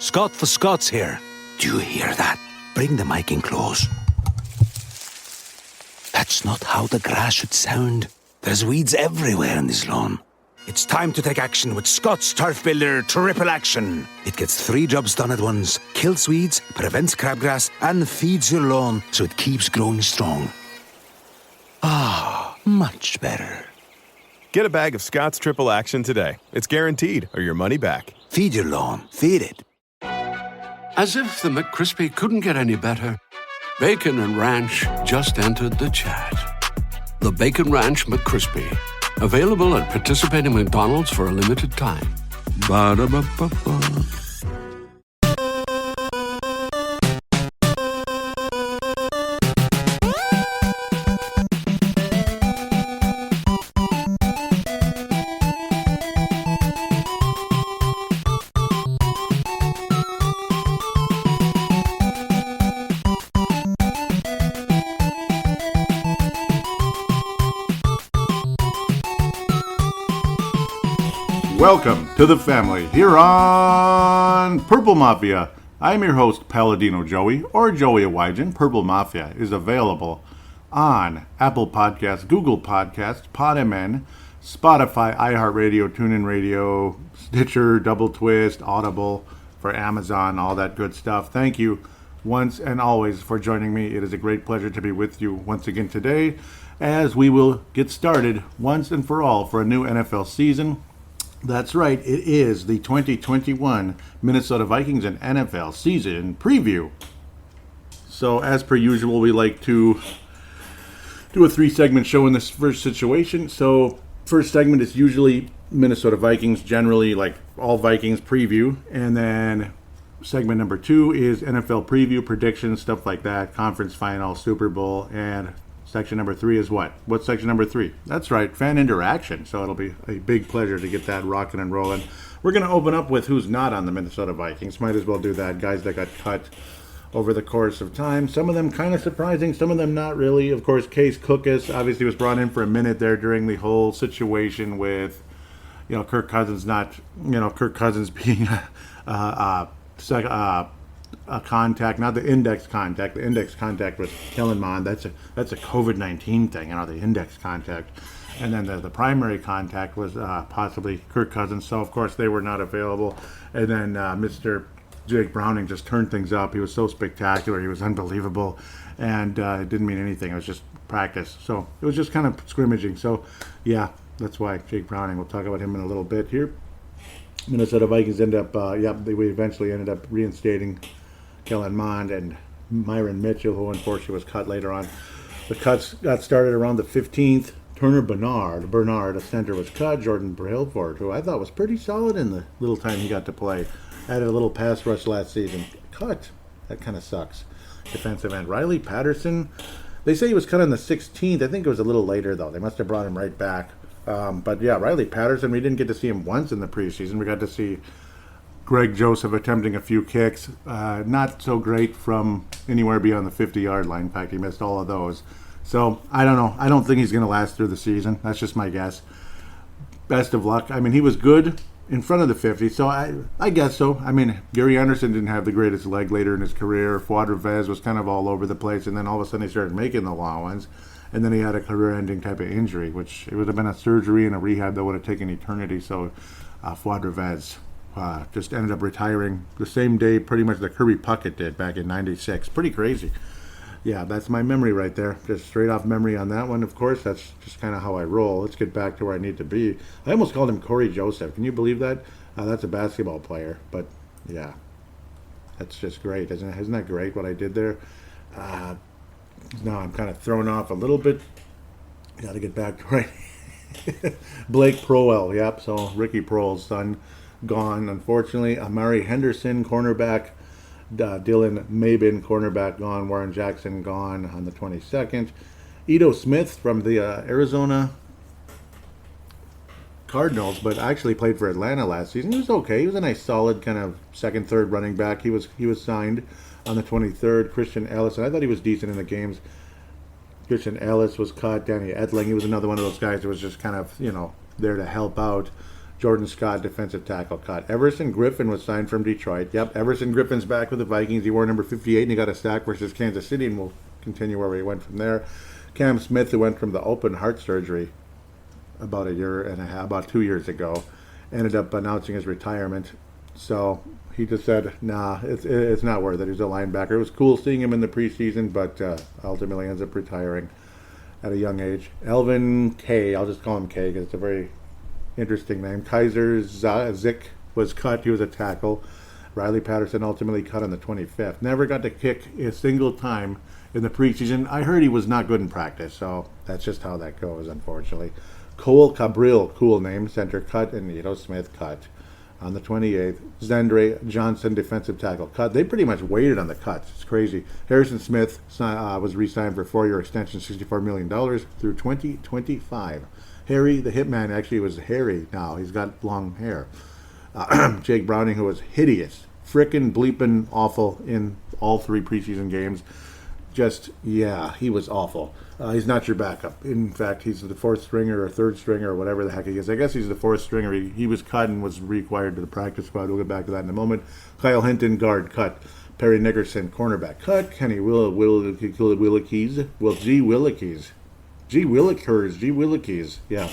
Scott for Scots here. Do you hear that? Bring the mic in close. That's not how the grass should sound. There's weeds everywhere in this lawn. It's time to take action with Scott's Turf Builder Triple Action. It gets 3 jobs done at once. Kills weeds, prevents crabgrass, and feeds your lawn so it keeps growing strong. Ah, much better. Get a bag of Scott's Triple Action today. It's guaranteed, or your money back. Feed your lawn. Feed it. As if the McCrispy couldn't get any better, Bacon and Ranch just entered the chat. The Bacon Ranch McCrispy. Available at participating McDonald's for a limited time. Ba-da-ba-ba-ba. Welcome to the family here on Purple Mafia. I'm your host, Paladinjoe, or Joey Awajan. Purple Mafia is available on Apple Podcasts, Google Podcasts, PodMN, Spotify, iHeartRadio, TuneIn Radio, Stitcher, Double Twist, Audible, for Amazon, all that good stuff. Thank you once and always for joining me. It is a great pleasure to be with you once again today as we will get started once and for all for a new NFL season. That's right, it is the 2021 Minnesota Vikings and NFL season preview. So as per usual, we like to do a 3-segment show in this first situation. So first segment is usually Minnesota Vikings, generally like all Vikings preview. And then segment number 2 is NFL preview, predictions, stuff like that, conference final, Super Bowl, and section number 3 is what? What's section number 3? That's right, fan interaction. So it'll be a big pleasure to get that rocking and rolling. We're going to open up with who's not on the Minnesota Vikings. Might as well do that. Guys that got cut over the course of time. Some of them kind of surprising, some of them not really. Of course, Case Cookus obviously was brought in for a minute there during the whole situation with, Kirk Cousins being a contact, not the index contact. The index contact was Kellen Mond. That's a COVID-19 thing, the index contact. And then the primary contact was possibly Kirk Cousins. So, of course, they were not available. And then Mr. Jake Browning just turned things up. He was so spectacular. He was unbelievable. And it didn't mean anything. It was just practice. So it was just kind of scrimmaging. So, yeah, that's why Jake Browning. We'll talk about him in a little bit here. Minnesota Vikings we eventually ended up reinstating Kellen Mond and Myron Mitchell, who unfortunately was cut later on. The cuts got started around the 15th. Turner Bernard, a center, was cut. Jordan Brailford, who I thought was pretty solid in the little time he got to play, added a little pass rush last season. Cut. That kind of sucks. Defensive end. Riley Patterson, they say he was cut on the 16th. I think it was a little later, though. They must have brought him right back. But yeah, Riley Patterson, we didn't get to see him once in the preseason. We got to see Greg Joseph attempting a few kicks. Not so great from anywhere beyond the 50-yard line. In fact, he missed all of those. So, I don't know. I don't think he's going to last through the season. That's just my guess. Best of luck. I mean, he was good in front of the 50, so I guess so. I mean, Gary Anderson didn't have the greatest leg later in his career. Fuad Revez was kind of all over the place, and then all of a sudden he started making the long ones. And then he had a career-ending type of injury, which it would have been a surgery and a rehab that would have taken eternity. So Fuad Revez just ended up retiring the same day pretty much that Kirby Puckett did back in '96. Pretty crazy. Yeah, that's my memory right there. Just straight off memory on that one. Of course, that's just kind of how I roll. Let's get back to where I need to be. I almost called him Corey Joseph. Can you believe that? That's a basketball player. But, yeah, that's just great. Isn't that great what I did there? Now I'm kind of thrown off a little bit. Got to get back to right. Blake Proel, yep. So Ricky Proel's son, gone, unfortunately. Amari Henderson, cornerback. Dylan Mabin, cornerback, gone. Warren Jackson, gone on the 22nd. Ito Smith from the Arizona Cardinals, but actually played for Atlanta last season. He was okay. He was a nice, solid kind of second, third running back. He was signed on the 23rd. Christian Ellis, and I thought he was decent in the games. Christian Ellis was cut. Danny Etling, he was another one of those guys that was just kind of, there to help out. Jordan Scott, defensive tackle, cut. Everson Griffin was signed from Detroit. Yep, Everson Griffin's back with the Vikings. He wore number 58, and he got a sack versus Kansas City, and we'll continue where we went from there. Cam Smith, who went from the open heart surgery about 2 years ago, ended up announcing his retirement. So he just said, nah, it's not worth it. He's a linebacker. It was cool seeing him in the preseason, but ultimately ends up retiring at a young age. Elvin K, I'll just call him K because it's a very interesting name. Kaiser Zik was cut. He was a tackle. Riley Patterson ultimately cut on the 25th. Never got to kick a single time in the preseason. I heard he was not good in practice, so that's just how that goes, unfortunately. Cole Cabril, cool name, center cut, and Nito Smith cut on the 28th. Zendre Johnson, defensive tackle, cut. They pretty much waited on the cuts. It's crazy. Harrison Smith was re-signed for a 4-year extension, $64 million through 2025. Harry, the hitman, actually was Harry now. He's got long hair. Jake Browning, who was hideous, frickin' bleeping awful in all 3 preseason games. He was awful. He's not your backup. In fact, he's the 4th stringer or 3rd stringer or whatever the heck he is. I guess he's the 4th stringer. He was cut and was required to the practice squad. We'll get back to that in a moment. Kyle Hinton, guard, cut. Perry Nickerson, cornerback, cut. Kenny Willekes. Well, G. Willekes. Yeah,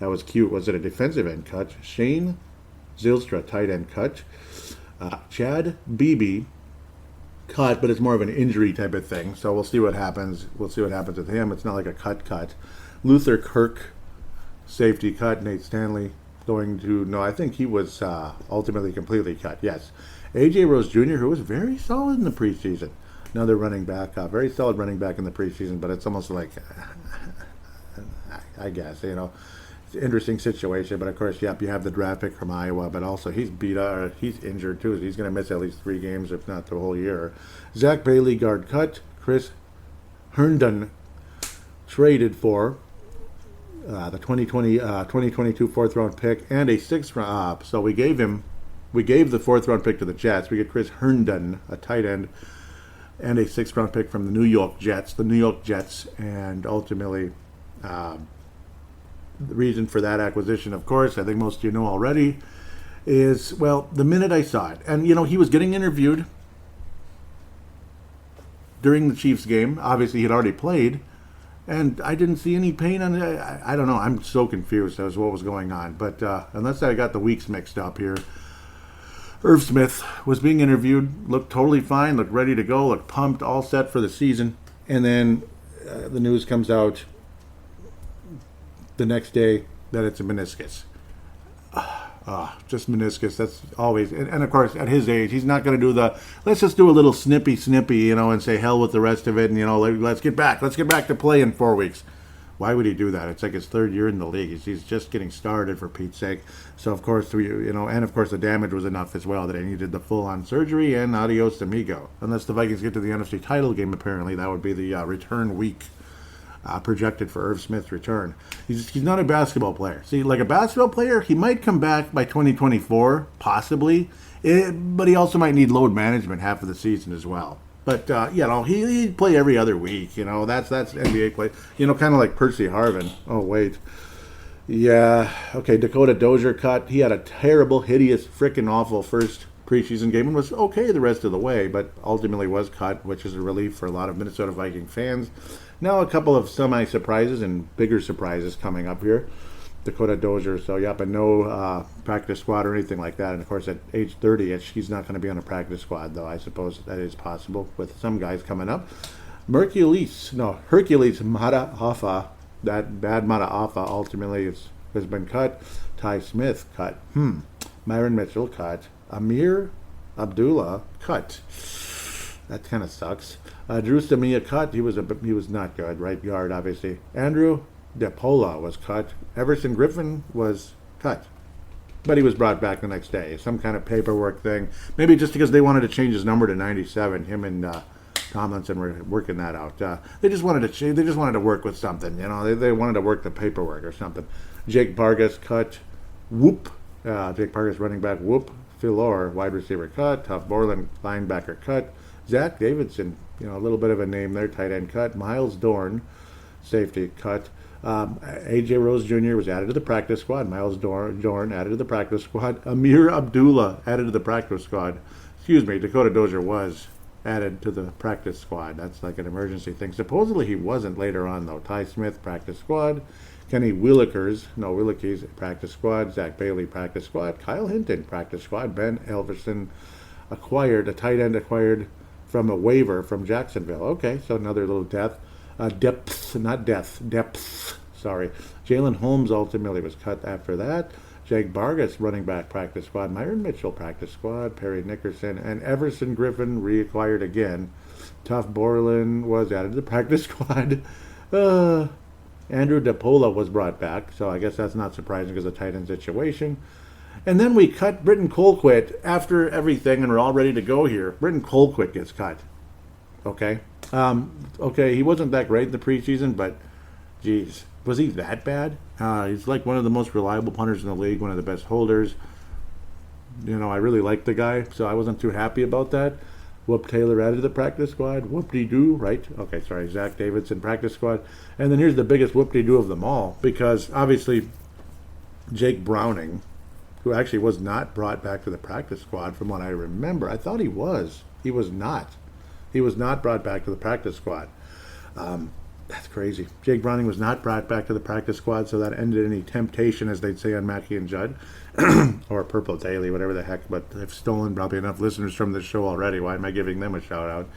that was cute. Was it a defensive end cut? Shane Zylstra, tight end, cut. Chad Beebe, cut, but it's more of an injury type of thing. So we'll see what happens. We'll see what happens with him. It's not like a cut. Luther Kirk, safety, cut. Nate Stanley I think he was ultimately completely cut. Yes. A.J. Rose Jr., who was very solid in the preseason. Another running back, very solid running back in the preseason, but it's almost like, I guess, it's an interesting situation. But of course, you have the draft pick from Iowa, but also he's he's injured too. So he's going to miss at least 3 games, if not the whole year. Zach Bailey, guard, cut. Chris Herndon traded for the 2022 4th round pick and a 6th round. So we gave the 4th round pick to the Jets. We get Chris Herndon, a tight end, and a 6th round pick from the New York Jets. And ultimately, the reason for that acquisition, of course, I think most of you know already, is, well, the minute I saw it, and he was getting interviewed during the Chiefs game. Obviously, he'd already played, and I didn't see any pain on it. I don't know. I'm so confused as to what was going on. But unless I got the weeks mixed up here, Irv Smith was being interviewed, looked totally fine, looked ready to go, looked pumped, all set for the season. And then the news comes out the next day that it's a meniscus. Just meniscus. That's always, and of course, at his age, he's not going to do let's just do a little snippy, and say hell with the rest of it, and let's get back to play in 4 weeks. Why would he do that? It's like his 3rd year in the league. He's just getting started, for Pete's sake. So of course, and of course, the damage was enough as well that he needed the full-on surgery, and adios amigo. Unless the Vikings get to the NFC title game, apparently that would be the return week. Projected for Irv Smith's return. He's not a basketball player. See, like a basketball player, he might come back by 2024, possibly, but he also might need load management half of the season as well. But, he'd play every other week, that's NBA play. Kind of like Percy Harvin. Oh, wait. Yeah, okay, Dakota Dozier cut. He had a terrible, hideous, freaking awful first preseason game and was okay the rest of the way, but ultimately was cut, which is a relief for a lot of Minnesota Viking fans. Now a couple of semi-surprises and bigger surprises coming up here. Dakota Dozier, but no practice squad or anything like that. And of course, at age 30, he's not going to be on a practice squad, though. I suppose that is possible with some guys coming up. Hercules Mata'afa, that bad Mata'afa ultimately has been cut. Ty Smith cut. Myron Mitchell cut. Amir Abdullah cut. That kind of sucks. Drew Samia cut. He was not good. Right guard, obviously. Andrew DePola was cut. Everson Griffin was cut. But he was brought back the next day. Some kind of paperwork thing. Maybe just because they wanted to change his number to 97. Him and Tomlinson were working that out. They just wanted to change. They just wanted to work with something. They wanted to work the paperwork or something. Jake Vargas cut. Whoop. Jake Vargas running back. Whoop. Phil Orr, wide receiver, cut. Tuff Borland, linebacker, cut. Zach Davidson, a little bit of a name there, tight end, cut. Miles Dorn, safety, cut. A.J. Rose Jr. was added to the practice squad. Miles Dorn added to the practice squad. Amir Abdullah added to the practice squad. Excuse me, Dakota Dozier was added to the practice squad. That's like an emergency thing. Supposedly he wasn't later on, though. Ty Smith, practice squad. Kenny Willikers, practice squad. Zach Bailey, practice squad. Kyle Hinton, practice squad. Ben Elverson a tight end acquired from a waiver from Jacksonville. Okay, so another little depth. Depth. Sorry. Jalen Holmes ultimately was cut after that. Jake Vargas, running back, practice squad. Myron Mitchell, practice squad. Perry Nickerson and Everson Griffin reacquired again. Tuff Borland was added to the practice squad. Andrew DePola was brought back, so I guess that's not surprising because of the tight end situation. And then we cut Britton Colquitt after everything, and we're all ready to go here. Britton Colquitt gets cut. Okay. He wasn't that great in the preseason, but, geez, was he that bad? He's like one of the most reliable punters in the league, one of the best holders. I really liked the guy, so I wasn't too happy about that. Whoop Taylor added to the practice squad. Whoop-de-doo, right? Okay, sorry, Zach Davidson, practice squad. And then here's the biggest whoop-de-doo of them all, because obviously Jake Browning, who actually was not brought back to the practice squad from what I remember. I thought he was. He was not. He was not brought back to the practice squad. That's crazy. Jake Browning was not brought back to the practice squad, so that ended any temptation, as they'd say on Mackey and Judd, or Purple Daily, whatever the heck. But they've stolen probably enough listeners from this show already. Why am I giving them a shout out?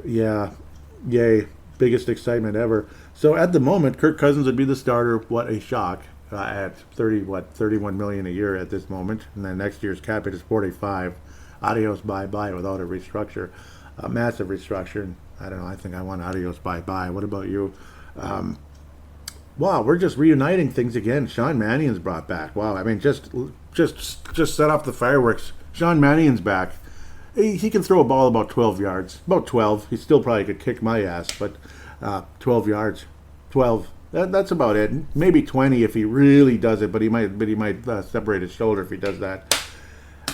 Yay. Biggest excitement ever. So at the moment, Kirk Cousins would be the starter. What a shock. At 31 million a year at this moment. And then next year's cap hit is 45. Adios, bye-bye without a restructure. A massive restructure. I don't know. I think I want adios, bye-bye. What about you? Wow, we're just reuniting things again. Sean Mannion's brought back. Wow, I mean, just set off the fireworks. Sean Mannion's back. He can throw a ball about 12 yards. About 12. He still probably could kick my ass, but 12 yards. 12. That's about it. Maybe 20 if he really does it, but he might separate his shoulder if he does that.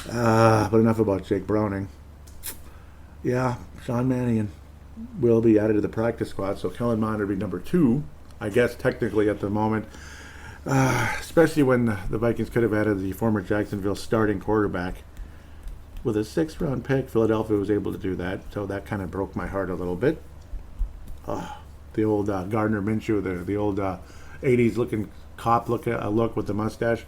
But enough about Jake Browning. Yeah, Sean Mannion will be added to the practice squad, so Kellen Mond will be number 2, I guess, technically at the moment. Especially when the Vikings could have added the former Jacksonville starting quarterback. With a 6th round pick, Philadelphia was able to do that, so that kind of broke my heart a little bit. The old Gardner Minshew, the old 80s looking cop look with the mustache.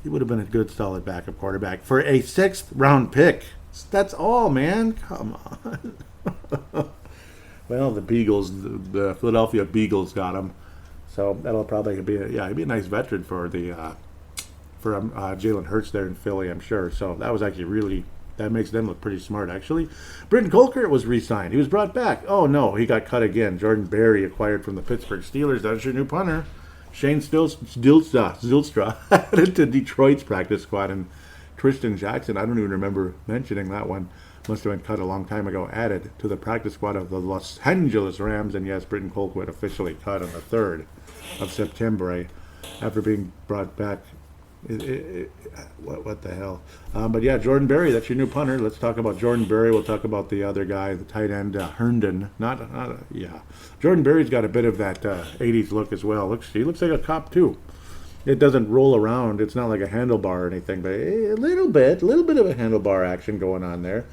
He would have been a good, solid backup quarterback for a 6th round pick. That's all, man. Come on. Well, the Philadelphia Beagles got him, so that'll probably be he'd be a nice veteran for Jalen Hurts there in Philly, I'm sure. So that was actually that makes them look pretty smart, actually. Britton Colquitt was re-signed. He was brought back. Oh, no, he got cut again. Jordan Berry acquired from the Pittsburgh Steelers. That's your new punter. Shane Zylstra added to Detroit's practice squad. And Tristan Jackson, I don't even remember mentioning that one. Must have been cut a long time ago. Added to the practice squad of the Los Angeles Rams. And yes, Britton Colquitt officially cut on the 3rd of September after being brought back. What the hell? But yeah, Jordan Berry, that's your new punter. Let's talk about Jordan Berry. We'll talk about the other guy, the tight end, Herndon. Jordan Berry's got a bit of that 80s look as well. He looks like a cop too. It doesn't roll around. It's not like a handlebar or anything, but a little bit of a handlebar action going on there.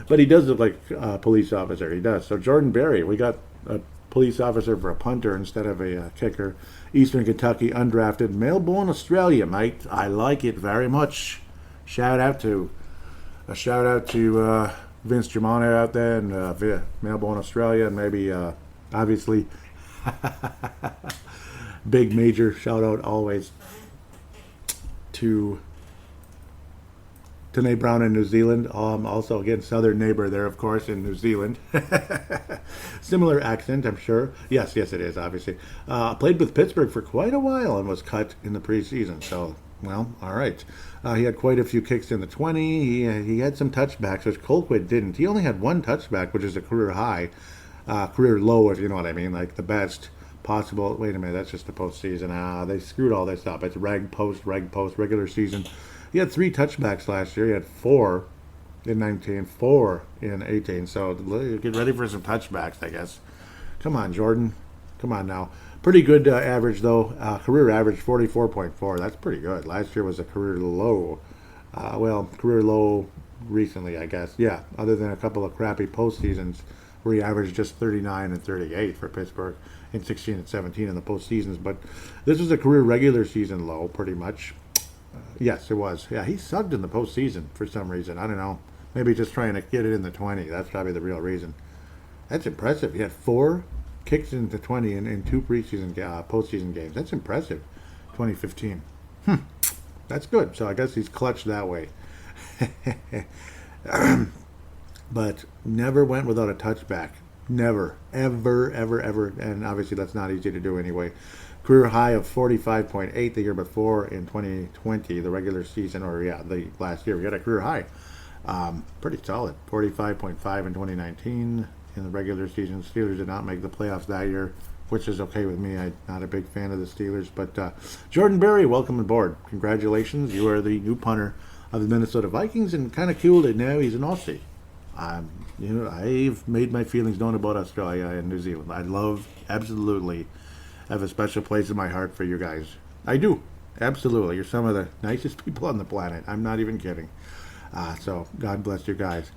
But he does look like a police officer. He does. So Jordan Berry, we got a police officer for a punter instead of a kicker. Eastern Kentucky, undrafted, Melbourne, Australia, mate. I like it very much. Shout out to Vince Germano out there in Melbourne, Australia, and maybe obviously big major shout out always to Tanae Brown in New Zealand. Also, again, southern neighbor there, of course, in New Zealand. Similar accent, I'm sure. Yes, it is, obviously. Played with Pittsburgh for quite a while and was cut in the preseason. So, well, all right. He had quite a few kicks in the 20. He had some touchbacks, which Colquitt didn't. He only had 1 touchback, which is a career high. Career low, if you know what I mean. Like the best possible. Wait a minute, that's just the postseason. They screwed all this up. It's reg post, regular season. He had 3 touchbacks last year. He had 4 in 19, 4 in 18. So get ready for some touchbacks, I guess. Come on, Jordan. Come on now. Pretty good average, though. Career average 44.4. That's pretty good. Last year was a career low. Career low recently, I guess. Yeah, other than a couple of crappy postseasons where he averaged just 39 and 38 for Pittsburgh in 16 and 17 in the postseasons. But this was a career regular season low, pretty much. Yes, it was. Yeah, he sucked in the postseason for some reason. I don't know. Maybe just trying to get it in the 20. That's probably the real reason. That's impressive. He had 4 kicks into 20 in 2 preseason postseason games. That's impressive. 2015. That's good. So I guess he's clutch that way. But never went without a touchback. Never. Ever, ever, ever. And obviously that's not easy to do anyway. Career high of 45.8 the year before in 2020, the regular season, the last year. We had a career high. Pretty solid. 45.5 in 2019 in the regular season. Steelers did not make the playoffs that year, which is okay with me. I'm not a big fan of the Steelers. But Jordan Berry, welcome aboard. Congratulations. You are the new punter of the Minnesota Vikings, and kind of cool that now he's an Aussie. I've made my feelings known about Australia and New Zealand. Absolutely have a special place in my heart for you guys. I do. Absolutely. You're some of the nicest people on the planet. I'm not even kidding. So God bless you guys.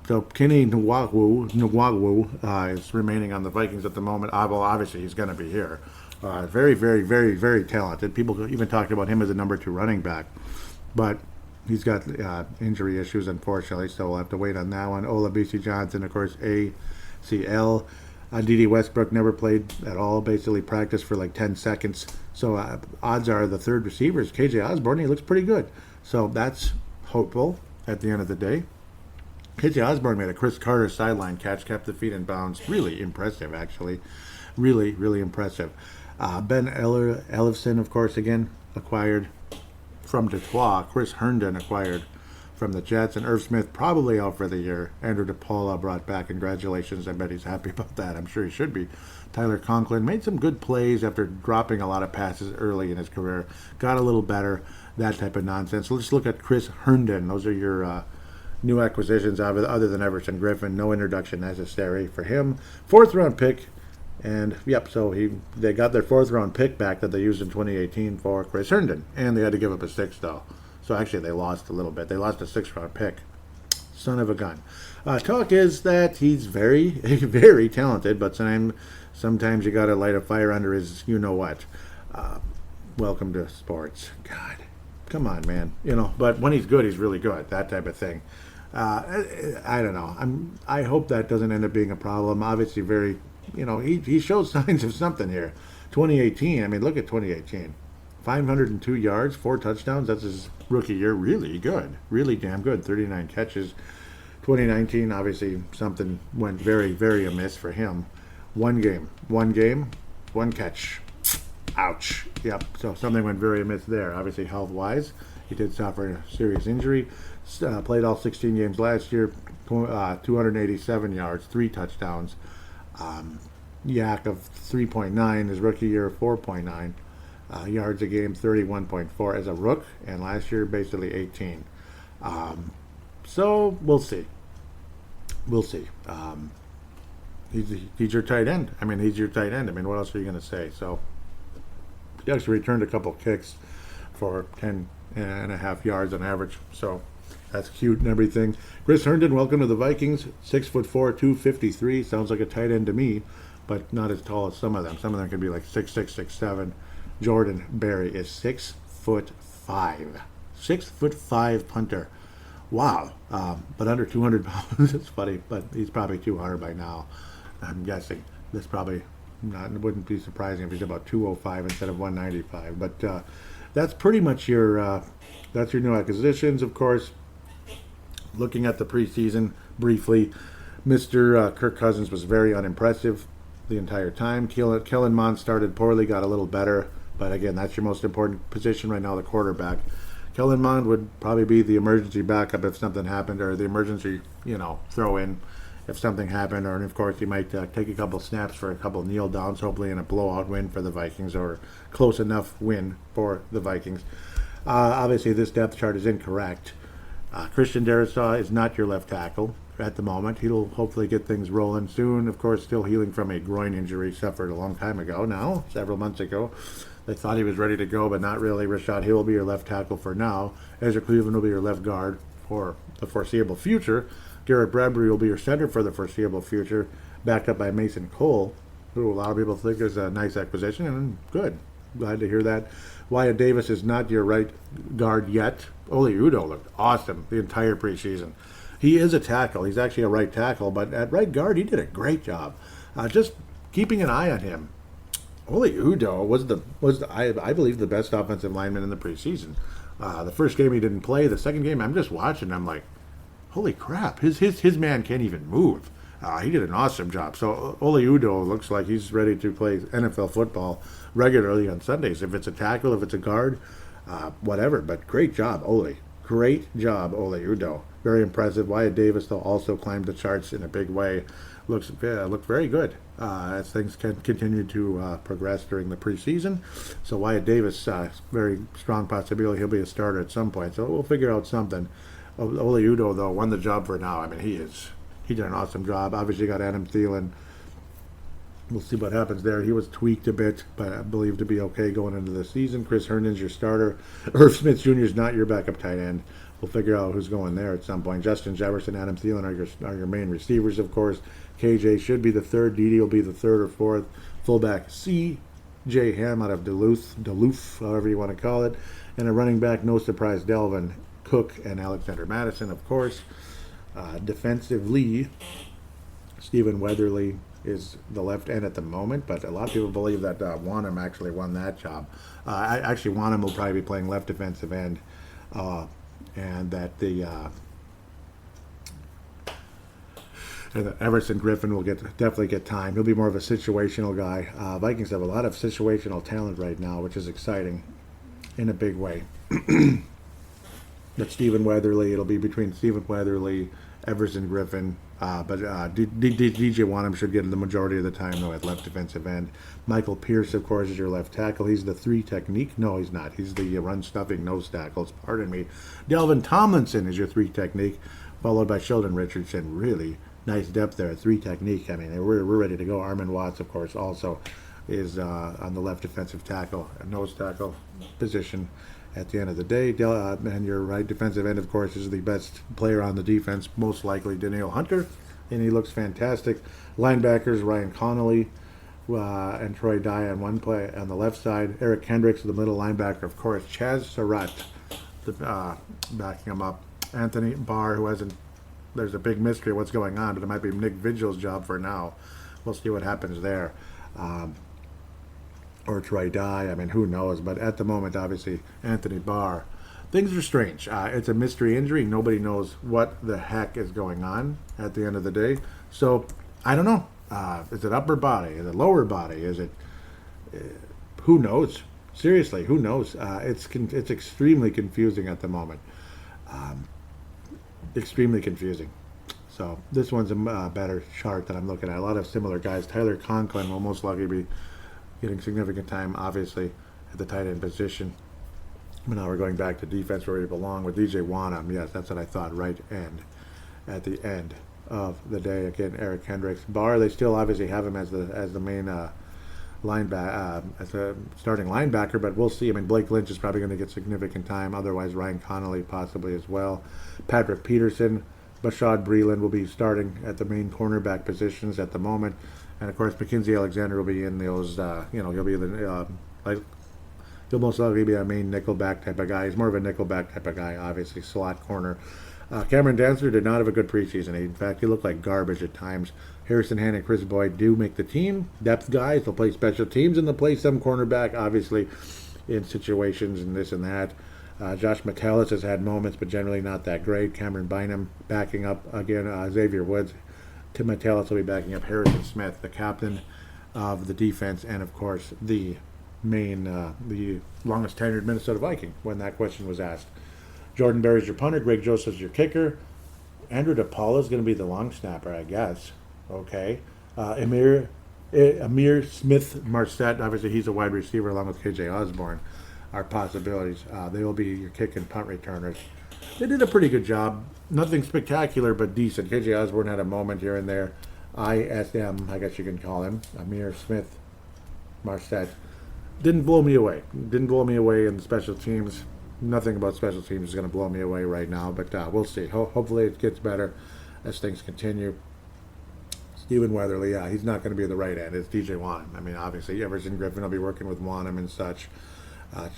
So Kenny Nwagwu is remaining on the Vikings at the moment. Obviously he's going to be here. Very, very, very, very talented. People even talked about him as a number 2 running back. But he's got injury issues, unfortunately, so we'll have to wait on that one. Olabisi Johnson, of course, ACL. D.D. Westbrook never played at all, basically practiced for like 10 seconds. So odds are the third receiver is KJ Osborne. He looks pretty good. So that's hopeful at the end of the day. KJ Osborne made a Chris Carter sideline catch, kept the feet in bounds. Really impressive, actually. Really, really impressive. Ben Ellefson, of course, again, acquired from Detroit. Chris Herndon acquired from the Jets, and Irv Smith probably out for the year. Andrew DePaula brought back. Congratulations. I bet he's happy about that. I'm sure he should be. Tyler Conklin made some good plays after dropping a lot of passes early in his career. Got a little better, that type of nonsense. Let's look at Chris Herndon. Those are your new acquisitions other than Everson Griffin. No introduction necessary for him. 4th round pick. And, so they got their 4th round pick back that they used in 2018 for Chris Herndon. And they had to give up a 6th, though. So actually they lost a little bit. They lost a 6th round pick. Son of a gun. Talk is that he's very, very talented, but sometimes you got to light a fire under his you-know-what. Welcome to sports. God, come on, man. But when he's good, he's really good. That type of thing. I don't know. I hope that doesn't end up being a problem. Obviously very... he shows signs of something here. 2018, look at 2018. 502 yards, 4 touchdowns. That's his rookie year. Really good. Really damn good. 39 catches. 2019, obviously, something went very, very amiss for him. One game, one catch. Ouch. Yep. So something went very amiss there. Obviously, health-wise, he did suffer a serious injury. Played all 16 games last year. 287 yards, 3 touchdowns. Yak of 3.9, his rookie year 4.9 yards a game, 31.4 as a rook, and last year basically 18. So we'll see. He's your tight end. He's your tight end. What else are you going to say? So he actually returned a couple kicks for 10.5 yards on average. So that's cute and everything. Chris Herndon, welcome to the Vikings. 6'4", 253. Sounds like a tight end to me, but not as tall as some of them. Some of them could be like 6'6", 6'7". Jordan Berry is 6'5". 6'5" punter. Wow. But under 200 pounds. It's funny, but he's probably 200 by now. I'm guessing. That's probably not. It wouldn't be surprising if he's about 205 instead of 195. But that's pretty much your. That's your new acquisitions, of course. Looking at the preseason briefly, Mr. Kirk Cousins was very unimpressive the entire time. Kellen Mond started poorly, got a little better, but again, that's your most important position right now, the quarterback. Kellen Mond would probably be the emergency backup if something happened, or the emergency, throw in if something happened, or of course he might take a couple snaps for a couple kneel downs, hopefully in a blowout win for the Vikings, or close enough win for the Vikings. Obviously, this depth chart is incorrect. Christian Darrisaw is not your left tackle. at the moment. He'll hopefully get things rolling soon. Of course, still healing from a groin injury suffered a long time ago now, several months ago. They thought he was ready to go, but not really. Rashad Hill will be your left tackle for now. Ezra Cleveland will be your left guard for the foreseeable future. Garrett Bradbury will be your center for the foreseeable future, backed up by Mason Cole, who a lot of people think is a nice acquisition, and good. Glad to hear that. Wyatt Davis is not your right guard yet. Ole Udoh looked awesome the entire preseason. He is a tackle. He's actually a right tackle, but at right guard, he did a great job. Just keeping an eye on him. Ole Udoh was I believe the best offensive lineman in the preseason. The first game he didn't play. The second game I'm just watching. I'm like, holy crap! His man can't even move. He did an awesome job. So Ole Udoh looks like he's ready to play NFL football regularly on Sundays. If it's a tackle, if it's a guard, whatever. But great job, Ole. Great job, Ole Udoh. Very impressive. Wyatt Davis, though, also climbed the charts in a big way. Looked very good as things can continue to progress during the preseason. So Wyatt Davis, very strong possibility he'll be a starter at some point. So we'll figure out something. Ole Udoh, though, won the job for now. I mean, he did an awesome job. Obviously got Adam Thielen. We'll see what happens there. He was tweaked a bit, but I believe to be okay going into the season. Chris Herndon's your starter. Irv Smith Jr. is not your backup tight end. We'll figure out who's going there at some point. Justin Jefferson, Adam Thielen are your main receivers, of course. KJ should be the third. Dede will be the third or fourth. Fullback C.J. Ham out of Duluth, however you want to call it. And a running back, no surprise, Delvin Cook and Alexander Madison, of course. Defensively, Stephen Weatherly is the left end at the moment, but a lot of people believe that Wanham actually won that job. Actually, Wanham will probably be playing left defensive end, and that Everson Griffin will definitely get time. He'll be more of a situational guy. Vikings have a lot of situational talent right now, which is exciting in a big way. But Stephen Weatherly, it'll be between Stephen Weatherly, Everson Griffin, but DJ Wanham should get the majority of the time, though, at left defensive end. Michael Pierce, of course, is your left tackle. He's the three technique. No, he's not. He's the run-stuffing nose tackles. Pardon me. Delvin Tomlinson is your three technique, followed by Sheldon Richardson. Really nice depth there at three technique. I mean, we're ready to go. Armin Watts, of course, also is on the left defensive tackle, nose tackle position. At the end of the day, and your right defensive end, of course, is the best player on the defense, most likely Danielle Hunter, and he looks fantastic. Linebackers, Ryan Connolly and Troy Dye on one play on the left side. Eric Kendricks, the middle linebacker, of course. Chaz Surratt backing him up. Anthony Barr, who hasn't, there's a big mystery of what's going on, but it might be Nick Vigil's job for now. We'll see what happens there. Or Troy Dye, I mean, who knows? But at the moment, obviously, Anthony Barr. Things are strange. It's a mystery injury. Nobody knows what the heck is going on at the end of the day. So, I don't know. Is it upper body? Is it lower body? Is it... who knows? Seriously, who knows? It's extremely confusing at the moment. Extremely confusing. So, this one's a better chart that I'm looking at. A lot of similar guys. Tyler Conklin will most likely be getting significant time, obviously, at the tight end position. But now we're going back to defense where we belong with DJ Wanham. Yes, that's what I thought, right end. At the end of the day, again, Eric Kendricks. Barr, they still obviously have him as the main linebacker, as a starting linebacker, but we'll see. I mean, Blake Lynch is probably going to get significant time. Otherwise, Ryan Connolly possibly as well. Patrick Peterson, Bashad Breeland will be starting at the main cornerback positions at the moment. And, of course, Mackenzie Alexander will be in those, he'll be he'll most likely be a main nickelback type of guy. He's more of a nickelback type of guy, obviously, slot corner. Cameron Dancer did not have a good preseason. In fact, he looked like garbage at times. Harrison Hand and Chris Boyd do make the team. Depth guys, they'll play special teams, and they'll play some cornerback, obviously, in situations and this and that. Josh Metellus has had moments, but generally not that great. Cameron Bynum backing up, again, Xavier Woods. Tim Metellus will be backing up Harrison Smith, the captain of the defense, and of course the longest tenured Minnesota Viking when that question was asked. Jordan Berry's your punter, Greg Joseph's your kicker. Andrew DePaula is going to be the long snapper, I guess. Okay. Amir Smith Marset, obviously he's a wide receiver along with KJ Osborne, are possibilities. They will be your kick and punt returners. they did a pretty good job. Nothing spectacular, but decent. KJ Osborne had a moment here and there. ISM, I guess you can call him, Amir Smith Marset. Didn't blow me away. Didn't blow me away in the special teams. Nothing about special teams is going to blow me away right now, but we'll see. Hopefully it gets better as things continue. Stephen Weatherly, he's not going to be at the right end. It's DJ Wanham. I mean, obviously, Everson Griffin will be working with Wanham and such. I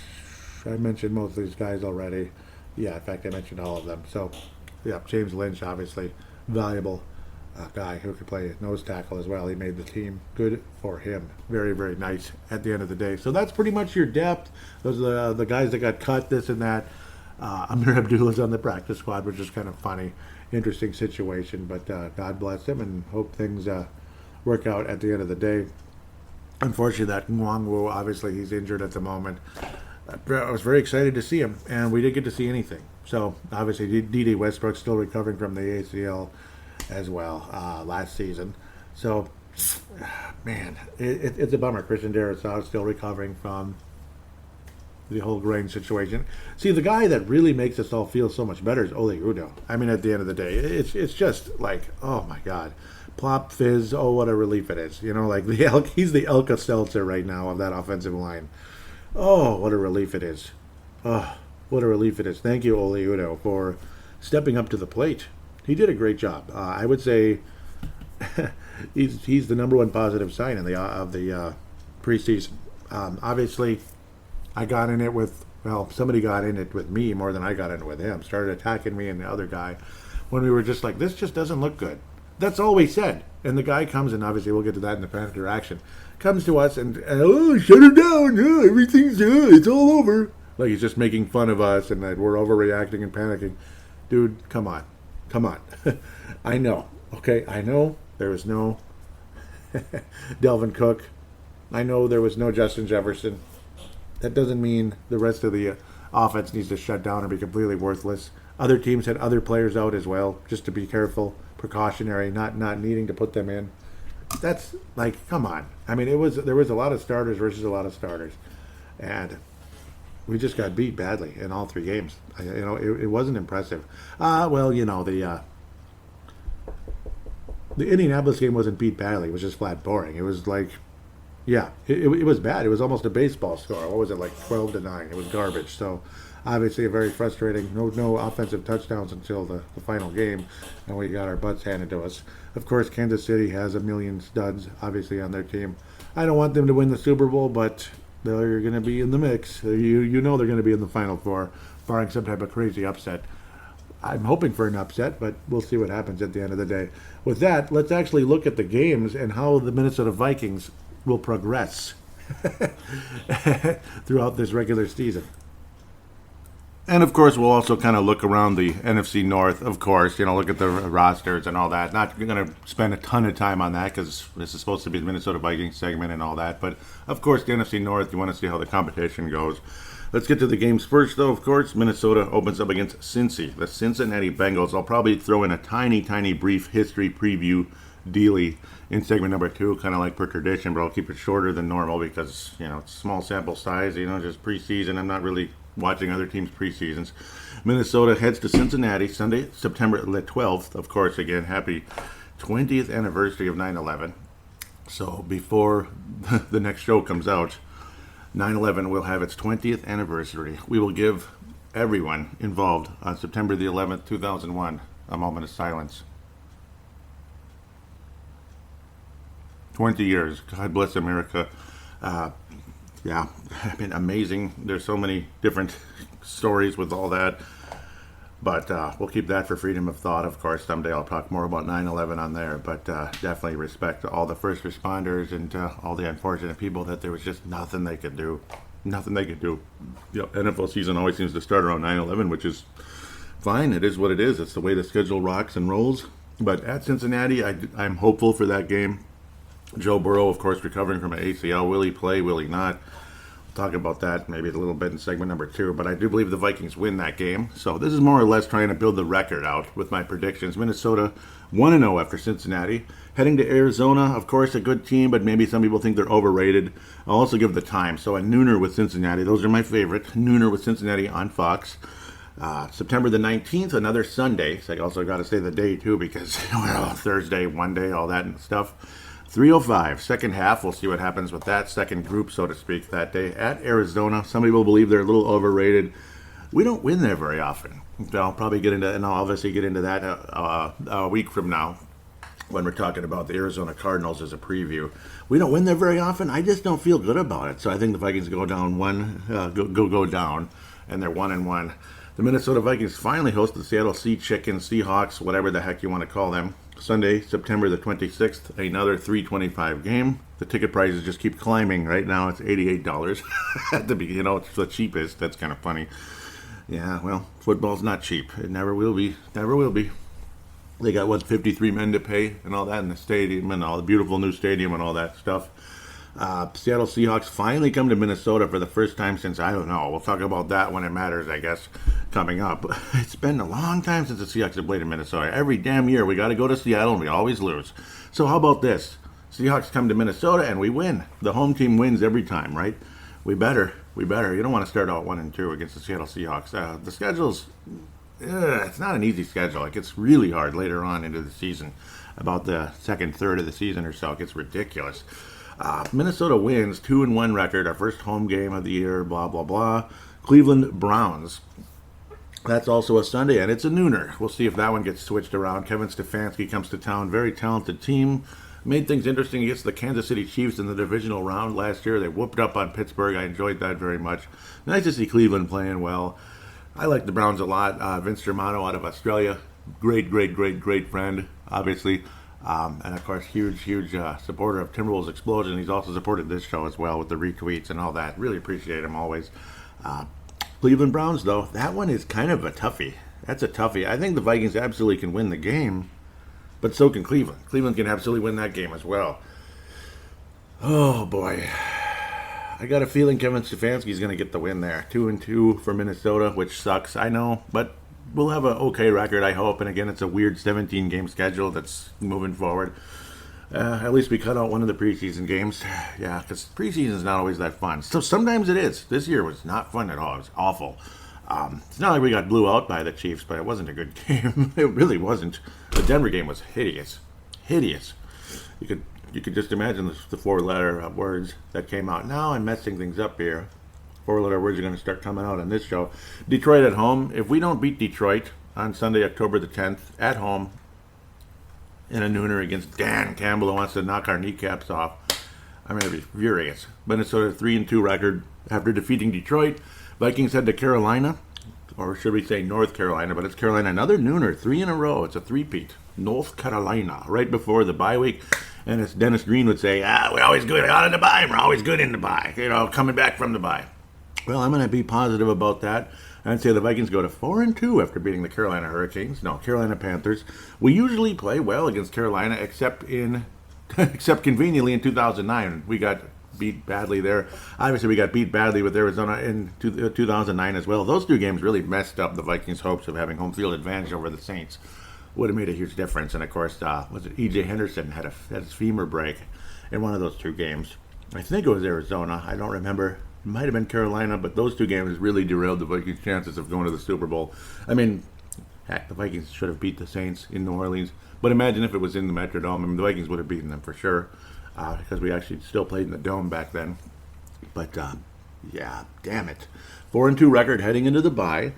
mentioned most of these guys already. Yeah, in fact, I mentioned all of them. So, yeah, James Lynch, obviously, valuable guy who could play nose tackle as well. He made the team. Good for him. Very, very nice at the end of the day. So that's pretty much your depth. Those are the guys that got cut, this and that. Amir Abdullah's on the practice squad, which is kind of funny. Interesting situation, but God bless him and hope things work out at the end of the day. Unfortunately, that Nwangwu, obviously, he's injured at the moment. I was very excited to see him, and we didn't get to see anything. So, obviously, D.D. Westbrook's still recovering from the ACL as well last season. So, man, it's a bummer. Christian Darrisaw is still recovering from the whole grain situation. See, the guy that really makes us all feel so much better is Ole Udoh. I mean, at the end of the day, it's just like, oh my God, plop fizz. Oh, what a relief it is. You know, like he's the Alka-Seltzer right now of that offensive line. Oh, what a relief it is. Oh, what a relief it is. Thank you, Ole Udoh, for stepping up to the plate. He did a great job. I would say he's the number one positive sign of the preseason. Obviously, I got in it with, somebody got in it with me more than I got in it with him. Started attacking me and the other guy when we were just like, this just doesn't look good. That's all we said. And the guy comes, and obviously we'll get to that in the fan interaction, comes to us and oh, shut him down. Oh, everything's, it's all over. Like he's just making fun of us and that we're overreacting and panicking. Dude, come on. Come on. I know. Okay, I know there was no Delvin Cook. I know there was no Justin Jefferson. That doesn't mean the rest of the offense needs to shut down and be completely worthless. Other teams had other players out as well, just to be careful, precautionary, not needing to put them in. That's like, come on. I mean, there was a lot of starters versus a lot of starters, and we just got beat badly in all three games. It wasn't impressive. The Indianapolis game wasn't beat badly. It was just flat boring. It was like, yeah, it was bad. It was almost a baseball score. What was it, like 12-9? It was garbage. So, obviously, very frustrating. No offensive touchdowns until the final game, and we got our butts handed to us. Of course, Kansas City has a million studs, obviously, on their team. I don't want them to win the Super Bowl, but they're going to be in the mix. You know they're going to be in the Final Four, barring some type of crazy upset. I'm hoping for an upset, but we'll see what happens at the end of the day. With that, let's actually look at the games and how the Minnesota Vikings will progress throughout this regular season. And, of course, we'll also kind of look around the NFC North, of course, look at the rosters and all that. Not going to spend a ton of time on that because this is supposed to be the Minnesota Vikings segment and all that. But, of course, the NFC North, you want to see how the competition goes. Let's get to the games first, though, of course. Minnesota opens up against Cincy, the Cincinnati Bengals. I'll probably throw in a tiny, tiny brief history preview dealy in segment number 2, kind of like per tradition, but I'll keep it shorter than normal because, it's small sample size, just preseason. I'm not really watching other teams' preseasons. Minnesota heads to Cincinnati Sunday, September 12th. Of course, again, happy 20th anniversary of 9/11. So before the next show comes out, 9/11 will have its 20th anniversary. We will give everyone involved on September the 11th, 2001, a moment of silence. 20 years. God bless America. Yeah, I mean, amazing. There's so many different stories with all that. But we'll keep that for freedom of thought, of course. Someday I'll talk more about 9/11 on there. But definitely respect to all the first responders and all the unfortunate people that there was just nothing they could do. Nothing they could do. NFL season always seems to start around 9/11, which is fine. It is what it is. It's the way the schedule rocks and rolls. But at Cincinnati, I'm hopeful for that game. Joe Burrow, of course, recovering from an ACL. Will he play? Will he not? We'll talk about that maybe a little bit in segment number 2. But I do believe the Vikings win that game. So this is more or less trying to build the record out with my predictions. Minnesota 1-0 after Cincinnati. Heading to Arizona, of course, a good team, but maybe some people think they're overrated. I'll also give the time. So a nooner with Cincinnati. Those are my favorite. Nooner with Cincinnati on Fox. September the 19th, another Sunday. So I also got to say the day too, because Thursday, one day, all that and stuff. 3:05, second half. We'll see what happens with that second group, so to speak, that day at Arizona. Some people believe they're a little overrated. We don't win there very often. So I'll probably get into, and I'll obviously get into that a week from now when we're talking about the Arizona Cardinals as a preview. We don't win there very often. I just don't feel good about it. So I think the Vikings go down go down, and they're 1-1. The Minnesota Vikings finally host the Seattle Seahawks, whatever the heck you want to call them. Sunday, September the 26th, another $3.25 game. The ticket prices just keep climbing. Right now it's $88 at the beginning. It's the cheapest. That's kind of funny. Yeah, well, football's not cheap. It never will be. Never will be. They got, 53 men to pay and all that in the stadium and all the beautiful new stadium and all that stuff. Seattle Seahawks finally come to Minnesota for the first time since, I don't know. We'll talk about that when it matters, I guess, coming up. It's been a long time since the Seahawks have played in Minnesota. Every damn year we got to go to Seattle and we always lose. So how about this? Seahawks come to Minnesota and we win. The home team wins every time, right? We better. You don't want to start out 1-2 against the Seattle Seahawks. The schedule's, it's not an easy schedule. It gets really hard later on into the season. About the second third of the season or so, it gets ridiculous. Minnesota wins, 2-1 record, our first home game of the year, blah, blah, blah. Cleveland Browns. That's also a Sunday, and it's a nooner. We'll see if that one gets switched around. Kevin Stefanski comes to town, very talented team. Made things interesting against the Kansas City Chiefs in the divisional round last year. They whooped up on Pittsburgh. I enjoyed that very much. Nice to see Cleveland playing well. I like the Browns a lot. Vince Germano out of Australia, great friend, obviously. And of course, huge supporter of Timberwolves Explosion. He's also supported this show as well with the retweets and all that. Really appreciate him always. Cleveland Browns, though, that one is kind of a toughie. That's a toughie. I think the Vikings absolutely can win the game, but so can Cleveland. Cleveland can absolutely win that game as well. Oh, boy. I got a feeling Kevin Stefanski's going to get the win there. 2-2 for Minnesota, which sucks, I know, but we'll have an okay record, I hope. And again, it's a weird 17-game schedule that's moving forward. At least we cut out one of the preseason games. Yeah, because preseason is not always that fun. So sometimes it is. This year was not fun at all. It was awful. It's not like we got blew out by the Chiefs, but it wasn't a good game. It really wasn't. The Denver game was hideous. Hideous. You could just imagine the four-letter words that came out. Now I'm messing things up here. Four-letter words are going to start coming out on this show. Detroit at home. If we don't beat Detroit on Sunday, October the 10th, at home, in a nooner against Dan Campbell, who wants to knock our kneecaps off, I'm going to be furious. Minnesota 3-2 record after defeating Detroit. Vikings head to Carolina, or should we say North Carolina, but it's Carolina. Another nooner, 3 in a row. It's a three-peat. North Carolina, right before the bye week. And as Dennis Green would say, we're always good out of the bye. We're always good in the bye. Coming back from the bye. Well, I'm going to be positive about that. I'd say the Vikings go to 4-2 after beating the Carolina Panthers. We usually play well against Carolina, except conveniently in 2009. We got beat badly there. Obviously, we got beat badly with Arizona in 2009 as well. Those two games really messed up the Vikings' hopes of having home field advantage over the Saints. Would have made a huge difference. And of course, E.J. Henderson had his femur break in one of those two games. I think it was Arizona. I don't remember. It might have been Carolina, but those two games really derailed the Vikings' chances of going to the Super Bowl. I mean, heck, the Vikings should have beat the Saints in New Orleans. But imagine if it was in the Metrodome. I mean, the Vikings would have beaten them for sure, because we actually still played in the Dome back then. But, yeah, damn it. 4-2 record heading into the bye.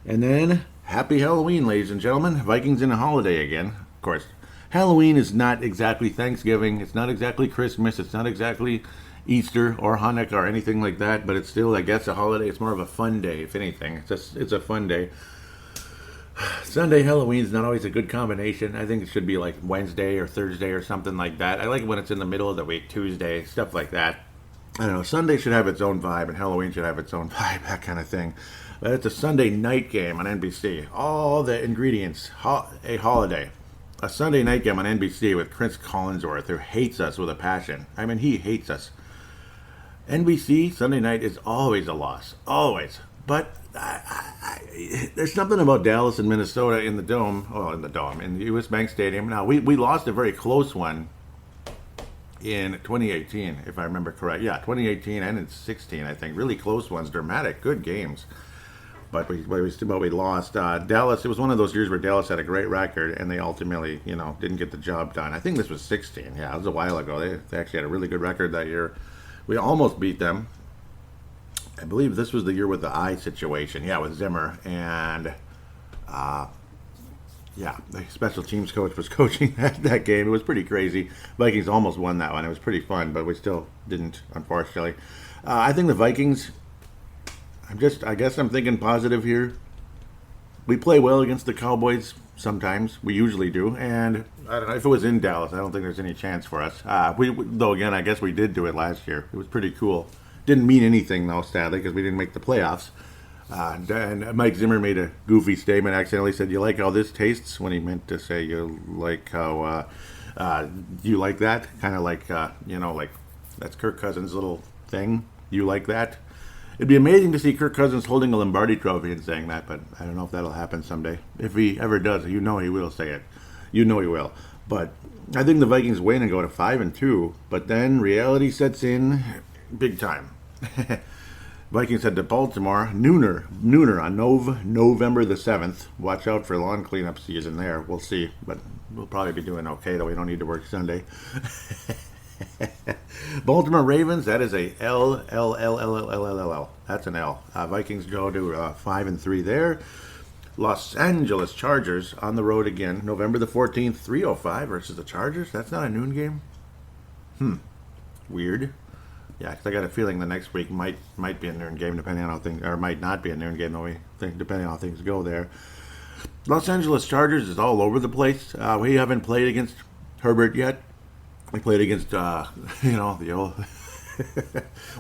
And then, happy Halloween, ladies and gentlemen. Vikings in a holiday again. Of course, Halloween is not exactly Thanksgiving. It's not exactly Christmas. It's not exactly Easter or Hanukkah or anything like that, but it's still, I guess, a holiday. It's more of a fun day, if anything. It's a fun day. Sunday Halloween is not always a good combination. I think it should be like Wednesday or Thursday or something like that. I like it when it's in the middle of the week, Tuesday, stuff like that. I don't know, Sunday should have its own vibe and Halloween should have its own vibe, that kind of thing. But it's a Sunday night game on NBC. All the ingredients, a holiday. A Sunday night game on NBC with Chris Collinsworth, who hates us with a passion. I mean, he hates us. NBC, Sunday night is always a loss. Always. But there's something about Dallas and Minnesota in the Dome. Oh, in the U.S. Bank Stadium. Now, we lost a very close one in 2018, if I remember correct. Yeah, 2018 and in 16, I think. Really close ones. Dramatic. Good games. but we lost. Dallas, it was one of those years where Dallas had a great record, and they ultimately, didn't get the job done. I think this was 16. Yeah, it was a while ago. They actually had a really good record that year. We almost beat them. I believe this was the year with the eye situation. Yeah, with Zimmer. And, the special teams coach was coaching that game. It was pretty crazy. Vikings almost won that one. It was pretty fun, but we still didn't, unfortunately. I think the Vikings, I guess I'm thinking positive here. We play well against the Cowboys sometimes. We usually do. And I don't know, if it was in Dallas, I don't think there's any chance for us. Though, again, I guess we did do it last year. It was pretty cool. Didn't mean anything, though, sadly, because we didn't make the playoffs. And Mike Zimmer made a goofy statement, accidentally said, "You like how this tastes?" when he meant to say, "You like how, you like that?" Kind of like, like that's Kirk Cousins' little thing. You like that? It'd be amazing to see Kirk Cousins holding a Lombardi trophy and saying that, but I don't know if that'll happen someday. If he ever does, he will say it. He will. But I think the Vikings win and go to 5-2, but then reality sets in big time. Vikings head to Baltimore, nooner on November the 7th. Watch out for lawn cleanup season there. We'll see, but we'll probably be doing okay, though we don't need to work Sunday. Baltimore Ravens, that is a L. That's an L. Vikings go to 5-3 there. Los Angeles Chargers on the road again, November the 14th, 3:05 versus the Chargers. That's not a noon game? Weird. Yeah, because I got a feeling the next week might be a noon game, depending on how things, or might not be a noon game, depending on how things go there. Los Angeles Chargers is all over the place. We haven't played against Herbert yet. We played against, the old.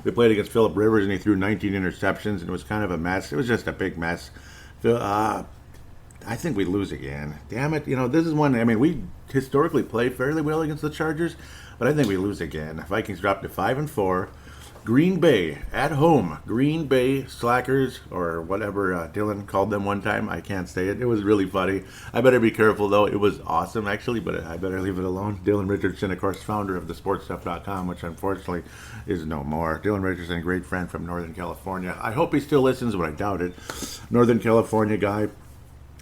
We played against Phillip Rivers, and he threw 19 interceptions, and it was kind of a mess. It was just a big mess. I think we lose again. Damn it! This is one. I mean, we historically play fairly well against the Chargers, but I think we lose again. Vikings drop to 5-4. Green Bay at home. Green Bay Slackers, or whatever Dylan called them one time. I can't say it. It was really funny. I better be careful, though. It was awesome, actually, but I better leave it alone. Dylan Richardson, of course, founder of thesportstuff.com, which unfortunately is no more. Dylan Richardson, a great friend from Northern California. I hope he still listens, but I doubt it. Northern California guy.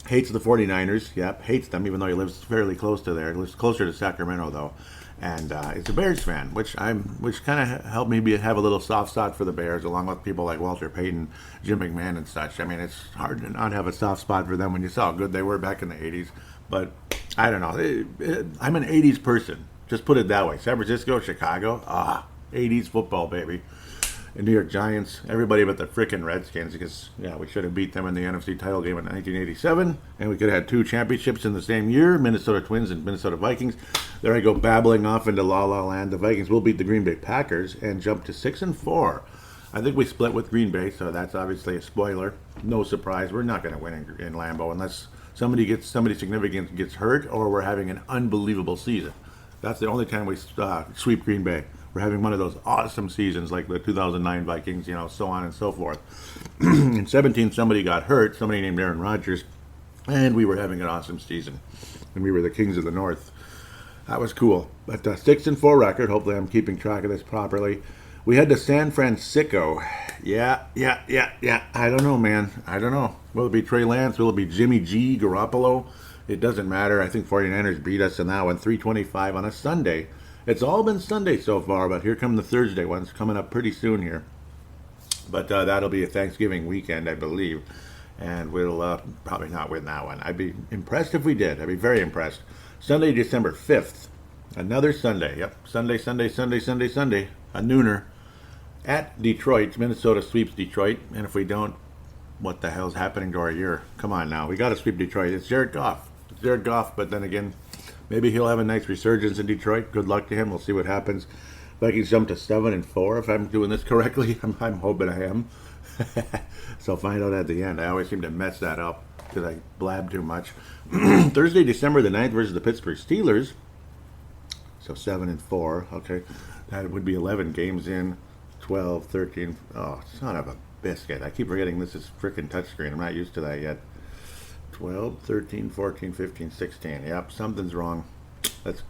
Hates the 49ers. Yep, hates them, even though he lives fairly close to there. He lives closer to Sacramento, though. And he's a Bears fan, which kind of helped me have a little soft spot for the Bears, along with people like Walter Payton, Jim McMahon, and such. I mean, it's hard to not have a soft spot for them when you saw how good they were back in the 80s. But I don't know. I'm an 80s person. Just put it that way. San Francisco, Chicago, 80s football, baby. And New York Giants, everybody but the frickin' Redskins, because, we should have beat them in the NFC title game in 1987, and we could have had 2 championships in the same year, Minnesota Twins and Minnesota Vikings. There I go babbling off into La La Land. The Vikings will beat the Green Bay Packers and jump to 6-4. I think we split with Green Bay, so that's obviously a spoiler. No surprise. We're not going to win in Lambeau unless somebody significant gets hurt or we're having an unbelievable season. That's the only time we sweep Green Bay. We're having one of those awesome seasons like the 2009 Vikings, so on and so forth. In 17, somebody got hurt, somebody named Aaron Rodgers, and we were having an awesome season. And we were the Kings of the North. That was cool. But 6-4 record. Hopefully I'm keeping track of this properly. We head to San Francisco. Yeah. I don't know, man. I don't know. Will it be Trey Lance? Will it be Jimmy G, Garoppolo? It doesn't matter. I think 49ers beat us in that one, 3:25 on a Sunday. It's all been Sunday so far, but here come the Thursday ones coming up pretty soon here. But that'll be a Thanksgiving weekend, I believe. And we'll probably not win that one. I'd be impressed if we did. I'd be very impressed. Sunday, December 5th. Another Sunday. Yep, Sunday. A nooner. At Detroit. Minnesota sweeps Detroit. And if we don't, what the hell's happening to our year? Come on now. We got to sweep Detroit. It's Jared Goff. But then again, maybe he'll have a nice resurgence in Detroit. Good luck to him. We'll see what happens. Vikings jump to 7-4 if I'm doing this correctly. I'm hoping I am. So I'll find out at the end. I always seem to mess that up because I blab too much. Thursday, December the 9th versus the Pittsburgh Steelers. So 7-4. Okay. That would be 11 games in. 12, 13. Oh, son of a biscuit. I keep forgetting this is freaking touchscreen. I'm not used to that yet. 12, 13, 14, 15, 16. Yep, something's wrong. That's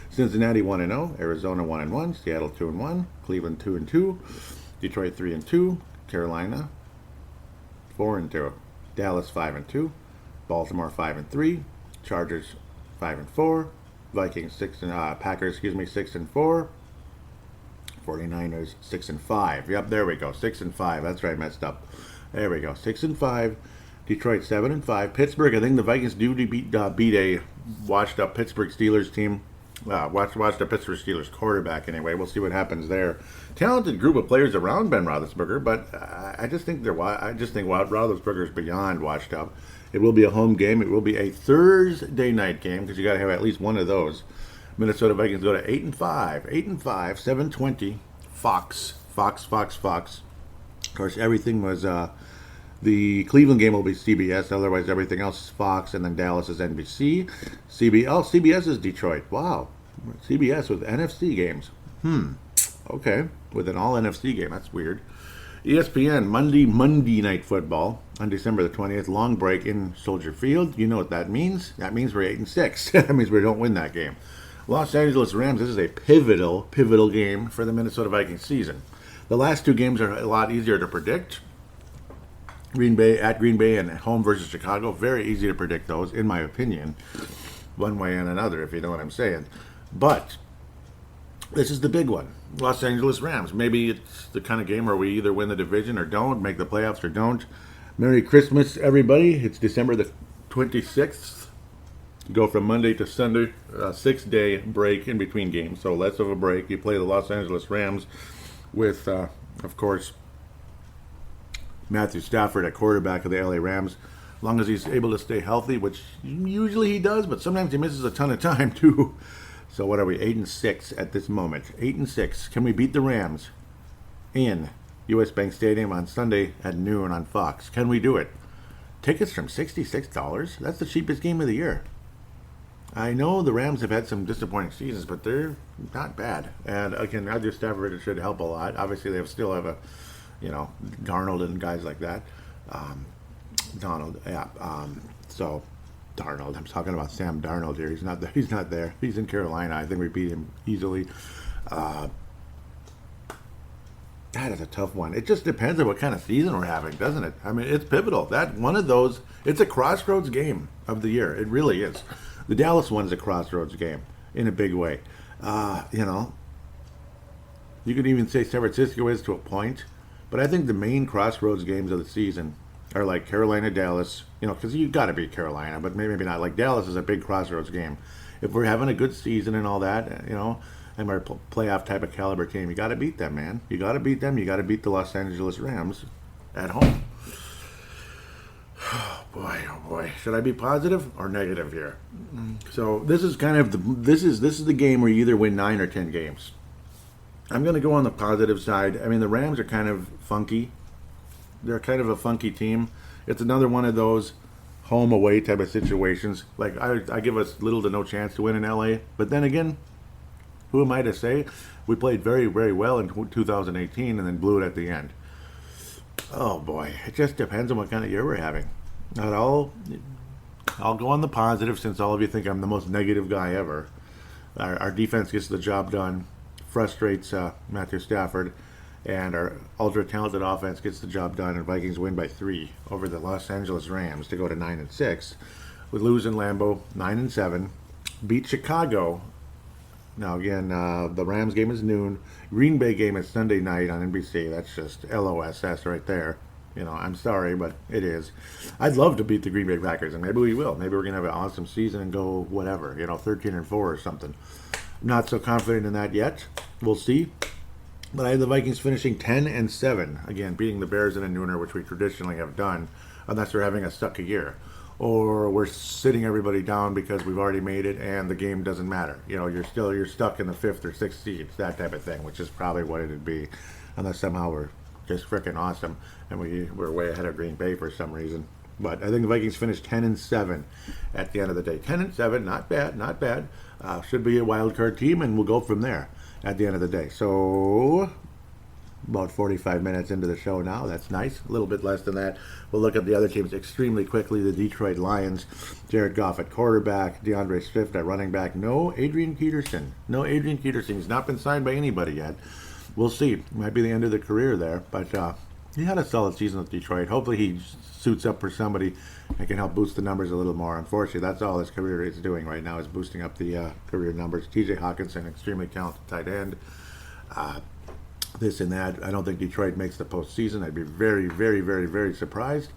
Cincinnati 1-0, Arizona 1-1, Seattle 2-1, Cleveland 2-2, Detroit 3-2, Carolina 4-2. Dallas 5-2. Baltimore 5-3. Chargers 5-4. Vikings Packers 6-4. 49ers 6-5. Yep, there we go. 6-5. That's right, messed up. There we go. 6-5. Detroit 7-5. Pittsburgh. I think the Vikings do beat a washed up Pittsburgh Steelers team. Watched a Pittsburgh Steelers quarterback anyway. We'll see what happens there. Talented group of players around Ben Roethlisberger, but I just think Roethlisberger's beyond washed up. It will be a home game. It will be a Thursday night game because you got to have at least one of those. Minnesota Vikings go to 8-5, 720. Fox. Of course, everything was the Cleveland game will be CBS. Otherwise, everything else is Fox, and then Dallas is NBC. CBS is Detroit. Wow, CBS with NFC games. Okay, with an all NFC game. That's weird. ESPN Monday Night Football on December the 20th. Long break in Soldier Field. You know what that means? That means we're 8-6. That means we don't win that game. Los Angeles Rams. This is a pivotal game for the Minnesota Vikings season. The last two games are a lot easier to predict. Green Bay and home versus Chicago. Very easy to predict those, in my opinion, one way and another, if you know what I'm saying. But this is the big one. Los Angeles Rams. Maybe it's the kind of game where we either win the division or don't, make the playoffs or don't. Merry Christmas, everybody. It's December the 26th. Go from Monday to Sunday, 6-day break in between games. So less of a break. You play the Los Angeles Rams with, of course, Matthew Stafford at quarterback of the LA Rams. As long as he's able to stay healthy, which usually he does, but sometimes he misses a ton of time too. So what are we, 8-6 at this moment? 8-6. Can we beat the Rams in U.S. Bank Stadium on Sunday at noon on Fox? Can we do it? Tickets from $66. That's the cheapest game of the year. I know the Rams have had some disappointing seasons, but they're not bad. And again, Matthew Stafford should help a lot. Obviously, they still have Darnold and guys like that. So Darnold. I'm talking about Sam Darnold here. He's not there. He's in Carolina. I think we beat him easily. That is a tough one. It just depends on what kind of season we're having, doesn't it? I mean, it's pivotal. It's a crossroads game of the year. It really is. The Dallas one's a crossroads game in a big way. You could even say San Francisco is to a point. But I think the main crossroads games of the season are like Carolina, Dallas, because you've got to beat Carolina, but maybe not. Like Dallas is a big crossroads game. If we're having a good season and all that, and we're a playoff type of caliber team, you got to beat them, man. You got to beat them. You got to beat the Los Angeles Rams at home. Oh boy. Should I be positive or negative here? So this is kind of this is the game where you either win 9 or 10 games. I'm going to go on the positive side. I mean, the Rams are kind of funky. They're kind of a funky team. It's another one of those home-away type of situations. Like, I give us little to no chance to win in L.A. But then again, who am I to say? We played very, very well in 2018 and then blew it at the end. Oh, boy. It just depends on what kind of year we're having. I'll go on the positive since all of you think I'm the most negative guy ever. Our defense gets the job done. Frustrates Matthew Stafford, and our ultra-talented offense gets the job done, and Vikings win by 3 over the Los Angeles Rams to go to 9-6. We lose in Lambeau, 9-7. Beat Chicago. Now, again, the Rams game is noon. Green Bay game is Sunday night on NBC. That's just LOSS right there. I'm sorry, but it is. I'd love to beat the Green Bay Packers, and maybe we will. Maybe we're going to have an awesome season and go whatever, 13-4 or something. Not so confident in that yet. We'll see. But I have the Vikings finishing 10-7. Again, beating the Bears in a nooner, which we traditionally have done, unless we're having a sucky year. Or we're sitting everybody down because we've already made it and the game doesn't matter. You're stuck in the 5th or 6th seed, that type of thing, which is probably what it'd be, unless somehow we're just freaking awesome and we're way ahead of Green Bay for some reason. But I think the Vikings finished 10-7 at the end of the day. 10-7, not bad. Should be a wild card team, and we'll go from there at the end of the day. So, about 45 minutes into the show now. That's nice. A little bit less than that. We'll look at the other teams extremely quickly. The Detroit Lions, Jared Goff at quarterback, DeAndre Swift at running back. No Adrian Peterson. He's not been signed by anybody yet. We'll see. Might be the end of the career there, but he had a solid season with Detroit. Hopefully he suits up for somebody and can help boost the numbers a little more. Unfortunately, that's all his career is doing right now, is boosting up the career numbers. T.J. Hawkinson, extremely talented tight end. This and that. I don't think Detroit makes the postseason. I'd be very, very, very, very surprised.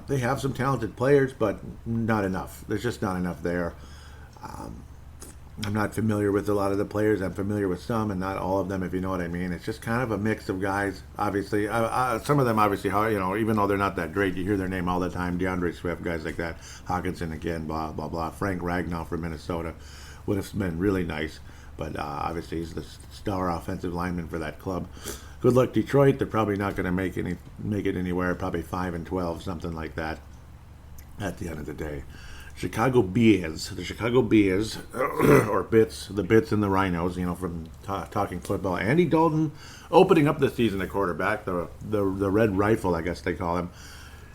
They have some talented players, but not enough. There's just not enough there. I'm not familiar with a lot of the players. I'm familiar with some and not all of them, if you know what I mean. It's just kind of a mix of guys, obviously. Some of them, obviously, even though they're not that great, you hear their name all the time. DeAndre Swift, guys like that. Hawkinson again, blah, blah, blah. Frank Ragnow from Minnesota would have been really nice. But obviously, he's the star offensive lineman for that club. Good luck, Detroit. They're probably not going to make it anywhere. Probably 5-12, something like that, at the end of the day. Chicago Bears, the Chicago Bears, or Bits, the Bits and the Rhinos, from Talking Football. Andy Dalton opening up the season at quarterback, the Red Rifle, I guess they call him.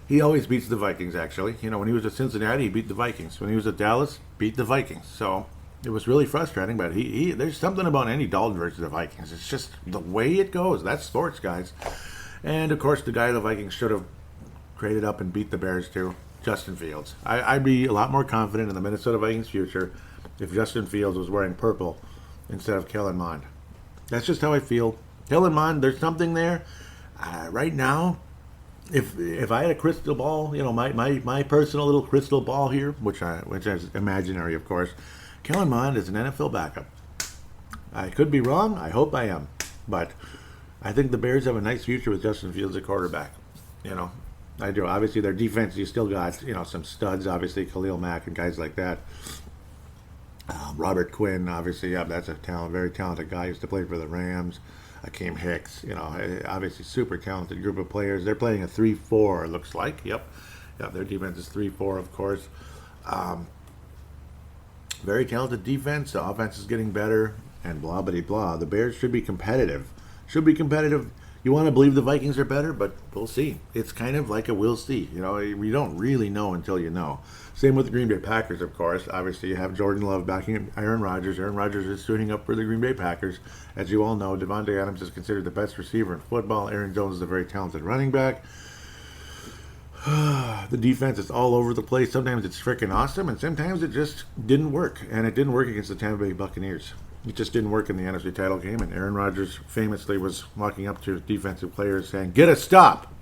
He always beats the Vikings, actually. When he was at Cincinnati, he beat the Vikings. When he was at Dallas, beat the Vikings. So it was really frustrating, but there's something about Andy Dalton versus the Vikings. It's just the way it goes. That's sports, guys. And, of course, the guy the Vikings should have traded up and beat the Bears, too. Justin Fields. I'd be a lot more confident in the Minnesota Vikings' future if Justin Fields was wearing purple instead of Kellen Mond. That's just how I feel. Kellen Mond, there's something there. Right now, if I had a crystal ball, my personal little crystal ball here, which is imaginary, of course, Kellen Mond is an NFL backup. I could be wrong. I hope I am. But I think the Bears have a nice future with Justin Fields at quarterback. I do. Obviously, their defense, you still got, some studs, obviously, Khalil Mack and guys like that. Robert Quinn, obviously, that's a very talented guy. He used to play for the Rams. Akeem Hicks, obviously super talented group of players. They're playing a 3-4, it looks like. Yep, their defense is 3-4, of course. Very talented defense. The offense is getting better, and blah, blah, blah. The Bears should be competitive. You want to believe the Vikings are better, but we'll see. It's kind of like a we'll see. We don't really know until you know. Same with the Green Bay Packers, of course. Obviously, you have Jordan Love backing Aaron Rodgers. Aaron Rodgers is suiting up for the Green Bay Packers. As you all know, Devontae Adams is considered the best receiver in football. Aaron Jones is a very talented running back. The defense is all over the place. Sometimes it's freaking awesome, and sometimes it just didn't work. And it didn't work against the Tampa Bay Buccaneers. It just didn't work in the NFC title game, and Aaron Rodgers famously was walking up to defensive players saying, "Get a stop!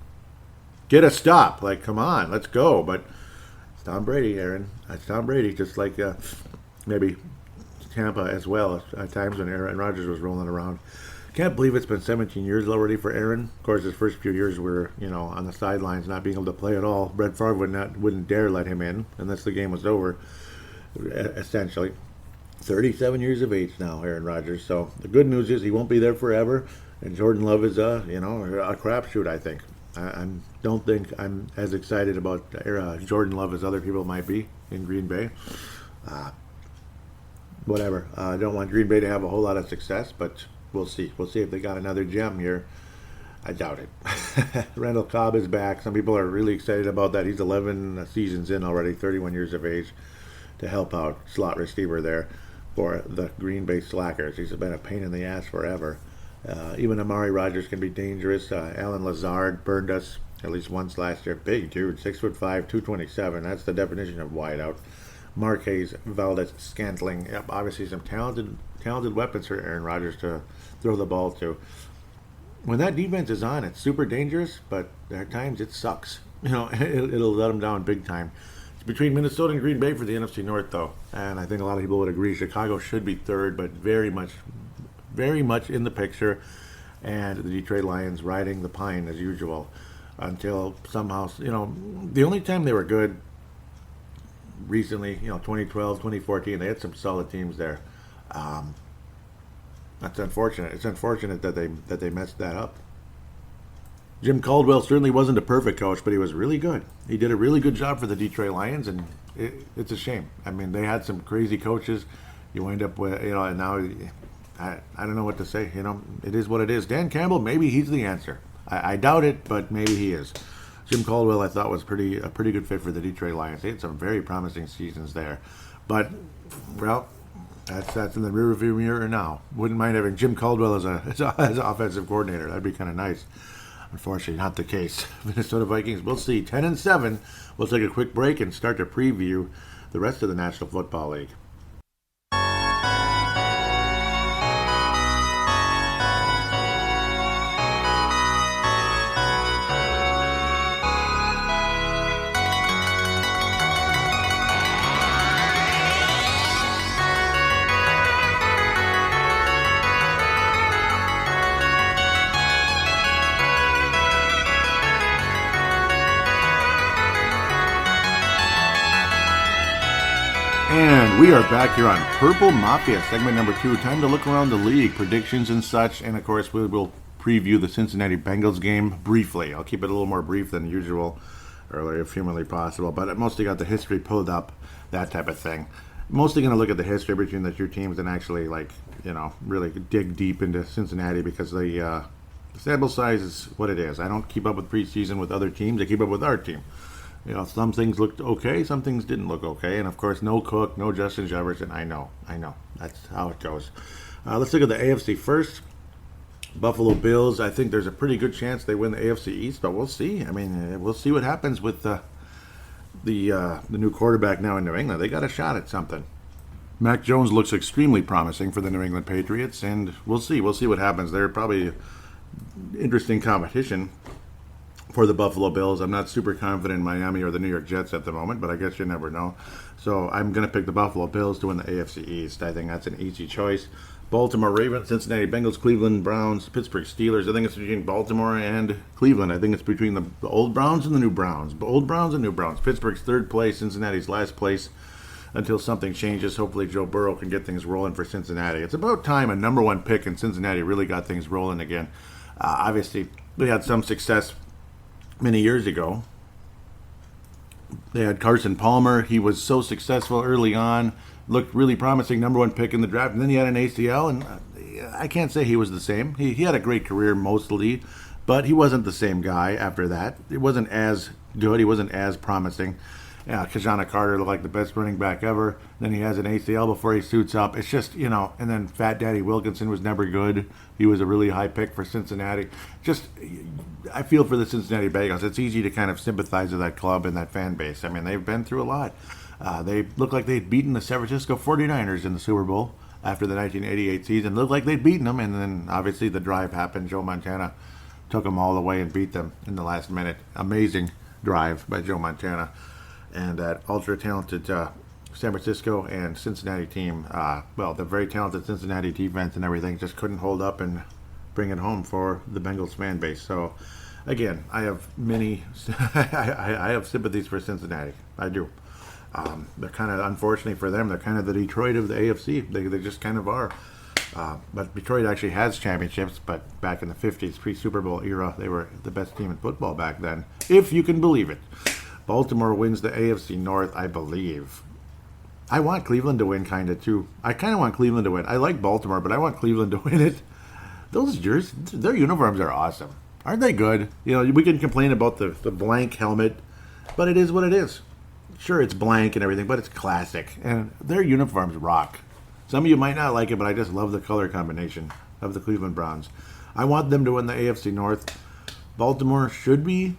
Get a stop!" Like, come on, let's go. But it's Tom Brady, Aaron. It's Tom Brady, just like maybe Tampa as well at times when Aaron Rodgers was rolling around. Can't believe it's been 17 years already for Aaron. Of course, his first few years were, on the sidelines, not being able to play at all. Brett Favre wouldn't dare let him in unless the game was over, essentially. 37 years of age now, Aaron Rodgers. So the good news is he won't be there forever, and Jordan Love is a crapshoot. I think. I don't think I'm as excited about Jordan Love as other people might be in Green Bay. Whatever. I don't want Green Bay to have a whole lot of success, but we'll see. We'll see if they got another gem here. I doubt it. Randall Cobb is back. Some people are really excited about that. He's 11 seasons in already, 31 years of age, to help out slot receiver there for the Green Bay Slackers. He's been a pain in the ass forever. Even Amari Rodgers can be dangerous. Alan Lazard burned us at least once last year. Big dude, 6'5", 227. That's the definition of wideout. Marquez Valdez Scantling. Yep, obviously some talented weapons for Aaron Rodgers to throw the ball to. When that defense is on, it's super dangerous, but at times it sucks. It'll let them down big time. Between Minnesota and Green Bay for the NFC North, though, and I think a lot of people would agree Chicago should be third, but very much in the picture, and the Detroit Lions riding the pine as usual until somehow, the only time they were good recently, 2012, 2014, they had some solid teams there. That's unfortunate. It's unfortunate that they messed that up. Jim Caldwell certainly wasn't a perfect coach, but he was really good. He did a really good job for the Detroit Lions, and it's a shame. I mean, they had some crazy coaches. You wind up with, and now I don't know what to say. It is what it is. Dan Campbell, maybe he's the answer. I doubt it, but maybe he is. Jim Caldwell, I thought, was a pretty good fit for the Detroit Lions. They had some very promising seasons there. But, well, that's in the rearview mirror now. Wouldn't mind having Jim Caldwell as offensive coordinator. That'd be kind of nice. Unfortunately, not the case. Minnesota Vikings, we'll see. 10-7. We'll take a quick break and start to preview the rest of the National Football League. And we are back here on Purple Mafia, segment number 2. Time to look around the league, predictions and such. And, of course, we will preview the Cincinnati Bengals game briefly. I'll keep it a little more brief than usual, or if humanly possible. But I mostly got the history pulled up, that type of thing. Mostly going to look at the history between the two teams and actually, really dig deep into Cincinnati because the sample size is what it is. I don't keep up with preseason with other teams. I keep up with our team. Some things looked okay, some things didn't look okay. And, of course, no Cook, no Justin Jefferson. I know. That's how it goes. Let's look at the AFC first. Buffalo Bills, I think there's a pretty good chance they win the AFC East, but we'll see. I mean, we'll see what happens with the new quarterback now in New England. They got a shot at something. Mac Jones looks extremely promising for the New England Patriots, and we'll see. We'll see what happens. They're probably interesting competition for the Buffalo Bills. I'm not super confident in Miami or the New York Jets at the moment, but I guess you never know. So I'm going to pick the Buffalo Bills to win the AFC East. I think that's an easy choice. Baltimore Ravens, Cincinnati Bengals, Cleveland Browns, Pittsburgh Steelers. I think it's between Baltimore and Cleveland. I think it's between the old Browns and the new Browns. Old Browns and new Browns. Pittsburgh's third place, Cincinnati's last place until something changes. Hopefully Joe Burrow can get things rolling for Cincinnati. It's about time a number one pick in Cincinnati really got things rolling again. Obviously, they had some success many years ago. They had Carson Palmer. He was so successful early on, looked really promising, number one pick in the draft, and then he had an ACL, and I can't say he was the same. He had a great career mostly, but he wasn't the same guy after that. It wasn't as good. He wasn't as promising. Kajana Carter looked like the best running back ever. Then he has an ACL before he suits up. It's just, and then Fat Daddy Wilkinson was never good. He was a really high pick for Cincinnati. I feel for the Cincinnati Bengals. It's easy to kind of sympathize with that club and that fan base. I mean, they've been through a lot. They looked like they'd beaten the San Francisco 49ers in the Super Bowl after the 1988 season. Looked like they'd beaten them, and then obviously the drive happened. Joe Montana took them all the way and beat them in the last minute. Amazing drive by Joe Montana. And that ultra-talented San Francisco and Cincinnati team, the very talented Cincinnati defense and everything, just couldn't hold up and bring it home for the Bengals fan base. So, again, I have I have sympathies for Cincinnati. I do. They're kind of, unfortunately for them, they're kind of the Detroit of the AFC. They just kind of are. But Detroit actually has championships, but back in the 50s, pre-Super Bowl era, they were the best team in football back then, if you can believe it. Baltimore wins the AFC North, I believe. I want Cleveland to win, kind of, too. I kind of want Cleveland to win. I like Baltimore, but I want Cleveland to win it. Those jerseys, their uniforms are awesome. Aren't they good? We can complain about the blank helmet, but it is what it is. Sure, it's blank and everything, but it's classic. And their uniforms rock. Some of you might not like it, but I just love the color combination of the Cleveland Browns. I want them to win the AFC North. Baltimore should be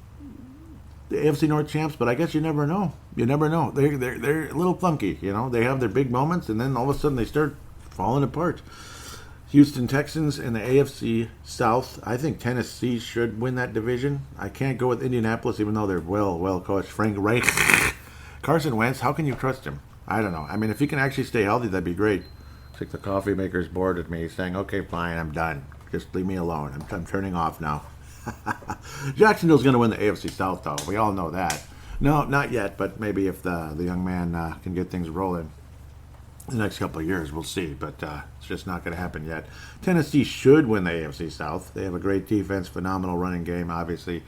the AFC North champs, but I guess you never know. You never know. They're a little funky, They have their big moments, and then all of a sudden they start falling apart. Houston Texans in the AFC South. I think Tennessee should win that division. I can't go with Indianapolis, even though they're well coached. Frank Reich. Carson Wentz, how can you trust him? I don't know. I mean, if he can actually stay healthy, that'd be great. It's like the coffee maker's bored at me, saying, okay, fine, I'm done. Just leave me alone. I'm turning off now. Jacksonville's going to win the AFC South, though. We all know that. No, not yet, but maybe if the young man can get things rolling the next couple of years, we'll see. But it's just not going to happen yet. Tennessee should win the AFC South. They have a great defense, phenomenal running game, obviously.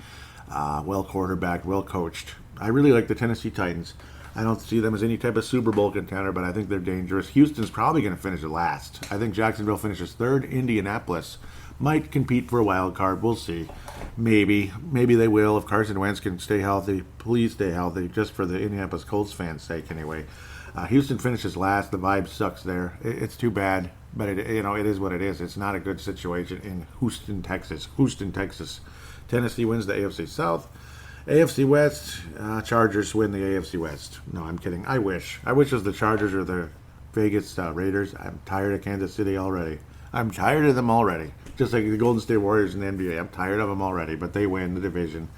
Well quarterbacked, well coached. I really like the Tennessee Titans. I don't see them as any type of Super Bowl contender, but I think they're dangerous. Houston's probably going to finish last. I think Jacksonville finishes third. Indianapolis might compete for a wild card. We'll see. Maybe they will. If Carson Wentz can stay healthy, please stay healthy, just for the Indianapolis Colts fans' sake anyway. Houston finishes last. The vibe sucks there. It's too bad, but it is what it is. It's not a good situation in Houston, Texas. Tennessee wins the AFC South. AFC West, Chargers win the AFC West. No, I'm kidding. I wish it was the Chargers or the Vegas Raiders. I'm tired of Kansas City already. I'm tired of them already. Just like the Golden State Warriors in the NBA. I'm tired of them already, but they win the division.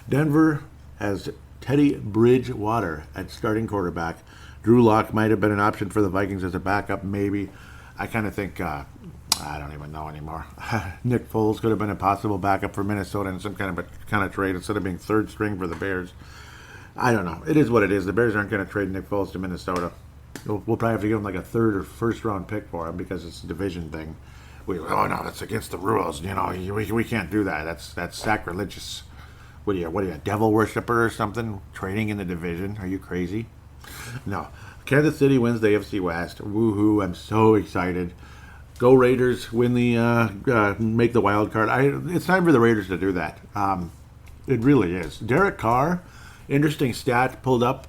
Denver has Teddy Bridgewater at starting quarterback. Drew Lock might have been an option for the Vikings as a backup, maybe. I kind of think, I don't even know anymore. Nick Foles could have been a possible backup for Minnesota in some kind of trade instead of being third string for the Bears. I don't know. It is what it is. The Bears aren't going to trade Nick Foles to Minnesota. We'll probably have to give him like a third or first round pick for him because it's a division thing. Oh no, that's against the rules. We can't do that. That's sacrilegious. What are you, a devil worshiper or something? Trading in the division? Are you crazy? No. Kansas City wins the AFC West. Woohoo! I'm so excited. Go Raiders! Win the make the wild card. It's time for the Raiders to do that. It really is. Derek Carr, interesting stat pulled up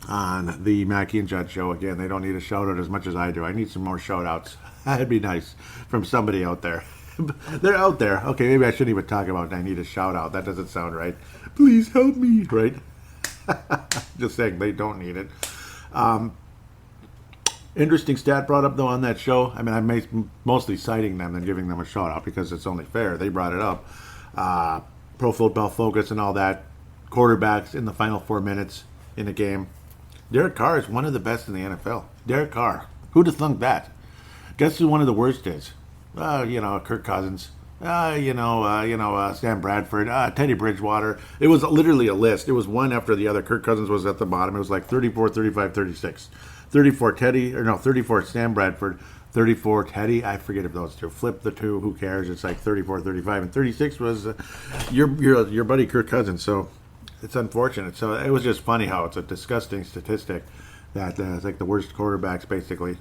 on the Mackey and Judd show. Again, they don't need a shout out as much as I do. I need some more shout outs. That'd be nice from somebody out there. They're out there. Okay, maybe I shouldn't even talk about I need a shout out. That doesn't sound right. Please help me, right? Just saying, they don't need it. Interesting stat brought up, though, on that show. I mean, I'm mostly citing them and giving them a shout out because it's only fair. They brought it up. Pro Football Focus and all that. Quarterbacks in the final 4 minutes in a game. Derek Carr is one of the best in the NFL. Derek Carr. Who'd have thunk that? Guess who one of the worst is? Kirk Cousins. Sam Bradford. Teddy Bridgewater. It was literally a list. It was one after the other. Kirk Cousins was at the bottom. It was like 34, 35, 36. 34 Sam Bradford. 34 Teddy. I forget if those two. Flip the two. Who cares? It's like 34, 35. And 36 was your buddy Kirk Cousins. So it's unfortunate. So it was just funny how it's a disgusting statistic that it's like the worst quarterbacks basically.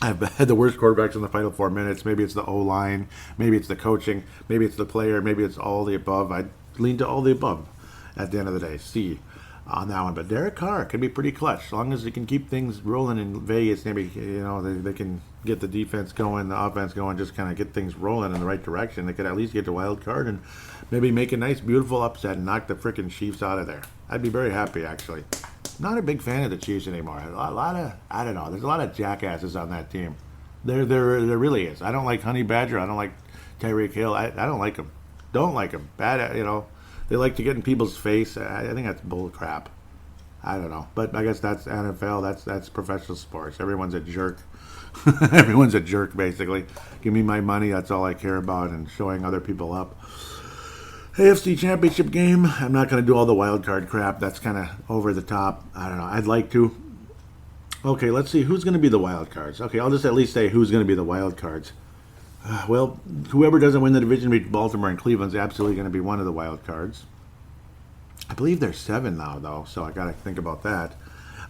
I've had the worst quarterbacks in the final 4 minutes. Maybe it's the O-line. Maybe it's the coaching. Maybe it's the player. Maybe it's all the above. I'd lean to all the above at the end of the day. C on that one. But Derek Carr can be pretty clutch. As long as he can keep things rolling in Vegas, maybe they can get the defense going, the offense going, just kind of get things rolling in the right direction. They could at least get the wild card and maybe make a nice, beautiful upset and knock the freaking Chiefs out of there. I'd be very happy, actually. Not a big fan of the Chiefs anymore. A lot of, I don't know, there's a lot of jackasses on that team. There really is. I don't like Honey Badger. I don't like Tyreek Hill. I don't like them. Don't like them. Bad, they like to get in people's face. I think that's bull crap. I don't know. But I guess that's NFL. That's professional sports. Everyone's a jerk. Everyone's a jerk, basically. Give me my money. That's all I care about, and showing other people up. AFC Championship game. I'm not going to do all the wild card crap. That's kind of over the top. I don't know. I'd like to. Okay, let's see. Who's going to be the wild cards? Okay, I'll just at least say who's going to be the wild cards. Well, whoever doesn't win the division between Baltimore and Cleveland is absolutely going to be one of the wild cards. I believe there's 7 now, though, so I got to think about that.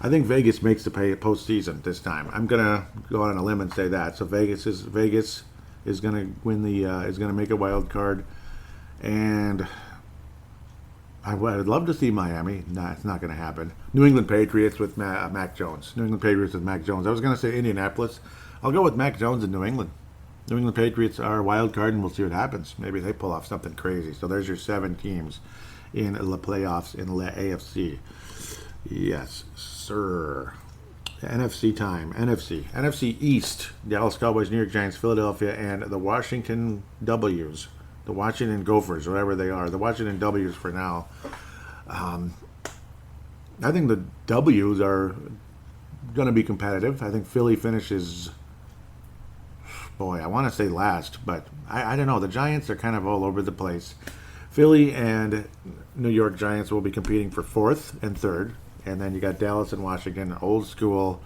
I think Vegas makes the postseason this time. I'm going to go out on a limb and say that. So Vegas is going to win is going to make a wild card. And I'd love to see Miami. Nah, it's not going to happen. New England Patriots with Mac Jones. New England Patriots with Mac Jones. I was going to say Indianapolis. I'll go with Mac Jones in New England. New England Patriots are a wild card, and we'll see what happens. Maybe they pull off something crazy. So there's your 7 teams in the playoffs in the AFC. Yes, sir. NFC time. NFC East. Dallas Cowboys, New York Giants, Philadelphia, and the Washington W's. The Washington Gophers, whatever they are. The Washington W's for now. I think the W's are going to be competitive. I think Philly finishes, I want to say last, but I don't know. The Giants are kind of all over the place. Philly and New York Giants will be competing for 4th and 3rd. And then you got Dallas and Washington, old school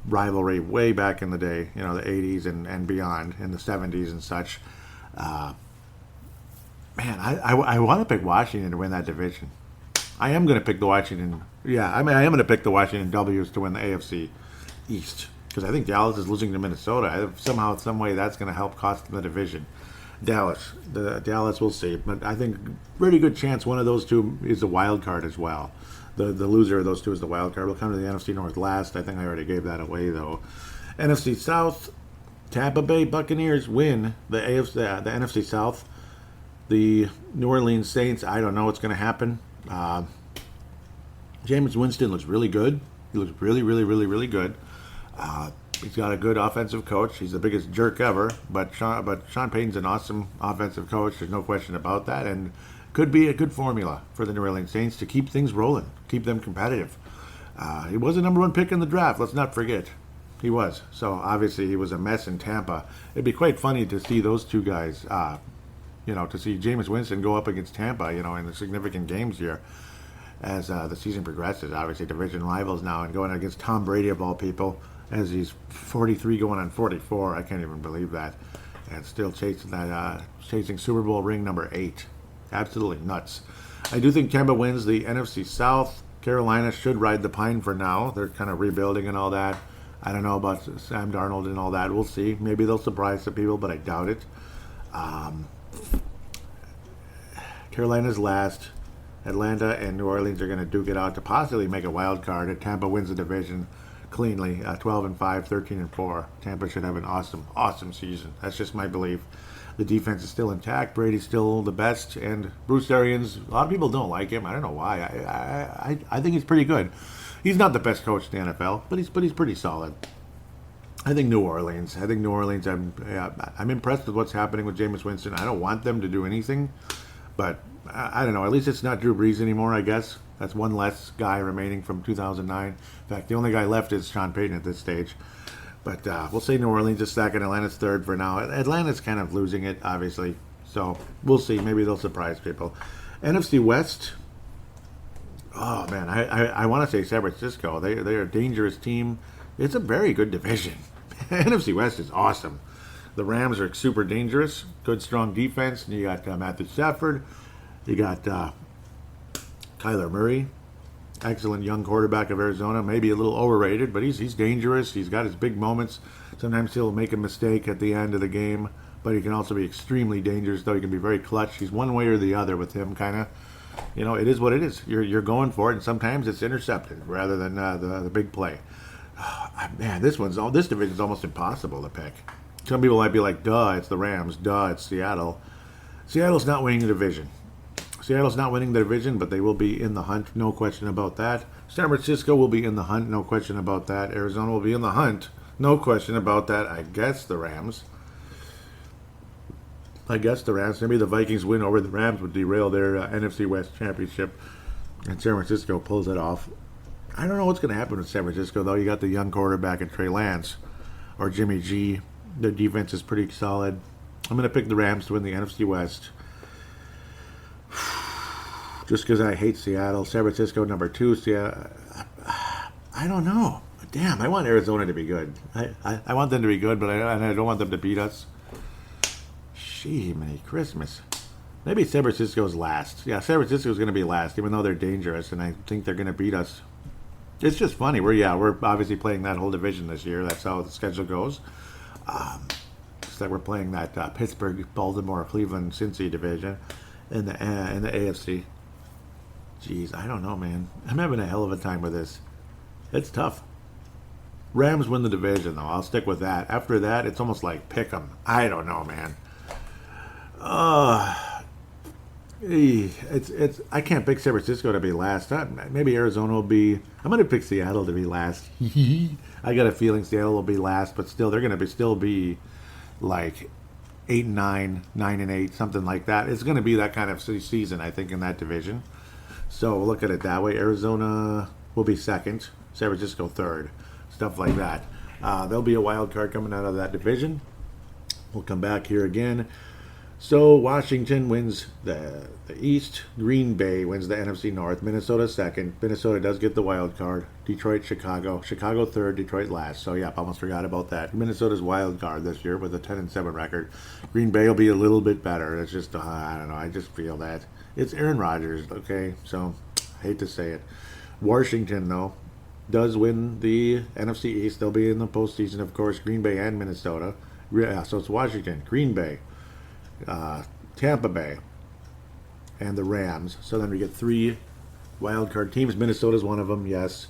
rivalry way back in the day, the 80s and beyond, in the 70s and such. Man, I want to pick Washington to win that division. I am going to pick the Washington. Yeah, I am going to pick the Washington W's to win the AFC East because I think Dallas is losing to Minnesota. Somehow, some way, that's going to help cost them the division. Dallas, we'll see, but I think pretty good chance one of those two is the wild card as well. The loser of those two is the wild card. We'll come to the NFC North last. I think I already gave that away though. NFC South, Tampa Bay Buccaneers win the NFC South. The New Orleans Saints, I don't know what's going to happen. Jameis Winston looks really good. He looks really, really, really, really good. He's got a good offensive coach. He's the biggest jerk ever, but Sean Payton's an awesome offensive coach. There's no question about that, and could be a good formula for the New Orleans Saints to keep things rolling, keep them competitive. He was a number one pick in the draft. Let's not forget. He was. So obviously he was a mess in Tampa. It'd be quite funny to see those two guys, to see Jameis Winston go up against Tampa, in the significant games here as the season progresses. Obviously division rivals now, and going against Tom Brady of all people, as he's 43 going on 44. I can't even believe that. And still chasing Super Bowl ring number 8. Absolutely nuts. I do think Tampa wins the NFC South. Carolina should ride the pine for now. They're kind of rebuilding and all that. I don't know about Sam Darnold and all that. We'll see. Maybe they'll surprise some people, but I doubt it. Carolina's last. Atlanta and New Orleans are going to duke it out to possibly make a wild card. And Tampa wins the division cleanly, 12-5, 13-4. Tampa should have an awesome season. That's just my belief. The defense is still intact. Brady's still the best, and Bruce Arians, a lot of people don't like him. I don't know why. I think he's pretty good. He's not the best coach in the NFL, but he's pretty solid. I think New Orleans. I'm impressed with what's happening with Jameis Winston. I don't want them to do anything, but I don't know. At least it's not Drew Brees anymore, I guess. That's one less guy remaining from 2009. In fact, the only guy left is Sean Payton at this stage. But we'll say New Orleans is second, Atlanta's third for now. Atlanta's kind of losing it, obviously. So we'll see. Maybe they'll surprise people. NFC West. Oh, man. I want to say San Francisco. They're a dangerous team. It's a very good division. NFC West is awesome. The Rams are super dangerous. Good, strong defense. And you got Matthew Stafford. You got Kyler Murray. Excellent young quarterback of Arizona. Maybe a little overrated, but he's dangerous. He's got his big moments. Sometimes he'll make a mistake at the end of the game, but he can also be extremely dangerous, though he can be very clutch. He's one way or the other with him, kind of. It is what it is. You're going for it, and sometimes it's intercepted rather than the big play. Man, this division's almost impossible to pick. Some people might be like, duh, it's the Rams. Duh, it's Seattle. Seattle's not winning the division. But they will be in the hunt, no question about that. San Francisco will be in the hunt, no question about that. Arizona will be in the hunt, no question about that. I guess the Rams. Maybe the Vikings win over the Rams would derail their NFC West championship, and San Francisco pulls it off. I don't know what's going to happen with San Francisco, though. You got the young quarterback in Trey Lance or Jimmy G. Their defense is pretty solid. I'm going to pick the Rams to win the NFC West. Just because I hate Seattle. San Francisco, number 2. Seattle. I don't know. Damn, I want Arizona to be good. I want them to be good, but I don't want them to beat us. Gee, many Christmas. Maybe San Francisco's last. Yeah, San Francisco's going to be last, even though they're dangerous, and I think they're going to beat us. It's just funny. We're obviously playing that whole division this year. That's how the schedule goes. It's like we're playing that Pittsburgh, Baltimore, Cleveland, Cincy division in the AFC. Jeez, I don't know, man. I'm having a hell of a time with this. It's tough. Rams win the division, though. I'll stick with that. After that, it's almost like pick 'em. I don't know, man. I can't pick San Francisco to be last. Maybe Arizona will be. I'm going to pick Seattle to be last. I got a feeling Seattle will be last, but still, they're going to still be like 8-9, 9-8, something like that. It's going to be that kind of season, I think, in that division. So we'll look at it that way. Arizona will be second, San Francisco third, stuff like that. There'll be a wild card coming out of that division. We'll come back here again. So Washington wins the East. Green Bay wins the NFC North. Minnesota second. Minnesota does get the wild card. Detroit, Chicago. Chicago third. Detroit last. So yeah, almost forgot about that. Minnesota's wild card this year with a 10-7 record. Green Bay will be a little bit better. It's just I don't know. I just feel that it's Aaron Rodgers. Okay, so I hate to say it. Washington though does win the NFC East. They'll be in the postseason, of course. Green Bay and Minnesota. Yeah, so it's Washington, Green Bay, Tampa Bay, and the Rams. So then we get 3 wild card teams. Minnesota's one of them, yes.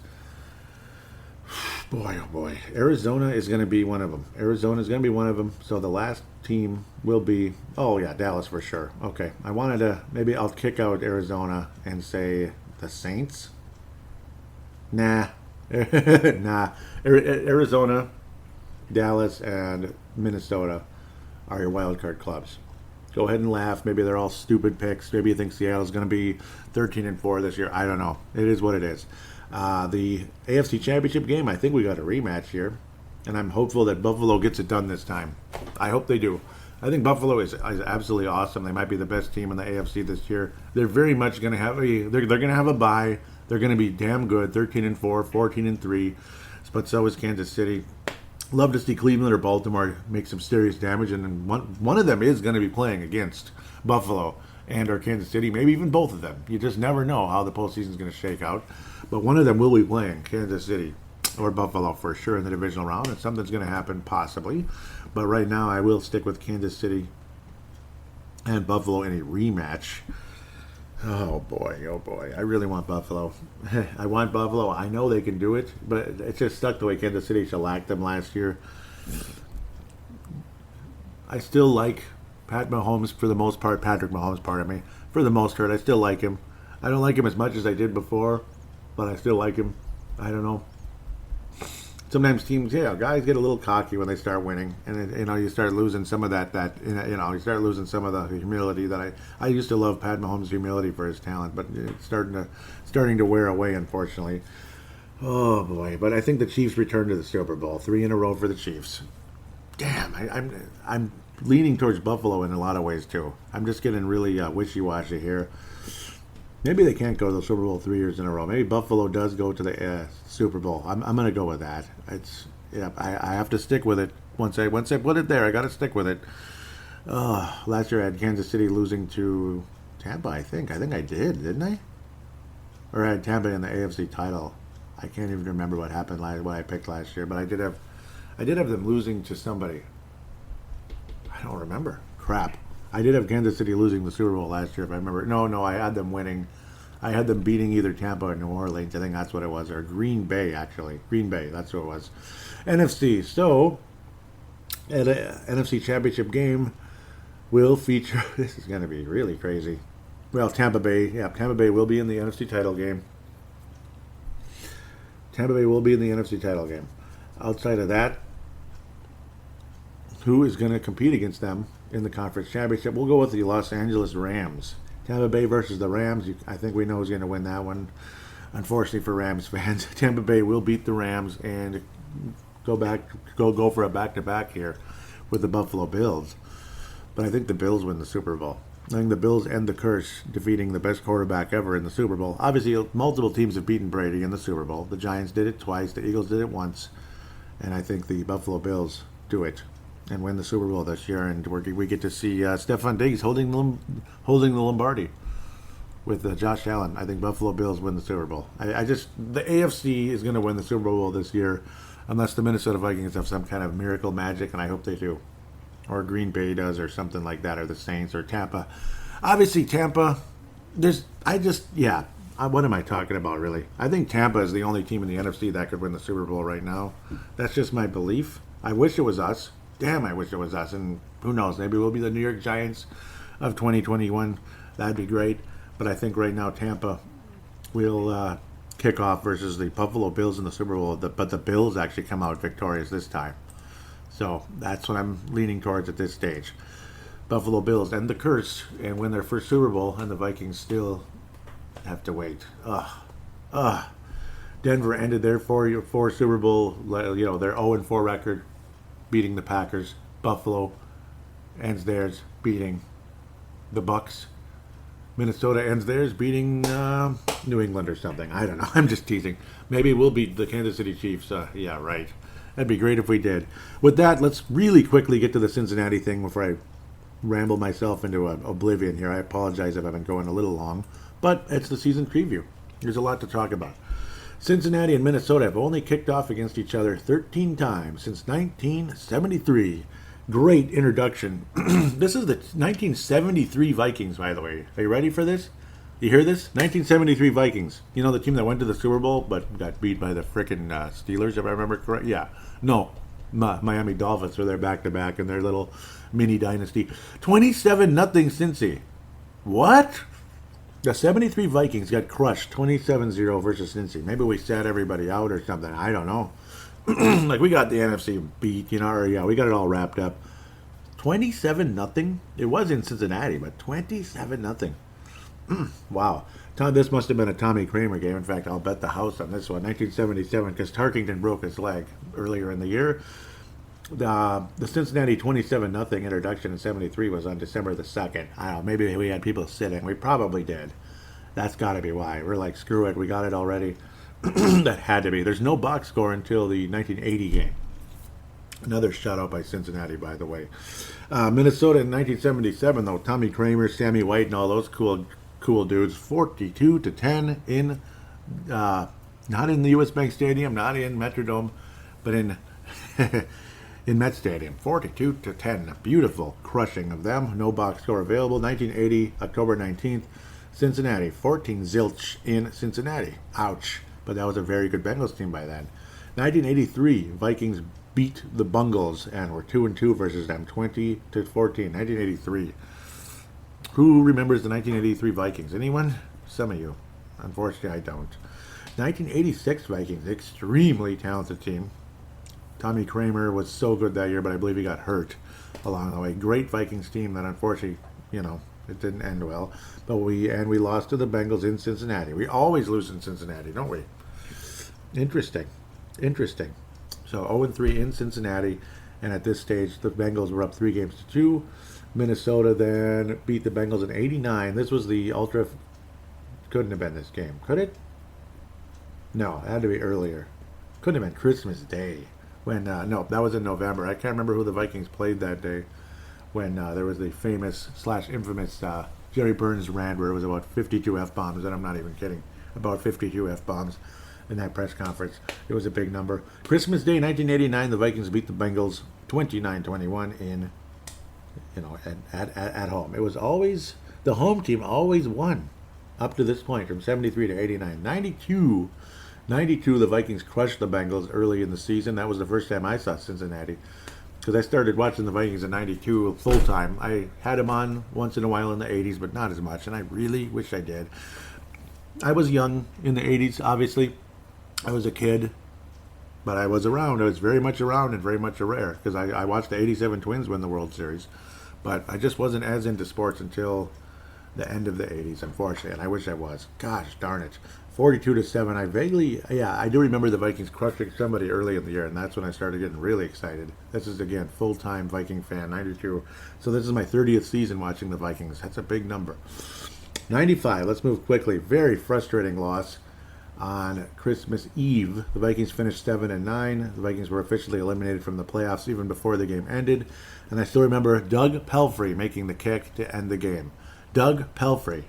Boy, oh boy. Arizona is going to be one of them. Arizona is going to be one of them. So the last team will be, oh yeah, Dallas for sure. Okay. I wanted to, maybe I'll kick out Arizona and say the Saints. Nah. Nah. Arizona, Dallas, and Minnesota are your wild card clubs. Go ahead and laugh. Maybe they're all stupid picks. Maybe you think Seattle's going to be 13-4 this year. I don't know. It is what it is. The AFC Championship game, I think we got a rematch here. And I'm hopeful that Buffalo gets it done this time. I hope they do. I think Buffalo is absolutely awesome. They might be the best team in the AFC this year. They're very much going to have they're going to have a bye. They're going to be damn good, 13-4, 14-3. But so is Kansas City. Love to see Cleveland or Baltimore make some serious damage, and one of them is going to be playing against Buffalo and or Kansas City, maybe even both of them. You just never know how the postseason is going to shake out. But one of them will be playing Kansas City or Buffalo for sure in the divisional round, and something's going to happen possibly. But right now, I will stick with Kansas City and Buffalo in a rematch. Oh boy. I really want Buffalo. I want Buffalo. I know they can do it, but it's just stuck the way Kansas City shellacked them last year. I still like Pat Mahomes for the most part. Patrick Mahomes, pardon me. For the most part, I still like him. I don't like him as much as I did before, but I still like him. I don't know. Sometimes teams, guys get a little cocky when they start winning, and you start losing some of you start losing some of the humility that I used to love Pat Mahomes' humility for his talent, but it's starting to wear away, unfortunately. Oh boy! But I think the Chiefs return to the Super Bowl, 3 in a row for the Chiefs. Damn, I'm leaning towards Buffalo in a lot of ways too. I'm just getting really wishy-washy here. Maybe they can't go to the Super Bowl 3 years in a row. Maybe Buffalo does go to the Super Bowl. I'm going to go with that. I have to stick with it. Once I put it there, I got to stick with it. Last year I had Kansas City losing to Tampa. I think I did, didn't I? Or I had Tampa in the AFC title. I can't even remember what happened what I picked last year, but I did have them losing to somebody. I don't remember. Crap. I did have Kansas City losing the Super Bowl last year, if I remember. No, I had them winning. I had them beating either Tampa or New Orleans. I think that's what it was. Or Green Bay, actually. Green Bay, that's what it was. NFC. So, an NFC Championship game will feature... This is going to be really crazy. Well, Tampa Bay. Yeah, Tampa Bay will be in the NFC title game. Tampa Bay will be in the NFC title game. Outside of that, who is going to compete against them in the conference championship? We'll go with the Los Angeles Rams. Tampa Bay versus the Rams. I think we know who's going to win that one. Unfortunately for Rams fans, Tampa Bay will beat the Rams and go for a back-to-back here with the Buffalo Bills. But I think the Bills win the Super Bowl. I think the Bills end the curse, defeating the best quarterback ever in the Super Bowl. Obviously, multiple teams have beaten Brady in the Super Bowl. The Giants did it twice. The Eagles did it once. And I think the Buffalo Bills do it and win the Super Bowl this year. And we get to see Stephon Diggs holding the Lombardi with Josh Allen. I think Buffalo Bills win the Super Bowl. The AFC is going to win the Super Bowl this year unless the Minnesota Vikings have some kind of miracle magic, and I hope they do. Or Green Bay does, or something like that, or the Saints, or Tampa. Obviously, Tampa, what am I talking about, really? I think Tampa is the only team in the NFC that could win the Super Bowl right now. That's just my belief. I wish it was us. Damn, I wish it was us. And who knows, maybe we'll be the New York Giants of 2021. That'd be great. But I think right now Tampa will kick off versus the Buffalo Bills in the Super Bowl. But the Bills actually come out victorious this time. So that's what I'm leaning towards at this stage. Buffalo Bills end the curse and win their first Super Bowl, and the Vikings still have to wait. Denver ended their four Super Bowl, their 0-4 record, beating the Packers. Buffalo ends theirs, beating the Bucks. Minnesota ends theirs, beating New England or something. I don't know. I'm just teasing. Maybe we'll beat the Kansas City Chiefs. Yeah, right. That'd be great if we did. With that, let's really quickly get to the Cincinnati thing before I ramble myself into oblivion here. I apologize if I've been going a little long, but it's the season preview. There's a lot to talk about. Cincinnati and Minnesota have only kicked off against each other 13 times since 1973. Great introduction. This is the 1973 Vikings, by the way. Are you ready for this? You hear this? 1973 Vikings. You know the team that went to the Super Bowl but got beat by the frickin' Steelers, if I remember correct? Yeah. No. Miami Dolphins were there back-to-back in their little mini dynasty. 27-0 Cincy. What? The 73 Vikings got crushed 27-0 versus Cincy. Maybe we sat everybody out or something. I don't know. Like, we got the NFC beat, you know, or yeah, we got it all wrapped up. 27-0? It was in Cincinnati, but 27-0. Wow. This must have been a Tommy Kramer game. In fact, I'll bet the house on this one. 1977, because Tarkington broke his leg earlier in the year. The Cincinnati 27-0 introduction in 73 was on December the 2nd. I don't know, maybe we had people sitting. We probably did. That's got to be why. We're like, screw it, we got it already. That had to be. There's no box score until the 1980 game. Another shutout by Cincinnati, by the way. Minnesota in 1977, though. Tommy Kramer, Sammy White, and all those cool dudes. 42-10 in, not in the U.S. Bank Stadium, not in Metrodome, but in in Met Stadium. 42-10. Beautiful crushing of them. No box score available. 1980, October 19th, Cincinnati. 14 zilch in Cincinnati. Ouch. But that was a very good Bengals team by then. 1983, Vikings beat the Bungles and were 2-2 versus them. 20-14. 1983. Who remembers the 1983 Vikings? Anyone? Some of you. Unfortunately, I don't. 1986 Vikings, extremely talented team. Tommy Kramer was so good that year, but I believe he got hurt along the way. Great Vikings team that unfortunately, it didn't end well. But we lost to the Bengals in Cincinnati. We always lose in Cincinnati, don't we? Interesting. So 0-3 in Cincinnati, and at this stage, the Bengals were up 3-2. Minnesota then beat the Bengals in 89. This was the ultra. Couldn't have been this game, could it? No, it had to be earlier. Couldn't have been Christmas Day. No, that was in November. I can't remember who the Vikings played that day. When there was the famous / infamous Jerry Burns rant where it was about 52 F-bombs, and I'm not even kidding, about 52 F-bombs in that press conference. It was a big number. Christmas Day, 1989, the Vikings beat the Bengals 29-21 in, at home. It was always, the home team always won up to this point from 73 to 89. 92, the Vikings crushed the Bengals early in the season. That was the first time I saw Cincinnati, because I started watching the Vikings in 92 full time. I had them on once in a while in the 80s, but not as much, and I really wish I did. I was young in the 80s, obviously. I was a kid, but I was around. I was very much around and very much rare, because I watched the 87 Twins win the World Series, but I just wasn't as into sports until the end of the 80s, unfortunately, and I wish I was. Gosh darn it. 42-7. I do remember the Vikings crushing somebody early in the year, and that's when I started getting really excited. This is, again, full-time Viking fan, 92. So this is my 30th season watching the Vikings. That's a big number. 95, let's move quickly. Very frustrating loss on Christmas Eve. The Vikings finished 7-9. The Vikings were officially eliminated from the playoffs even before the game ended. And I still remember Doug Pelfrey making the kick to end the game. Doug Pelfrey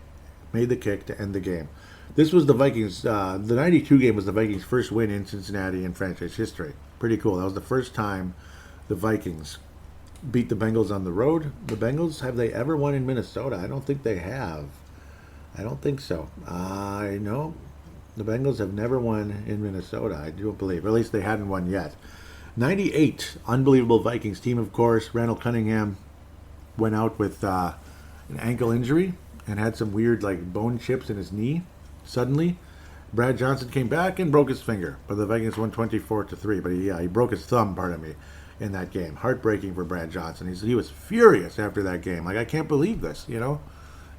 made the kick to end the game. This was the Vikings, the 92 game was the Vikings' first win in Cincinnati in franchise history. Pretty cool. That was the first time the Vikings beat the Bengals on the road. The Bengals, have they ever won in Minnesota? I don't think they have. I don't think so. I know the Bengals have never won in Minnesota, I do believe. Or at least they hadn't won yet. 98, unbelievable Vikings team, of course. Randall Cunningham went out with an ankle injury and had some weird bone chips in his knee. Suddenly, Brad Johnson came back and broke his finger, but the Vikings won 24-3. But he broke his thumb, in that game. Heartbreaking for Brad Johnson. He was furious after that game. I can't believe this. It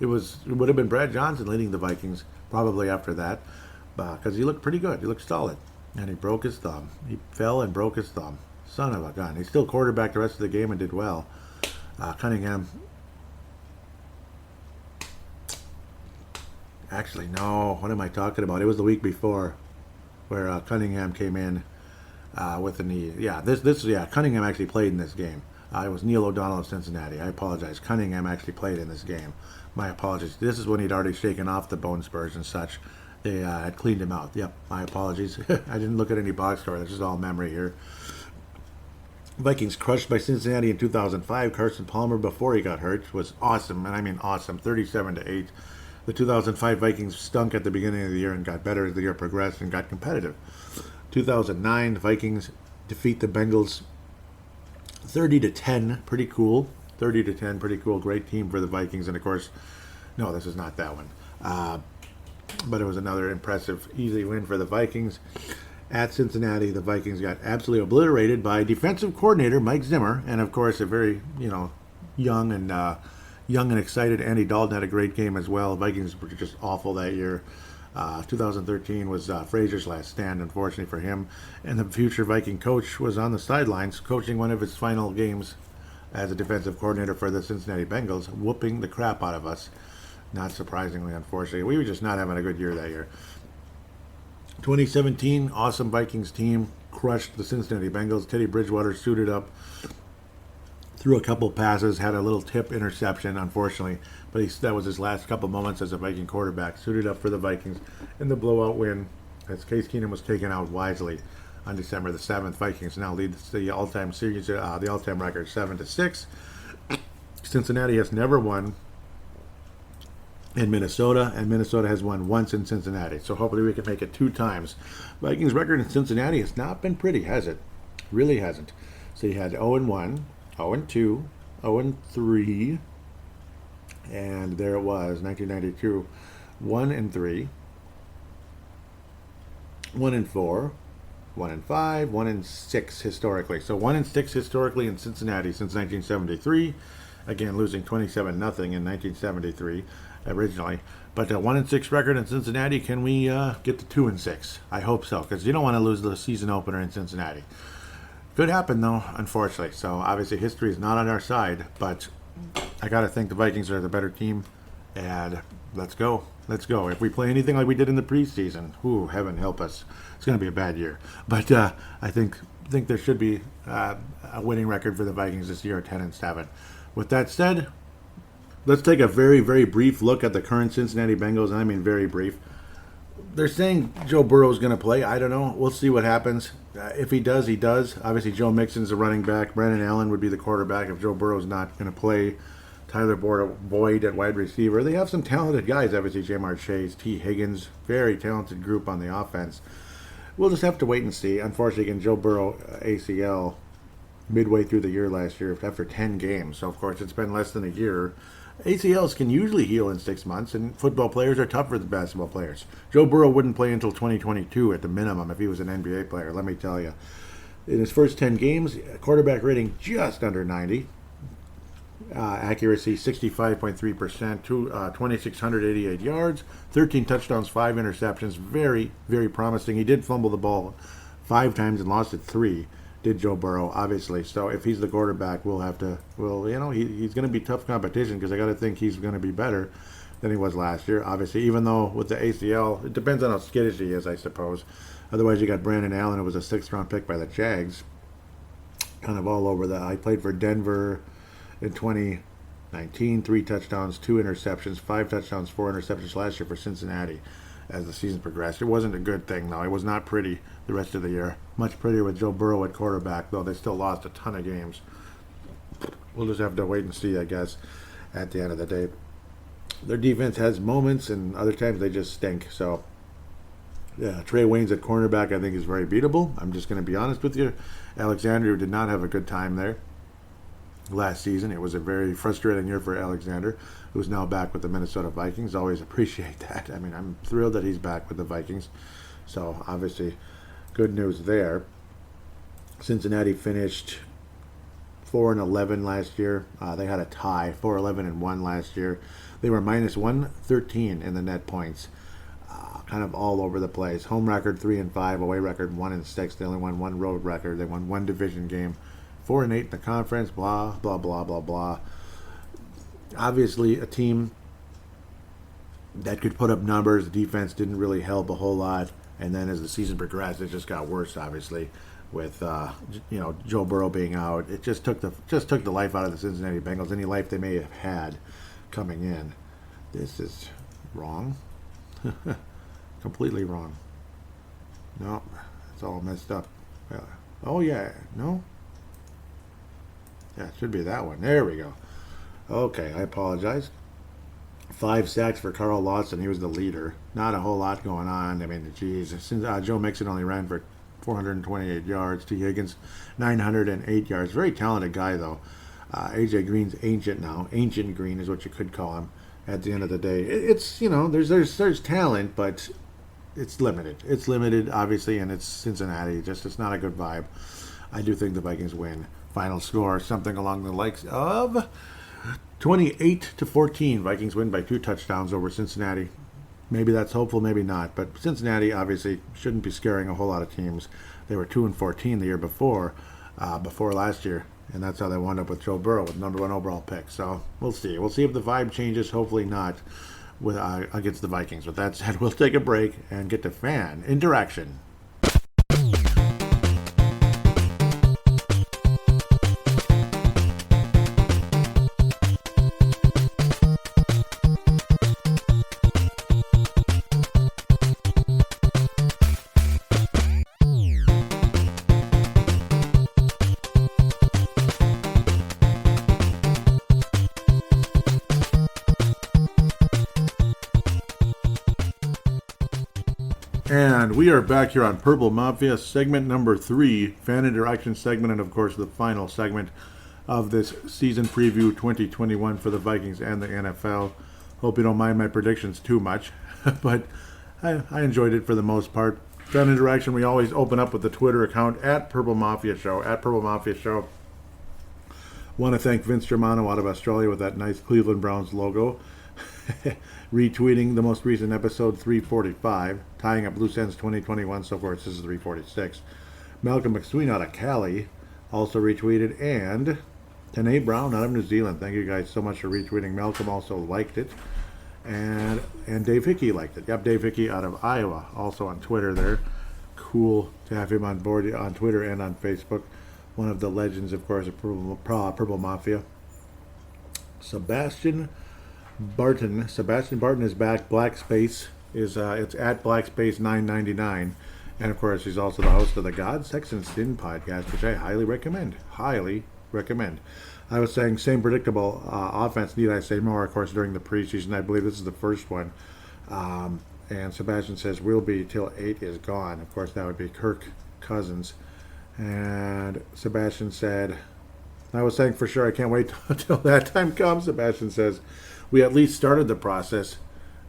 would have been Brad Johnson leading the Vikings probably after that, because he looked pretty good. He looked solid, and he broke his thumb. He fell and broke his thumb. Son of a gun. He still quarterbacked the rest of the game and did well. Cunningham. Actually, no. What am I talking about? It was the week before, where Cunningham came in with the knee. Yeah, Cunningham actually played in this game. It was Neil O'Donnell of Cincinnati. I apologize. Cunningham actually played in this game. My apologies. This is when he'd already shaken off the bone spurs and such. They had cleaned him out. Yep, my apologies. I didn't look at any box score. This is all memory here. Vikings crushed by Cincinnati in 2005. Carson Palmer, before he got hurt, was awesome, and I mean awesome. 37-8. The 2005 Vikings stunk at the beginning of the year and got better as the year progressed and got competitive. 2009, the Vikings defeat the Bengals 30-10. Pretty cool. 30-10, pretty cool. Great team for the Vikings. And of course, no, this is not that one. But it was another impressive, easy win for the Vikings. At Cincinnati, the Vikings got absolutely obliterated by defensive coordinator Mike Zimmer, and of course a very, young and excited Andy Dalton had a great game as well. Vikings were just awful that year. 2013 was Frazier's last stand, unfortunately for him. And the future Viking coach was on the sidelines coaching one of his final games as a defensive coordinator for the Cincinnati Bengals, whooping the crap out of us. Not surprisingly, unfortunately. We were just not having a good year that year. 2017, awesome Vikings team, crushed the Cincinnati Bengals. Teddy Bridgewater suited up, threw a couple passes, had a little tip interception, unfortunately. But that was his last couple moments as a Viking quarterback. Suited up for the Vikings in the blowout win as Case Keenum was taken out wisely on December the 7th. Vikings now lead the all-time series, the all-time record 7-6. Cincinnati has never won in Minnesota, and Minnesota has won once in Cincinnati. So hopefully we can make it 2 times. Vikings record in Cincinnati has not been pretty, has it? Really hasn't. So you had 0-1, 0-2, 0-3, and there it was, 1992, 1-3, 1-4, 1-5, 1-6 historically. So 1-6 historically in Cincinnati since 1973. Again, losing 27-0 in 1973 originally. But a 1-6 record in Cincinnati, can we get to 2-6? I hope so, because you don't want to lose the season opener in Cincinnati. Could happen, though, unfortunately. So obviously history is not on our side, but I got to think the Vikings are the better team, and let's go. Let's go. If we play anything like we did in the preseason, heaven help us. It's going to be a bad year. But I think there should be a winning record for the Vikings this year, 10-7. With that said, let's take a very, very brief look at the current Cincinnati Bengals, and I mean very brief. They're saying Joe Burrow is going to play. I don't know. We'll see what happens. If he does, he does. Obviously, Joe Mixon's the running back. Brandon Allen would be the quarterback if Joe Burrow's not going to play. Tyler Boyd at wide receiver. They have some talented guys, obviously. Jamar Chase, T. Higgins. Very talented group on the offense. We'll just have to wait and see. Unfortunately, again, Joe Burrow, ACL, midway through the year last year after 10 games. So, of course, it's been less than a year. ACLs can usually heal in 6 months, and football players are tougher than basketball players. Joe Burrow wouldn't play until 2022 at the minimum if he was an NBA player, let me tell you. In his first 10 games, quarterback rating just under 90. Accuracy 65.3%, 2,688 yards, 13 touchdowns, 5 interceptions. Very, very promising. He did fumble the ball 5 times and lost it 3. Did Joe Burrow, obviously. So if he's the quarterback, he's going to be tough competition because I got to think he's going to be better than he was last year. Obviously, even though with the ACL, it depends on how skittish he is, I suppose. Otherwise, you got Brandon Allen, who was a 6th-round pick by the Jags. Kind of all over I played for Denver in 2019, 3 touchdowns, 2 interceptions, 5 touchdowns, 4 interceptions last year for Cincinnati as the season progressed. It wasn't a good thing, though. It was not pretty the rest of the year. Much prettier with Joe Burrow at quarterback, though they still lost a ton of games. We'll just have to wait and see, I guess, at the end of the day. Their defense has moments, and other times they just stink. So, yeah, Trey Waynes at cornerback, I think, is very beatable. I'm just going to be honest with you. Alexander did not have a good time there last season. It was a very frustrating year for Alexander, who's now back with the Minnesota Vikings. Always appreciate that. I mean, I'm thrilled that he's back with the Vikings. So, obviously, good news there. Cincinnati finished 4-11 last year. They had a tie, 4-11-1 last year. They were minus 113 in the net points. Kind of all over the place. Home record 3-5, away record 1-6. They only won 1 road record. They won 1 division game. 4-8 in the conference. Blah blah blah blah blah. Obviously, a team that could put up numbers. The defense didn't really help a whole lot. And then as the season progressed, it just got worse. Obviously, with Joe Burrow being out, it just took the life out of the Cincinnati Bengals. Any life they may have had coming in. This is wrong. Completely wrong. No, it's all messed up. Oh yeah, no. Yeah, it should be that one. There we go. Okay, I apologize. 5 sacks for Carl Lawson. He was the leader. Not a whole lot going on. I mean, geez. Since Joe Mixon only ran for 428 yards. T. Higgins, 908 yards. Very talented guy, though. A.J. Green's ancient now. Ancient Green is what you could call him at the end of the day. It's, there's talent, but it's limited. It's limited, obviously, and it's Cincinnati. It's not a good vibe. I do think the Vikings win. Final score, something along the likes of 28-14. Vikings win by 2 touchdowns over Cincinnati. Maybe that's hopeful, maybe not. But Cincinnati obviously shouldn't be scaring a whole lot of teams. They were 2-14 the year before last year, and that's how they wound up with Joe Burrow with number 1 overall pick. So we'll see. We'll see if the vibe changes. Hopefully not with against the Vikings. With that said, we'll take a break and get to fan interaction. And we are back here on Purple Mafia, segment number 3, fan interaction segment, and of course the final segment of this season preview 2021 for the Vikings and the NFL. Hope you don't mind my predictions too much, but I enjoyed it for the most part. Fan interaction, we always open up with the Twitter account at Purple Mafia Show, at Purple Mafia Show. Want to thank Vince Germano out of Australia with that nice Cleveland Browns logo. Retweeting the most recent episode 345, tying up loose ends 2021, so forth. This is 346. Malcolm McSween out of Cali also retweeted, and Tanae Brown out of New Zealand. Thank you guys so much for retweeting. Malcolm also liked it, and Dave Hickey liked it. Yep, Dave Hickey out of Iowa, also on Twitter there. Cool to have him on board on Twitter and on Facebook. One of the legends, of course, of Purple Mafia. Sebastian Barton is back. Black Space is it's at Black Space 999, and of course he's also the host of the God, Sex, and Sin podcast, which I highly recommend. I was saying same predictable offense. Need I say more? Of course, during the preseason, I believe this is the first one. And Sebastian says will be till 8 is gone. Of course, that would be Kirk Cousins. And Sebastian said, I was saying for sure I can't wait until that time comes. Sebastian says, we at least started the process.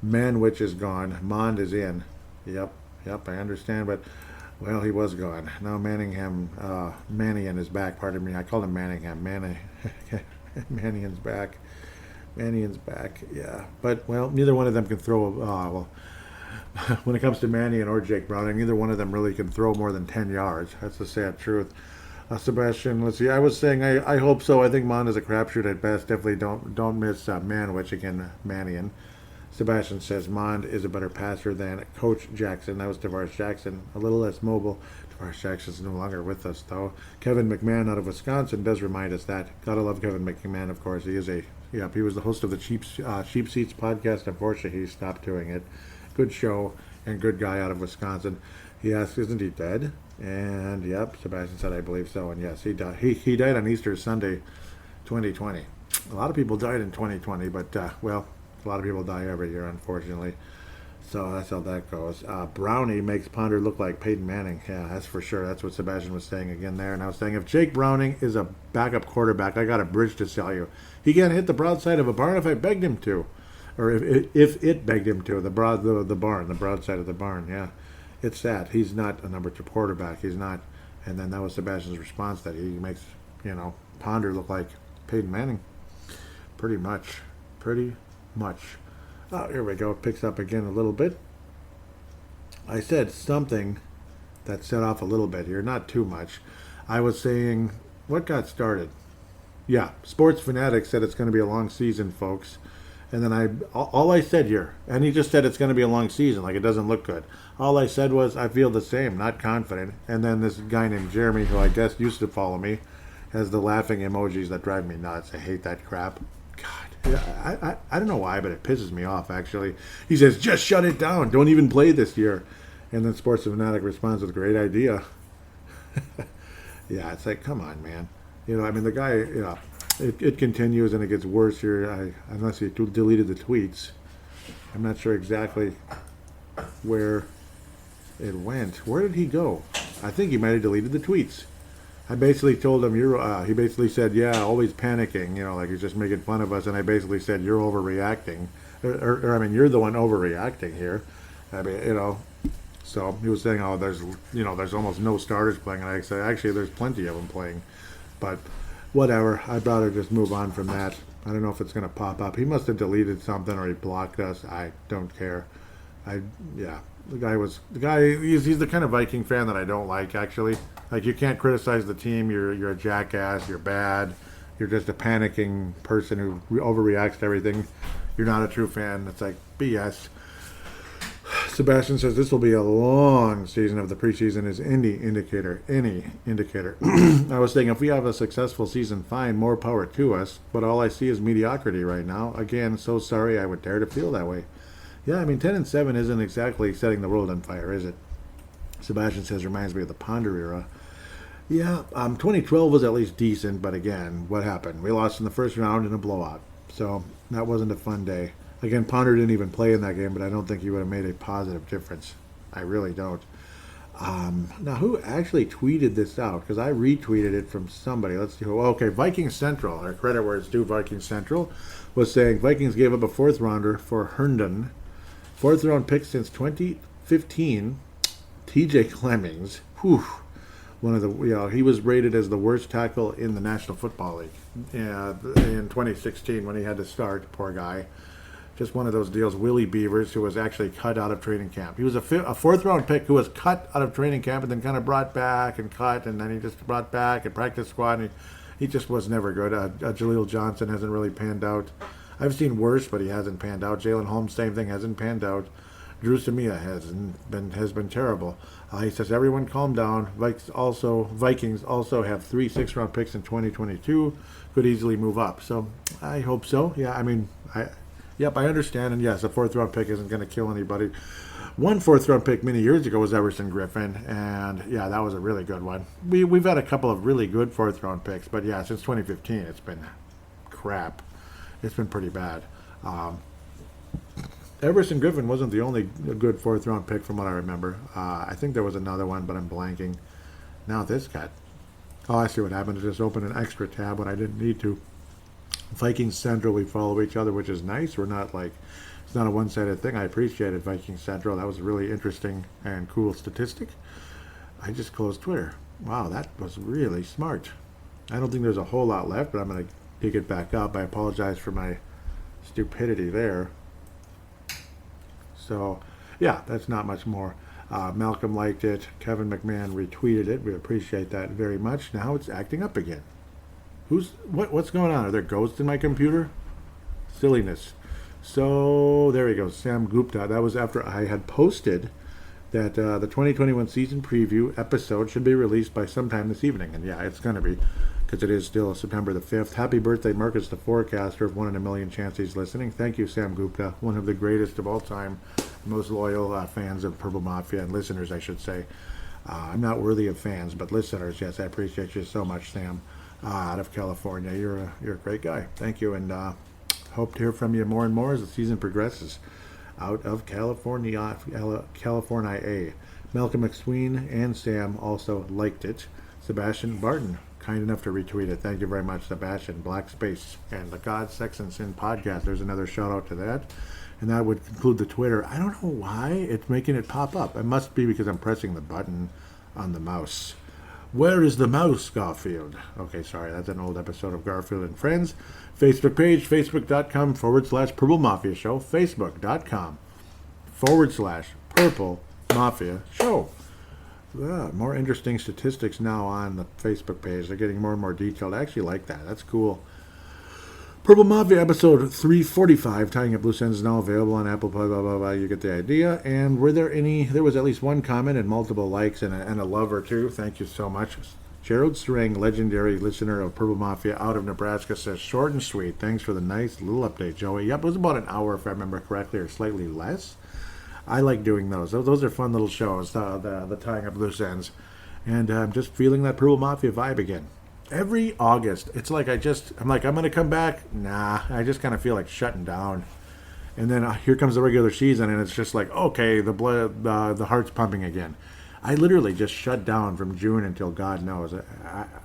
Manwich is gone. Mond is in. Yep, I understand, but, well, he was gone. Now Manningham, Mannion is back, pardon me. I called him Manningham. Mannion's back. Mannion's back, yeah. But, well, neither one of them can throw, when it comes to Mannion or Jake Browning, neither one of them really can throw more than 10 yards. That's the sad truth. Sebastian, let's see. I was saying I hope so. I think Mond is a crapshoot at best. Definitely don't miss Manwich again, Mannion. Sebastian says Mond is a better passer than Coach Jackson. That was Tavares Jackson, a little less mobile. Tavares Jackson's no longer with us, though. Kevin McMahon out of Wisconsin does remind us that. Gotta love Kevin McMahon, of course. He was the host of the Cheap Seats podcast. Unfortunately, he stopped doing it. Good show and good guy out of Wisconsin. He asked, isn't he dead? And, yep, Sebastian said, I believe so. And, yes, he died. He died on Easter Sunday, 2020. A lot of people died in 2020, but, well, a lot of people die every year, unfortunately. So that's how that goes. Brownie makes Ponder look like Peyton Manning. Yeah, that's for sure. That's what Sebastian was saying again there. And I was saying, if Jake Browning is a backup quarterback, I got a bridge to sell you. He can't hit the broadside of a barn if I begged him to. Or if it begged him to. The broadside of the barn, yeah. It's that. He's not a number 2 quarterback. He's not. And then that was Sebastian's response, that he makes, Ponder look like Peyton Manning. Pretty much. Oh, here we go. It picks up again a little bit. I said something that set off a little bit here. Not too much. I was saying, what got started? Yeah, Sports Fanatics said it's going to be a long season, folks. And then all I said here, and he just said it's going to be a long season, like it doesn't look good. All I said was, I feel the same, not confident. And then this guy named Jeremy, who I guess used to follow me, has the laughing emojis that drive me nuts. I hate that crap. God, I don't know why, but it pisses me off, actually. He says, just shut it down. Don't even play this year. And then Sports Fanatic responds with, great idea. Yeah, it's like, come on, man. The guy, it continues and it gets worse here. Unless he deleted the tweets, I'm not sure exactly where it went. Where did he go? I think he might have deleted the tweets. I basically told him, he basically said, yeah, always panicking, like he's just making fun of us. And I basically said, you're overreacting. Or you're the one overreacting here. So he was saying, oh, there's almost no starters playing. And I said, actually, there's plenty of them playing. But whatever. I'd rather just move on from that. I don't know if it's going to pop up. He must have deleted something or he blocked us. I don't care. The guy, he's the kind of Viking fan that I don't like, actually. Like, you can't criticize the team. You're a jackass. You're bad. You're just a panicking person who overreacts to everything. You're not a true fan. It's like BS. Sebastian says this will be a long season. Of the preseason is any indicator. I was saying if we have a successful season, fine, more power to us. But all I see is mediocrity right now. Again, so sorry I would dare to feel that way. Yeah, 10-7 isn't exactly setting the world on fire, is it? Sebastian says reminds me of the Ponder era. Yeah, 2012 was at least decent, but again, what happened? We lost in the first round in a blowout. So that wasn't a fun day. Again, Ponder didn't even play in that game, but I don't think he would have made a positive difference. I really don't. Now, who actually tweeted this out? Because I retweeted it from somebody. Let's see. Okay, Vikings Central, or credit where it's due, Vikings Central, was saying Vikings gave up a fourth rounder for Herndon. Fourth round pick since 2015. TJ Clemmings. Whew. He was rated as the worst tackle in the National Football League in 2016 when he had to start. Poor guy. Just one of those deals. Willie Beavers, who was actually cut out of training camp. He was a fourth-round pick who was cut out of training camp and then kind of brought back and cut, and then he just brought back and practice squad. And he just was never good. Jaleel Johnson hasn't really panned out. I've seen worse, but he hasn't panned out. Jalen Holmes, same thing, hasn't panned out. Drew Samia has been terrible. He says, everyone calm down. Vikings also have 3 6-round picks in 2022. Could easily move up. So I hope so. Yeah, I understand. And yes, a fourth-round pick isn't going to kill anybody. One fourth-round pick many years ago was Everson Griffin. And, yeah, that was a really good one. We've had a couple of really good fourth-round picks. But, yeah, since 2015, it's been crap. It's been pretty bad. Everson Griffin wasn't the only good fourth-round pick from what I remember. I think there was another one, but I'm blanking. Now this guy. Oh, I see what happened. I just opened an extra tab when I didn't need to. Vikings Central, we follow each other, which is nice. We're not it's not a one-sided thing. I appreciated Vikings Central. That was a really interesting and cool statistic. I just closed Twitter. Wow, that was really smart. I don't think there's a whole lot left, but I'm going to pick it back up. I apologize for my stupidity there. So, yeah, that's not much more. Malcolm liked it. Kevin McMahon retweeted it. We appreciate that very much. Now it's acting up again. What's going on? Are there ghosts in my computer? Silliness. So, there we go. Sam Gupta. That was after I had posted that the 2021 season preview episode should be released by sometime this evening. And yeah, it's going to be, because it is still September the 5th. Happy birthday, Marcus the Forecaster, of 1 in a million chance he's listening. Thank you, Sam Gupta, one of the greatest of all time, most loyal fans of Purple Mafia, and listeners, I should say. I'm not worthy of fans, but listeners, yes, I appreciate you so much, Sam, out of California. You're a great guy. Thank you, and hope to hear from you more and more as the season progresses. Out of California. Malcolm McSween and Sam also liked it. Sebastian Barton, kind enough to retweet it. Thank you very much, Sebastian. Black Space and the God, Sex, and Sin podcast. There's another shout out to that. And that would conclude the Twitter. I don't know why it's making it pop up. It must be because I'm pressing the button on the mouse. Where is the mouse, Garfield? Okay, sorry, that's an old episode of Garfield and Friends. Facebook page, facebook.com/Purple Mafia Show. Facebook.com/Purple Mafia Show. More interesting statistics now on the Facebook page. They're getting more and more detailed. I actually like that. That's cool. Purple Mafia episode 345, Tying Up Loose Ends, is now available on Apple, blah, blah, blah, blah. You get the idea. And there was at least one comment and multiple likes and a love or two. Thank you so much. Gerald Serang, legendary listener of Purple Mafia out of Nebraska, says, short and sweet. Thanks for the nice little update, Joey. Yep, it was about an hour, if I remember correctly, or slightly less. I like doing those. Those are fun little shows, the Tying Up Loose Ends. And I'm just feeling that Purple Mafia vibe again. every August, it's like I'm going to come back. Nah, I just kind of feel like shutting down. And then here comes the regular season, and it's just like, okay, the heart's pumping again. I literally just shut down from June until God knows.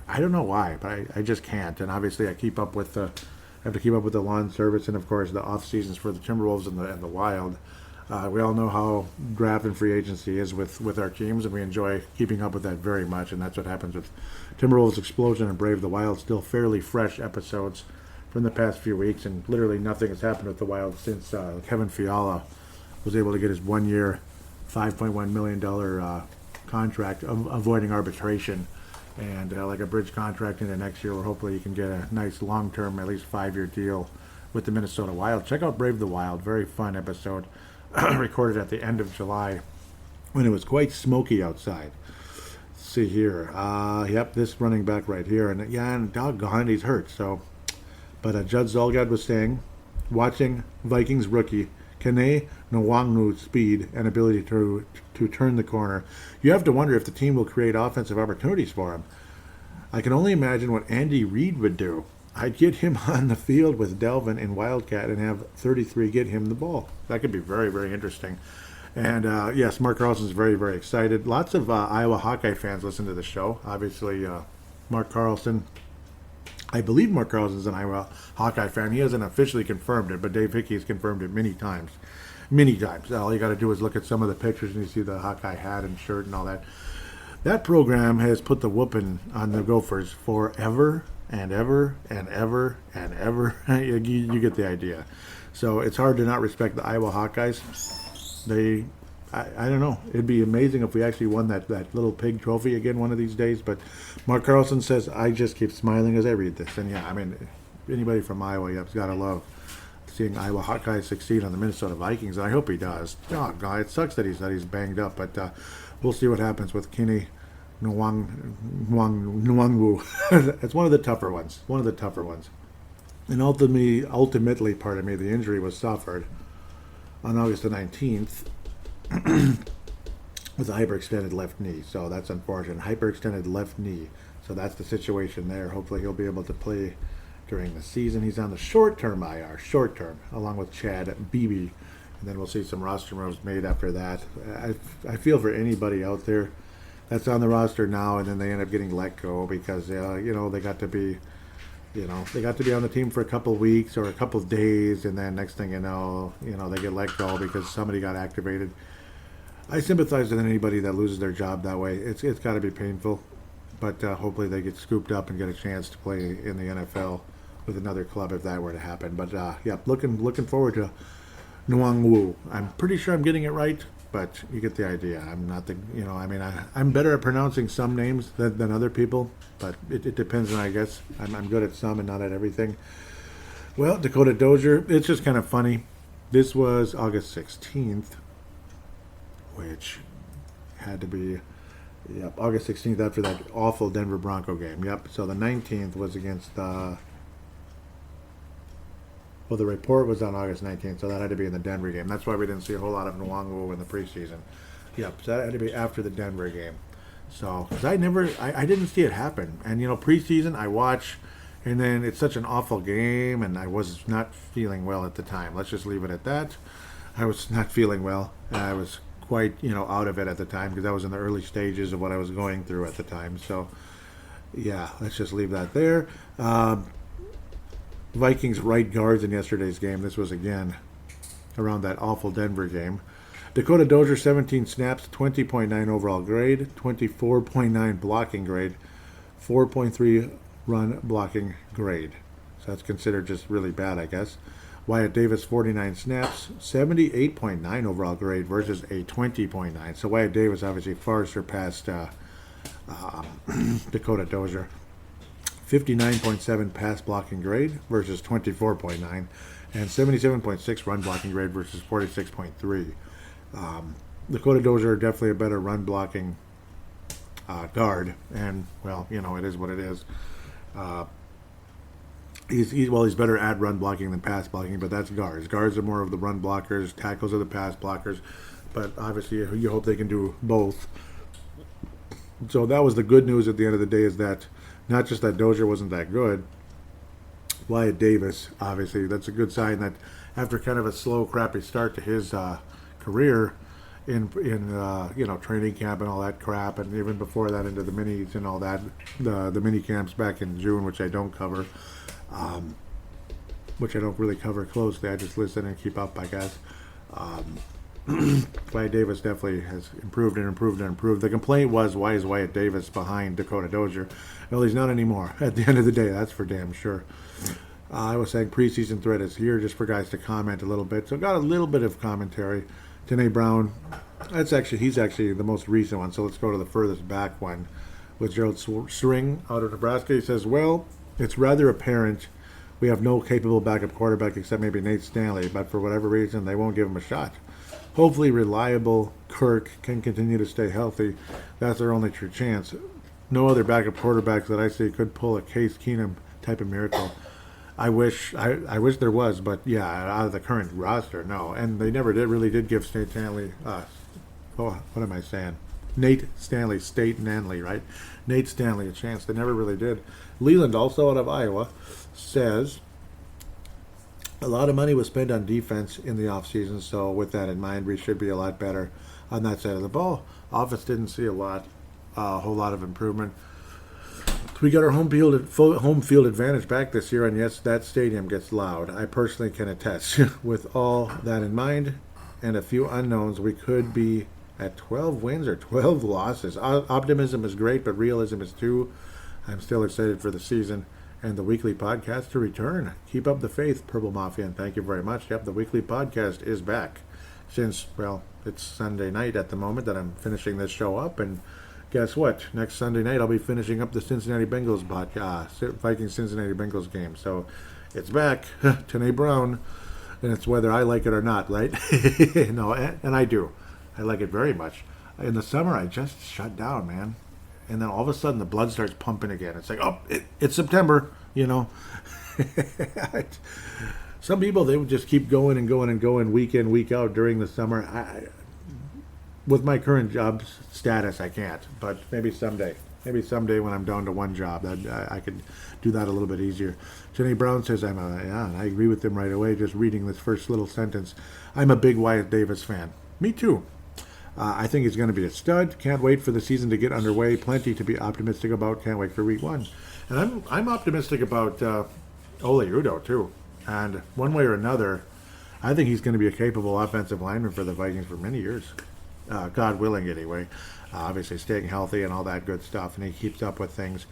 I don't know why, but I just can't. And obviously, I have to keep up with the lawn service and, of course, the off seasons for the Timberwolves and the Wild. We all know how draft and free agency is with our teams, and we enjoy keeping up with that very much. And that's what happens with Timberwolves Explosion and Brave the Wild. Still fairly fresh episodes from the past few weeks, and literally nothing has happened with the Wild since Kevin Fiala was able to get his 1 year, $5.1 million contract, avoiding arbitration, and like a bridge contract into next year, where hopefully you can get a nice long-term, at least 5-year deal with the Minnesota Wild. Check out Brave the Wild, very fun episode, recorded at the end of July when it was quite smoky outside. Let's see here, yep, this running back right here, and doggone, he's hurt, so. But Judd Zolgad was saying, watching Vikings rookie Kene Nwangwu's speed and ability to turn the corner, you have to wonder if the team will create offensive opportunities for him. I can only imagine what Andy Reid would do. I'd get him on the field with Delvin and Wildcat and have 33 get him the ball. That could be very, very interesting. And yes, Mark Carlson's very, very excited. Lots of Iowa Hawkeye fans listen to the show. Obviously, Mark Carlson. I believe Mark Carlson's an Iowa Hawkeye fan. He hasn't officially confirmed it, but Dave Hickey has confirmed it many times. Many times. All you got to do is look at some of the pictures and you see the Hawkeye hat and shirt and all that. That program has put the whooping on the Gophers forever and ever and ever and ever. You get the idea. So it's hard to not respect the Iowa Hawkeyes. I don't know. It'd be amazing if we actually won that little pig trophy again one of these days. But Mark Carlson says, I just keep smiling as I read this. And yeah, I mean, anybody from Iowa, you've got to love seeing Iowa Hawkeyes succeed on the Minnesota Vikings. And I hope he does. Oh, God, it sucks that he's banged up. But we'll see what happens with Kene Nwangwu. It's one of the tougher ones. And ultimately, the injury was suffered on August the 19th. with a hyperextended left knee, so that's unfortunate. Hyperextended left knee, so that's the situation there. Hopefully he'll be able to play during the season. He's on the short-term IR, along with Chad Beebe, and then we'll see some roster moves made after that. I feel for anybody out there that's on the roster now, and then they end up getting let go because they got to be on the team for a couple of weeks or a couple of days, and then next thing you know, they get let go because somebody got activated. I sympathize with anybody that loses their job that way. It's got to be painful, but hopefully they get scooped up and get a chance to play in the NFL with another club if that were to happen. But yeah, looking forward to Nwangwu. I'm pretty sure I'm getting it right, but you get the idea. I'm not I'm better at pronouncing some names than other people, but it depends on, I guess. I'm good at some and not at everything. Well, Dakota Dozier, it's just kind of funny. This was August 16th, which had to be, August 16th after that awful Denver Bronco game. Yep, so the 19th was against the report was on August 19th, so that had to be in the Denver game. That's why we didn't see a whole lot of Nwangwu in the preseason. Yep, so that had to be after the Denver game. So, because I didn't see it happen. And, preseason, I watch, and then it's such an awful game, and I was not feeling well at the time. Let's just leave it at that. I was not feeling well. I was quite, out of it at the time because I was in the early stages of what I was going through at the time. So, yeah, let's just leave that there. Vikings right guards in yesterday's game. This was, again, around that awful Denver game. Dakota Dozier, 17 snaps, 20.9 overall grade, 24.9 blocking grade, 4.3 run blocking grade. So that's considered just really bad, I guess. Wyatt Davis, 49 snaps, 78.9 overall grade versus a 20.9. So Wyatt Davis obviously far surpassed Dakota Dozier. 59.7 pass blocking grade versus 24.9, and 77.6 run blocking grade versus 46.3. Dakota Dozier definitely a better run blocking guard, and it is what it is. He's better at run blocking than pass blocking, but that's guards. Guards are more of the run blockers, tackles are the pass blockers, but obviously you hope they can do both. So that was the good news at the end of the day, is that not just that Dozier wasn't that good, Wyatt Davis, obviously, that's a good sign that after kind of a slow, crappy start to his career in training camp and all that crap, and even before that into the minis and all that, the mini camps back in June, which I don't cover, which I don't really cover closely. I just listen and keep up, I guess. Wyatt Davis definitely has improved and improved and improved. The complaint was, why is Wyatt Davis behind Dakota Dozier? Well, he's not anymore. At the end of the day, that's for damn sure. I was saying preseason thread is here just for guys to comment a little bit. So got a little bit of commentary. Tanae Brown, he's actually the most recent one. So let's go to the furthest back one with Gerald String out of Nebraska. He says, well, it's rather apparent we have no capable backup quarterback except maybe Nate Stanley, but for whatever reason, they won't give him a shot. Hopefully reliable Kirk can continue to stay healthy. That's their only true chance. No other backup quarterbacks that I see could pull a Case Keenum type of miracle. I wish there was, but yeah, out of the current roster, no. And they never really did give Nate Stanley, Nate Stanley, State Nanley, right? Nate Stanley a chance. They never really did. Leland, also out of Iowa, says a lot of money was spent on defense in the offseason, so with that in mind, we should be a lot better on that side of the ball. Offense didn't see a whole lot of improvement. We got our home field advantage back this year, and yes, that stadium gets loud. I personally can attest. With all that in mind and a few unknowns, we could be at 12 wins or 12 losses. Optimism is great, but realism is too. I'm still excited for the season and the weekly podcast to return. Keep up the faith, Purple Mafia, and thank you very much. Yep, the weekly podcast is back since, well, it's Sunday night at the moment that I'm finishing this show up, and guess what? Next Sunday night, I'll be finishing up the Cincinnati Bengals Vikings Cincinnati Bengals game. So it's back. Tanae Brown, and it's whether I like it or not, right? No, and I do. I like it very much. In the summer, I just shut down, man. And then all of a sudden, the blood starts pumping again. It's like, oh, it's September, you know. Some people, they would just keep going and going and going week in, week out during the summer. With my current job status, I can't. But maybe someday. Maybe someday when I'm down to one job, I could do that a little bit easier. Jenny Brown says, and I agree with him right away, just reading this first little sentence. I'm a big Wyatt Davis fan. Me too. I think he's going to be a stud. Can't wait for the season to get underway. Plenty to be optimistic about. Can't wait for week one. And I'm optimistic about Ole Udoh too. And one way or another, I think he's going to be a capable offensive lineman for the Vikings for many years. God willing, anyway. Obviously staying healthy and all that good stuff, and he keeps up with things.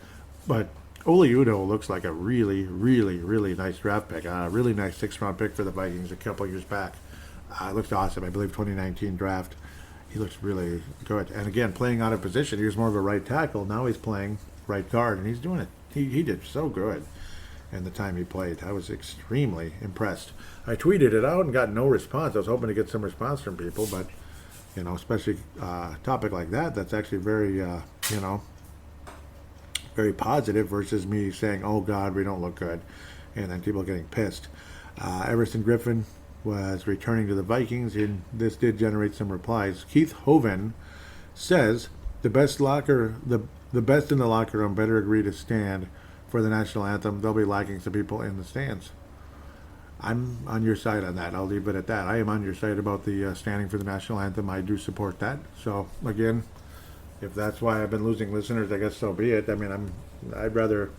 But Ole Udoh looks like a really, really, really nice draft pick. A really nice 6th-round pick for the Vikings a couple years back. Looks awesome. I believe 2019 draft. He looks really good. And again, playing out of position. He was more of a right tackle. Now he's playing right guard, and he's doing it. He did so good in the time he played. I was extremely impressed. I tweeted it out and got no response. I was hoping to get some response from people, but, you know, especially a topic like that, that's actually very, very positive versus me saying, oh, God, we don't look good, and then people getting pissed. Everson Griffin was returning to the Vikings, and this did generate some replies. Keith Hoven says the best in the locker room better agree to stand for the national anthem. They'll be lacking some people in the stands. I'm on your side on that. I'll leave it at that. I am on your side about the standing for the national anthem. I do support that. So again, if that's why I've been losing listeners, I guess so be it. I mean, I'd rather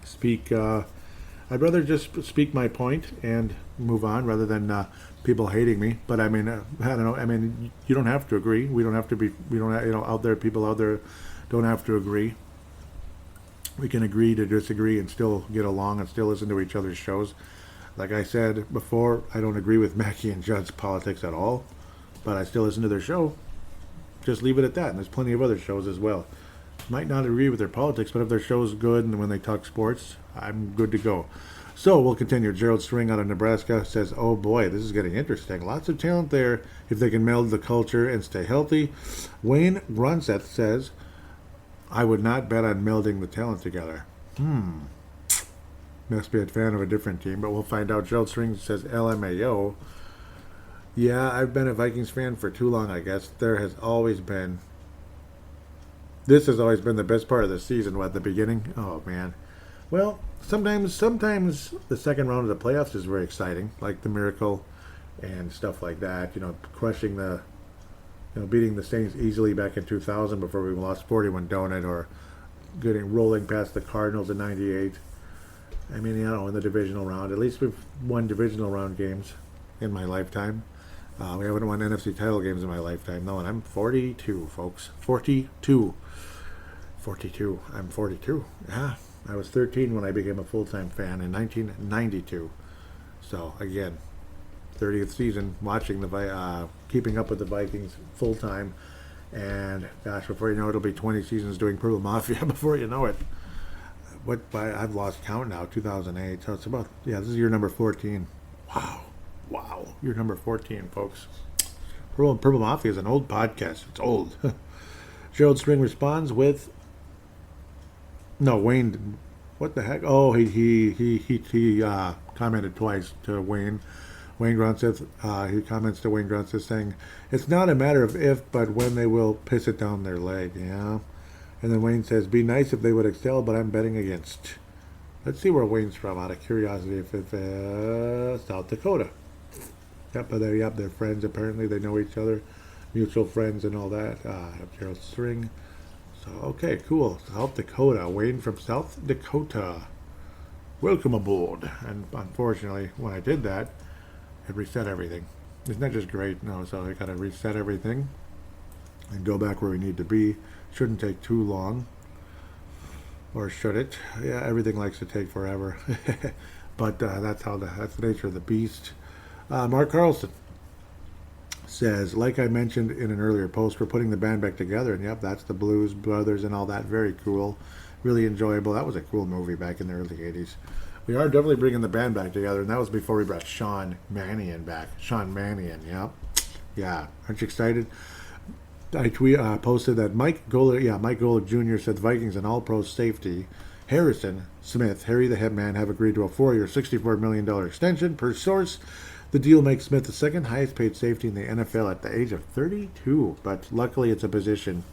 speak. I'd rather just speak my point and move on rather than people hating me. But I mean, I don't know. I mean, you don't have to agree. We don't have to be. We don't. Out there, people out there don't have to agree. We can agree to disagree and still get along and still listen to each other's shows. Like I said before, I don't agree with Mackey and Judd's politics at all, but I still listen to their show. Just leave it at that. And there's plenty of other shows as well. Might not agree with their politics, but if their show's good and when they talk sports, I'm good to go. So we'll continue. Gerald String out of Nebraska says, oh boy, this is getting interesting. Lots of talent there if they can meld the culture and stay healthy. Wayne Runseth says, I would not bet on melding the talent together. Must be a fan of a different team, but we'll find out. Gerald String says LMAO. Yeah, I've been a Vikings fan for too long, I guess. There has always been This has always been the best part of the season, at the beginning. Oh, man. Well, sometimes the second round of the playoffs is very exciting, like the Miracle and stuff like that. Crushing beating the Saints easily back in 2000 before we lost 41 donut, or rolling past the Cardinals in 98. I mean, in the divisional round. At least we've won divisional round games in my lifetime. We haven't won NFC title games in my lifetime, though, and I'm 42, folks. 42. 42. I'm 42. Yeah. I was 13 when I became a full-time fan in 1992. So, again, 30th season, watching keeping up with the Vikings full-time. And, gosh, before you know it, it'll be 20 seasons doing Purple Mafia before you know it. I've lost count now, 2008. So it's about, this is year number 14. Wow. Year number 14, folks. Purple Mafia is an old podcast. It's old. Gerald String responds with, no, Wayne, what the heck? Oh, he commented twice to Wayne. Wayne Grunsteth, he comments to Wayne Grunsteth saying, it's not a matter of if, but when they will piss it down their leg, yeah. And then Wayne says, be nice if they would excel, but I'm betting against. Let's see where Wayne's from, out of curiosity, if it's South Dakota. Yep, but they're friends, apparently. They know each other, mutual friends and all that. Gerald String. So, okay, cool. South Dakota. Wayne from South Dakota. Welcome aboard. And unfortunately, when I did that, it reset everything. Isn't that just great? No, so I got to reset everything and go back where we need to be. Shouldn't take too long. Or should it? Yeah, everything likes to take forever. But that's the nature of the beast. Mark Carlson says, like I mentioned in an earlier post, we're putting the band back together, and yep, that's the Blues Brothers and all that. Very cool, really enjoyable. That was a cool movie back in the early 80s. We are definitely bringing the band back together, and that was before we brought Sean Mannion back. Sean Mannion, yep. Yeah, aren't you excited? I posted that Mike Golick Jr. said the Vikings and All-Pro safety Harrison Smith, Harry the Hitman, have agreed to a 4-year, $64 million extension. Per source, the deal makes Smith the second highest paid safety in the NFL at the age of 32. But luckily it's a position,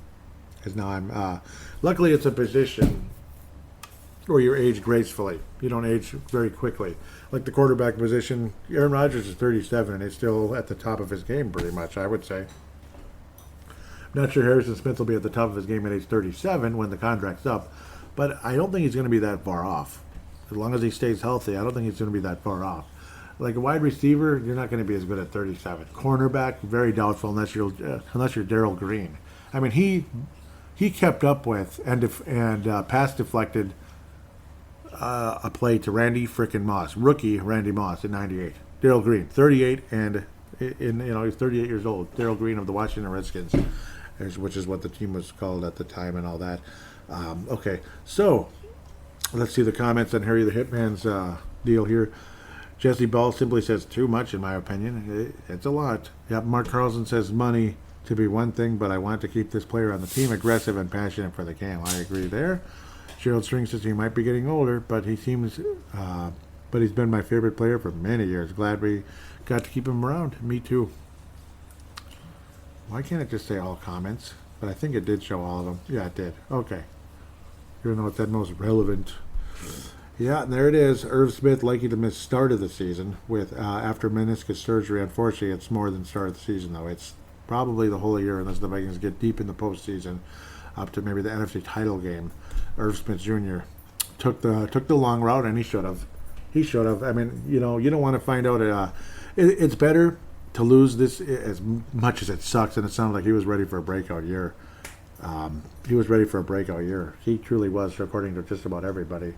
luckily it's a position where you age gracefully. You don't age very quickly. Like the quarterback position, Aaron Rodgers is 37 and he's still at the top of his game pretty much, I would say. Not sure Harrison Smith will be at the top of his game at age 37 when the contract's up, but I don't think he's going to be that far off. As long as he stays healthy, I don't think he's going to be that far off. Like a wide receiver, you're not going to be as good at 37. Cornerback, very doubtful unless you're Darryl Green. I mean, he kept up with and pass deflected a play to Randy frickin' Moss, rookie Randy Moss in '98. Darryl Green, 38, and he's 38 years old. Darryl Green of the Washington Redskins, which is what the team was called at the time and all that. Okay, so let's see the comments on Harry the Hitman's deal here. Jesse Ball simply says too much, in my opinion. It's a lot. Yep, Mark Carlson says money to be one thing, but I want to keep this player on the team aggressive and passionate for the game. I agree there. Gerald String says he might be getting older, but he seems, but he's been my favorite player for many years. Glad we got to keep him around. Me too. Why can't it just say all comments? But I think it did show all of them. Yeah, it did. Okay. You know what's that most relevant? Yeah, and there it is. Irv Smith likely to miss start of the season with after meniscus surgery. Unfortunately, it's more than start of the season, though. It's probably the whole year unless the Vikings get deep in the postseason, up to maybe the NFC title game. Irv Smith Jr. took the long route, and he should have. He should have. I mean, you don't want to find out. It's better to lose this as much as it sucks, and it sounded like he was ready for a breakout year. He was ready for a breakout year. He truly was, according to just about everybody.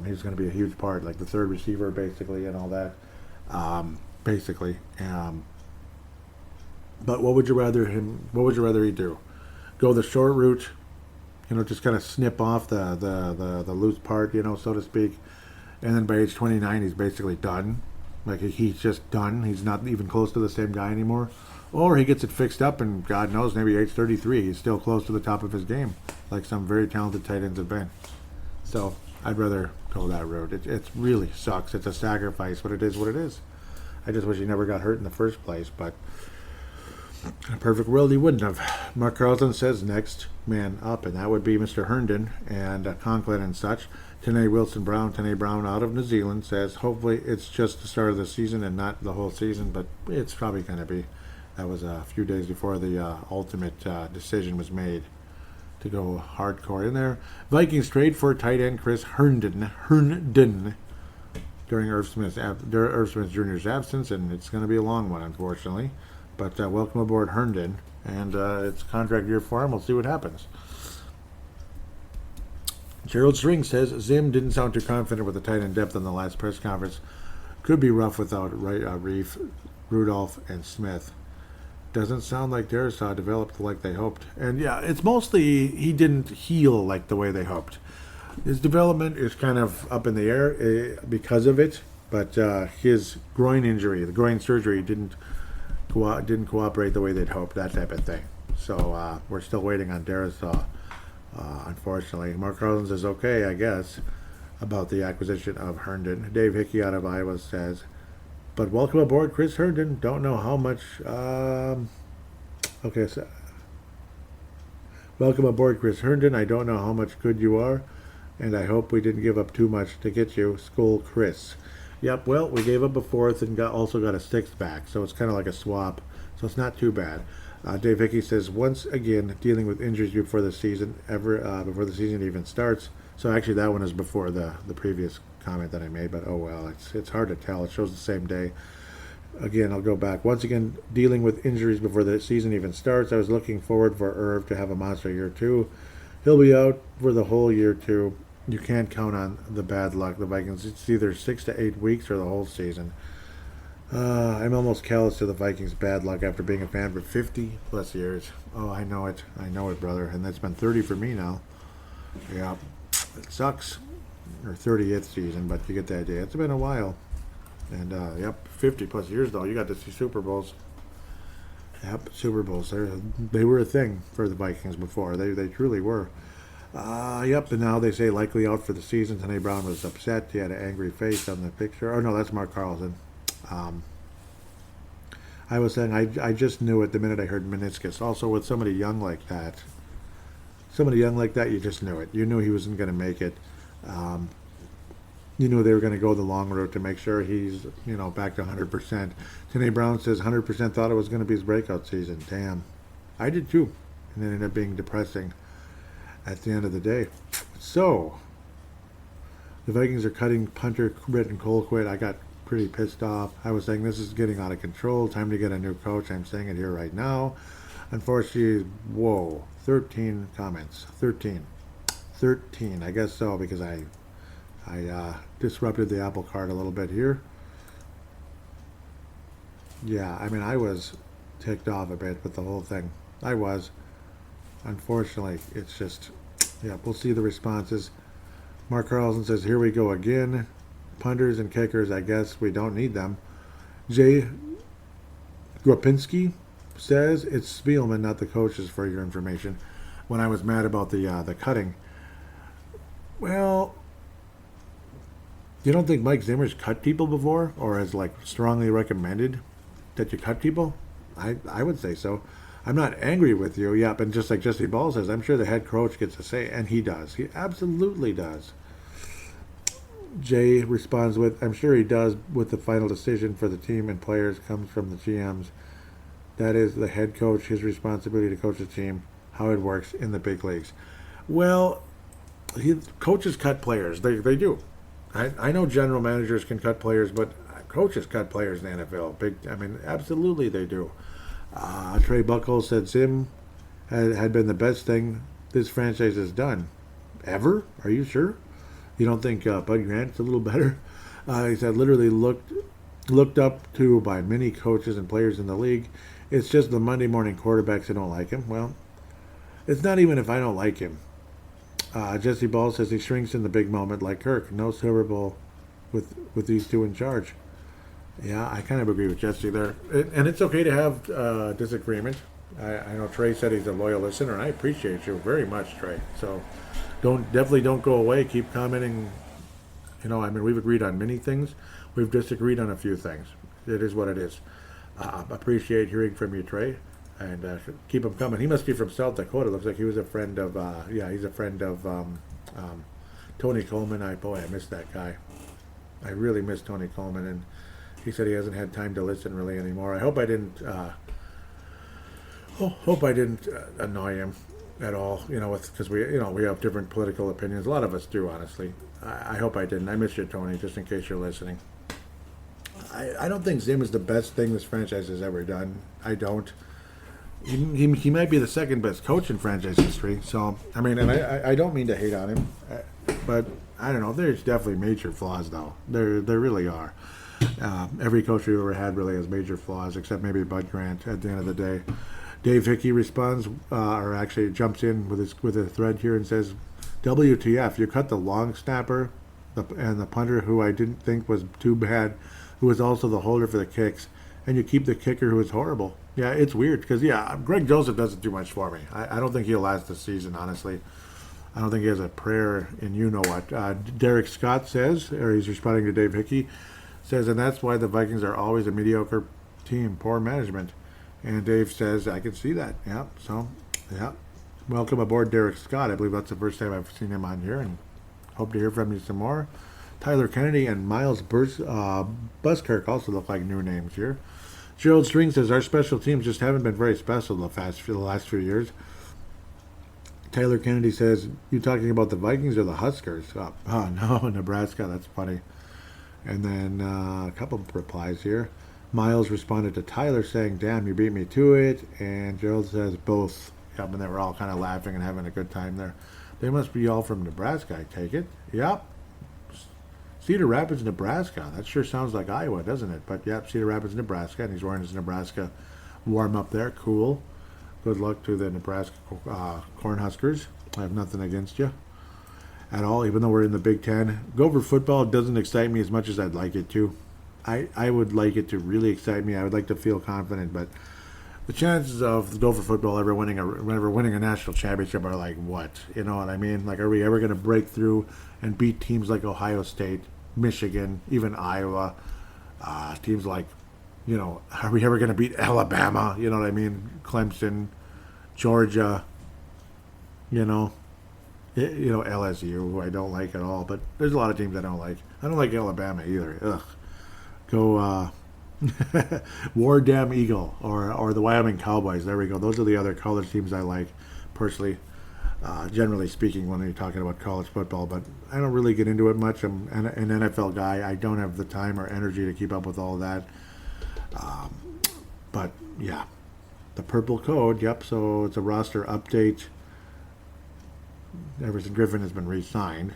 He was going to be a huge part, like the third receiver, basically, and all that. But what would you rather he do? Go the short route, just kind of snip off the loose part, so to speak, and then by age 29 he's basically done. Like he's just done. He's not even close to the same guy anymore. Or he gets it fixed up, and God knows, maybe age 33 he's still close to the top of his game, like some very talented tight ends have been. So I'd rather go that route. It really sucks. It's a sacrifice, but it is what it is. I just wish he never got hurt in the first place. But In a perfect world, he wouldn't have. Mark Carlson says next man up, and that would be Mr. Herndon and Conklin and such. Tanae Brown out of New Zealand says, hopefully it's just the start of the season and not the whole season, but it's probably going to be. That was a few days before the ultimate decision was made to go hardcore in there. Vikings trade for tight end Chris Herndon during Irv Smith Jr.'s absence, and it's going to be a long one, unfortunately. But welcome aboard, Herndon, and it's contract year for him. We'll see what happens. Gerald String says Zim didn't sound too confident with the tight end depth in the last press conference. Could be rough without Reif, Rudolph, and Smith. Doesn't sound like Darisaw developed like they hoped. And yeah, it's mostly he didn't heal like the way they hoped. His development is kind of up in the air because of it, but his groin injury, the groin surgery, didn't cooperate the way they'd hoped, that type of thing. So we're still waiting on Darisaw. Unfortunately, Mark Carlson says okay, I guess, about the acquisition of Herndon. Dave Hickey out of Iowa says, but welcome aboard, Chris Herndon. Don't know how much. Welcome aboard, Chris Herndon. I don't know how much good you are, and I hope we didn't give up too much to get you. Skull Chris. Yep. Well, we gave up a fourth and also got a sixth back, so it's kind of like a swap. So it's not too bad. Dave Hickey says, once again, dealing with injuries before the season even starts. So actually that one is before the previous comment that I made, but oh well, it's hard to tell. It shows the same day. Again, I'll go back. Once again, dealing with injuries before the season even starts. I was looking forward for Irv to have a monster year too. He'll be out for the whole year too. You can't count on the bad luck. The Vikings, it's either 6 to 8 weeks or the whole season. I'm almost callous to the Vikings' bad luck after being a fan for 50 plus years. Oh, I know it, brother. And that's been 30 for me now. Yeah, it sucks. Or 30th season, but you get the idea. It's been a while. And, 50 plus years, though. You got to see Super Bowls. Yep, Super Bowls. They were a thing for the Vikings before. They truly were. And now they say likely out for the season. Tanae Brown was upset. He had an angry face on the picture. Oh, no, that's Mark Carlson. I was saying I just knew it the minute I heard meniscus. Also, with somebody young like that, you just knew it. You knew he wasn't going to make it. You knew they were going to go the long route to make sure he's, back to 100%. Tanae Brown says 100% thought it was going to be his breakout season. Damn. I did too. And it ended up being depressing at the end of the day. So, the Vikings are cutting punter Britt and Colquitt. I got pretty pissed off. I was saying this is getting out of control. Time to get a new coach. I'm saying it here right now. Unfortunately, 13 comments. 13. I guess so, because I disrupted the apple cart a little bit here. Yeah, I was ticked off a bit with the whole thing. I was. Unfortunately, it's just, we'll see the responses. Mark Carlson says, here we go again. Punters and kickers, I guess we don't need them. Jay Gropinski says, it's Spielman, not the coaches, for your information. When I was mad about the cutting. Well, you don't think Mike Zimmer's cut people before, or has strongly recommended that you cut people? I would say so. I'm not angry with you, and just like Jesse Ball says, I'm sure the head coach gets a say, and he does. He absolutely does. Jay responds with, I'm sure he does, with the final decision for the team and players comes from the GMs. That is the head coach, his responsibility to coach the team, how it works in the big leagues. Well, coaches cut players. They do. I know general managers can cut players, but coaches cut players in the NFL. Absolutely they do. Trey Buckles said Zim had been the best thing this franchise has done. Ever? Are you sure? You don't think Bud Grant's a little better? He said literally looked up to by many coaches and players in the league. It's just the Monday morning quarterbacks that don't like him. Well, it's not even if I don't like him. Jesse Ball says he shrinks in the big moment like Kirk. No Super Bowl with these two in charge. Yeah, I kind of agree with Jesse there. And it's okay to have disagreement. I know Trey said he's a loyal listener, and I appreciate you very much, Trey. So definitely don't go away. Keep commenting. We've agreed on many things. We've disagreed on a few things. It is what it is. Appreciate hearing from you, Trey. and keep him coming. He must be from South Dakota. Looks like he was a friend of, he's a friend of Tony Coleman. I miss that guy. I really miss Tony Coleman, and he said he hasn't had time to listen really anymore. I hope I didn't annoy him at all, because we have different political opinions. A lot of us do, honestly. I hope I didn't. I miss you, Tony, just in case you're listening. I don't think Zim is the best thing this franchise has ever done. I don't. He might be the second best coach in franchise history. So, I mean, and I don't mean to hate on him, but I don't know. There's definitely major flaws, though. There really are. Every coach we've ever had really has major flaws, except maybe Bud Grant at the end of the day. Dave Hickey responds, or actually jumps in with a thread here and says, WTF, you cut the long snapper and the punter who I didn't think was too bad, who was also the holder for the kicks, and you keep the kicker who is horrible. Yeah, it's weird, because, Greg Joseph doesn't do much for me. I don't think he'll last the season, honestly. I don't think he has a prayer in you-know-what. Derek Scott says, or he's responding to Dave Hickey, says, and that's why the Vikings are always a mediocre team, poor management. And Dave says, I can see that. Yeah, so, yeah. Welcome aboard, Derek Scott. I believe that's the first time I've seen him on here, and hope to hear from you some more. Tyler Kennedy and Miles Buskirk also look like new names here. Gerald String says, our special teams just haven't been very special the last few years. Tyler Kennedy says, you talking about the Vikings or the Huskers? Oh, no, Nebraska, that's funny. And then a couple of replies here. Miles responded to Tyler saying, damn, you beat me to it. And Gerald says, both. Yep, and they were all kind of laughing and having a good time there. They must be all from Nebraska, I take it. Yep. Cedar Rapids, Nebraska. That sure sounds like Iowa, doesn't it? But, yep, Cedar Rapids, Nebraska. And he's wearing his Nebraska warm-up there. Cool. Good luck to the Nebraska Cornhuskers. I have nothing against you at all, even though we're in the Big Ten. Gopher football doesn't excite me as much as I'd like it to. I would like it to really excite me. I would like to feel confident, but the chances of Gopher football ever winning a national championship are like what? You know what I mean? Like, are we ever going to break through and beat teams like Ohio State, Michigan, even Iowa? Teams like, are we ever going to beat Alabama? You know what I mean? Clemson, Georgia, LSU, who I don't like at all. But there's a lot of teams I don't like. I don't like Alabama either. Ugh. Go War Damn Eagle or the Wyoming Cowboys. There we go. Those are the other college teams I like, personally, generally speaking, when you're talking about college football. But I don't really get into it much. I'm an NFL guy. I don't have the time or energy to keep up with all that. But, yeah. The Purple Code, yep, so it's a roster update. Everson Griffin has been re-signed.